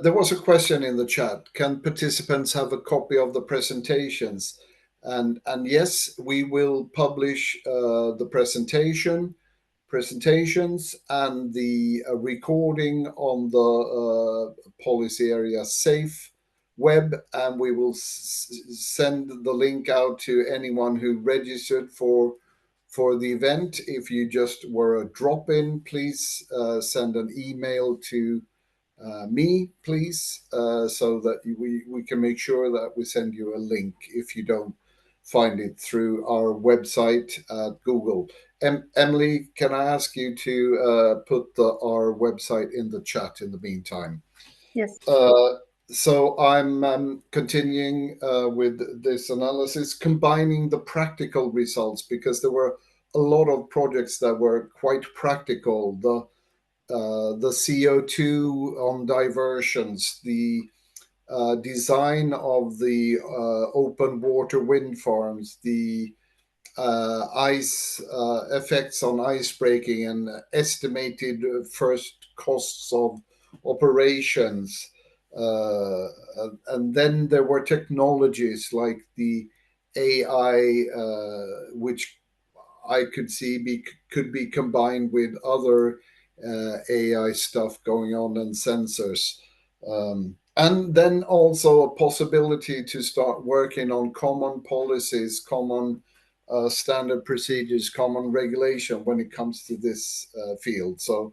There was a question in the chat: can participants have a copy of the presentations? And yes, we will publish the presentations and the recording on the policy area safe web, and we will send the link out to anyone who registered for the event. If you just were a drop-in, please send an email to me, please, so that we can make sure that we send you a link if you don't find it through our website at Google. Emily, can I ask you to put our website in the chat in the meantime? Yes. So I'm continuing with this analysis, combining the practical results, because there were a lot of projects that were quite practical. The CO2 on diversions, the design of the open water wind farms, the ice effects on ice breaking, and estimated first costs of operations. And then there were technologies like the AI, which I could see could be combined with other AI stuff going on and sensors. And then also a possibility to start working on common policies, common standard procedures, common regulation when it comes to this field. So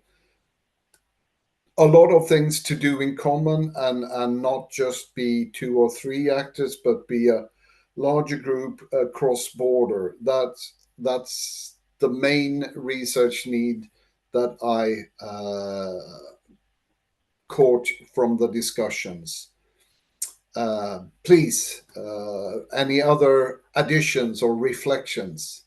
a lot of things to do in common, and not just be 2 or 3 actors, but be a larger group cross border. That's the main research need that I caught from the discussions. Please, any other additions or reflections?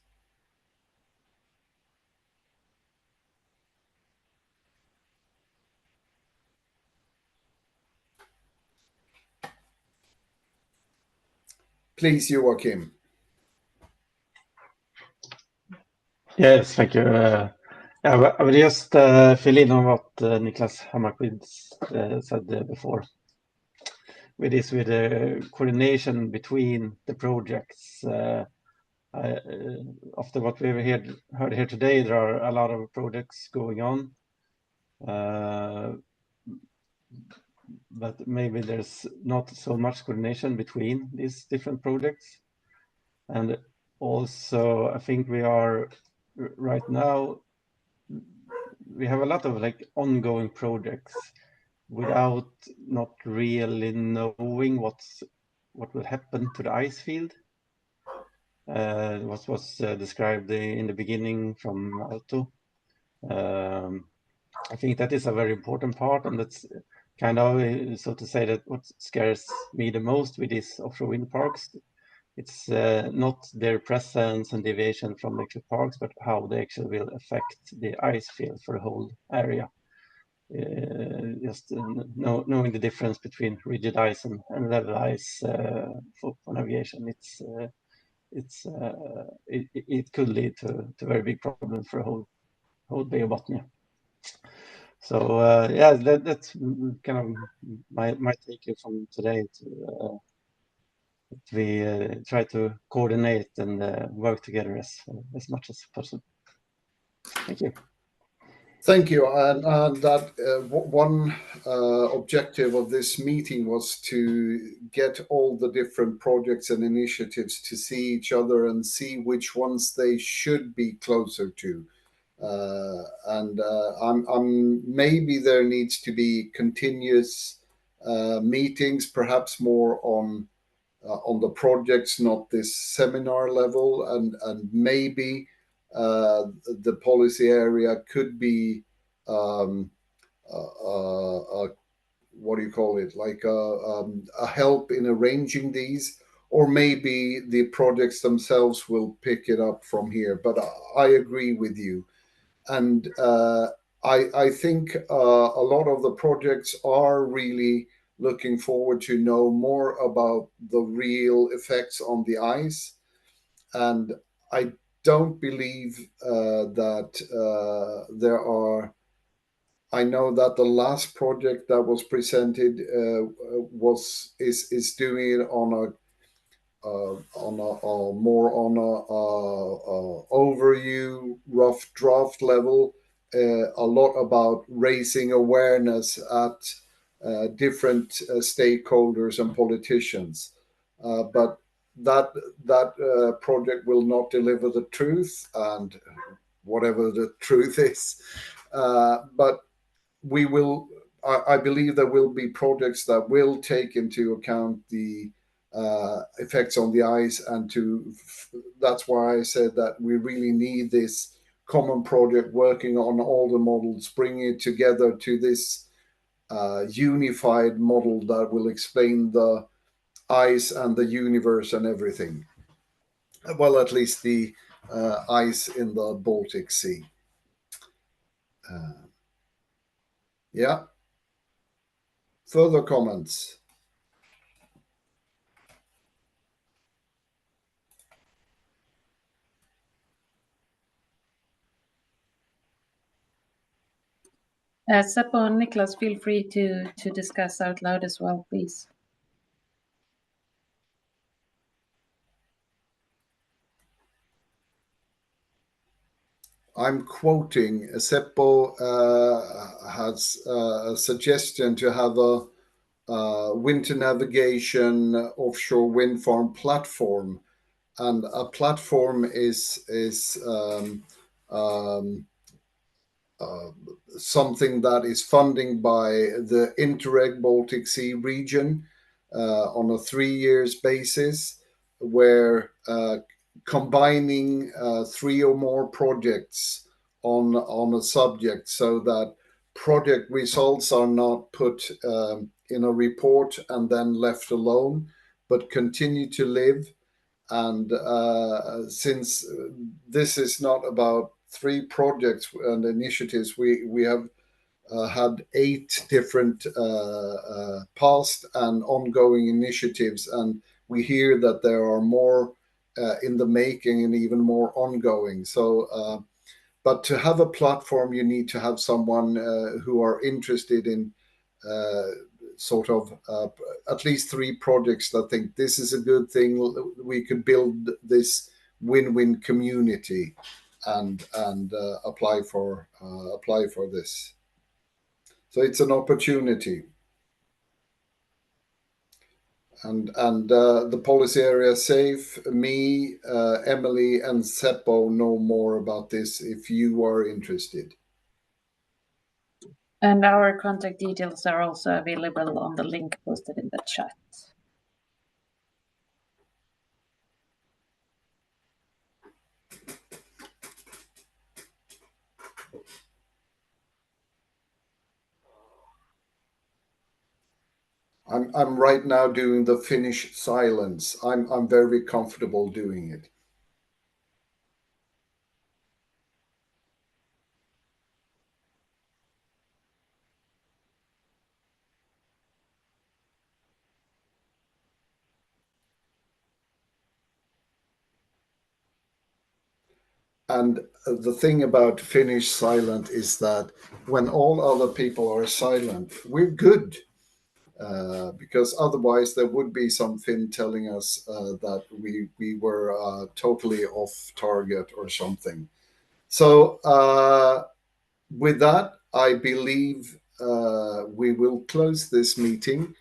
Please, Joachim. Yes, thank you. I will just fill in on what Niklas Hammarskjöld said before. With the coordination between the projects. After what we've heard here today, there are a lot of projects going on. But maybe there's not so much coordination between these different projects. And also, I think we are right now, we have a lot of like ongoing projects without not really knowing what will happen to the ice field. What was described in the beginning from Aalto. I think that is a very important part, and that's kind of, so to say, that what scares me the most with these offshore wind parks. It's not their presence and deviation from the actual parks, but how they actually will affect the ice field for the whole area. Just knowing the difference between rigid ice and level ice for navigation, it could lead to very big problems for a whole Bay of Bothnia. So yeah, that's kind of my take from today. We try to coordinate and work together as much as possible. Thank you. Thank you. And that one objective of this meeting was to get all the different projects and initiatives to see each other and see which ones they should be closer to. Maybe there needs to be continuous meetings, perhaps more on the projects, not this seminar level, and maybe the policy area could be a what do you call it, like a help in arranging these, or maybe the projects themselves will pick it up from here. But I agree with you, and I think a lot of the projects are really looking forward to know more about the real effects on the ice, and I don't believe that there are. I know that the last project that was presented is doing it on a more on a overview rough draft level, a lot about raising awareness at different stakeholders and politicians, but that project will not deliver the truth, and whatever the truth is, but we will. I believe there will be projects that will take into account the effects on the ice, and that's why I said that we really need this common project working on all the models, bringing it together to this unified model that will explain the ice and the universe and everything. Well, at least the ice in the Baltic Sea. Yeah. Further comments? Seppo and Niklas, feel free to discuss out loud as well, please. I'm quoting Seppo has a suggestion to have a winter navigation offshore wind farm platform, and a platform is something that is funding by the Interreg Baltic Sea region on a 3 years basis, where combining 3 or more projects on a subject, so that project results are not put in a report and then left alone, but continue to live. And since this is not about 3 projects and initiatives, we have had 8 different past and ongoing initiatives, and we hear that there are more in the making and even more ongoing. So, but to have a platform, you need to have someone who are interested in sort of at least 3 projects that think this is a good thing. We could build this win-win community and apply for this. So it's an opportunity. And the policy area safe, me, Emily, and Seppo know more about this if you are interested. And our contact details are also available on the link posted in the chat. I'm right now doing the Finnish silence. I'm very comfortable doing it. And the thing about Finnish silent is that when all other people are silent, we're good. Because otherwise there would be some Finn telling us that we were totally off target or something. So with that, I believe we will close this meeting.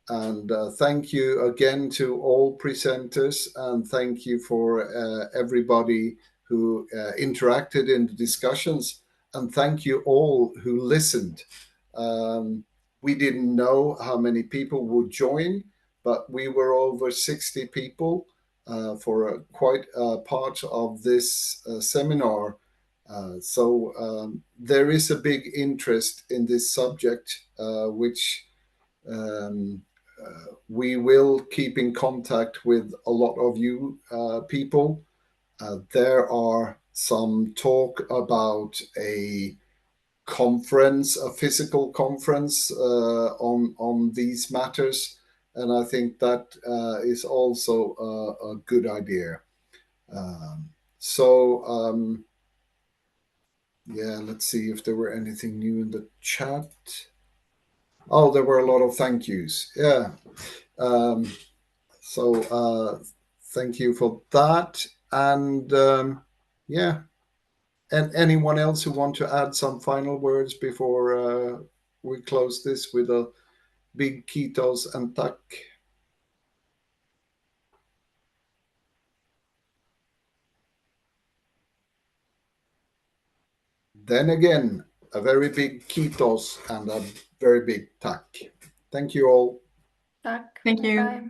And thank you again to all presenters, and thank you for everybody who interacted in the discussions, and thank you all who listened. We didn't know how many people would join, but we were over 60 people for quite a part of this seminar. So there is a big interest in this subject, which We will keep in contact with a lot of you people. There are some talk about a conference, a physical conference on these matters, and I think that is also a good idea. Yeah, let's see if there were anything new in the chat. Oh, there were a lot of thank yous. Yeah. Thank you for that. And yeah, and anyone else who want to add some final words before we close this with a big kiitos and tack? Then again, a very big kiitos and a very big tack. Thank you all. Tack. Thank you. Bye.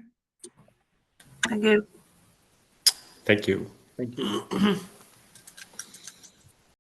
Thank you. Thank you. Thank you.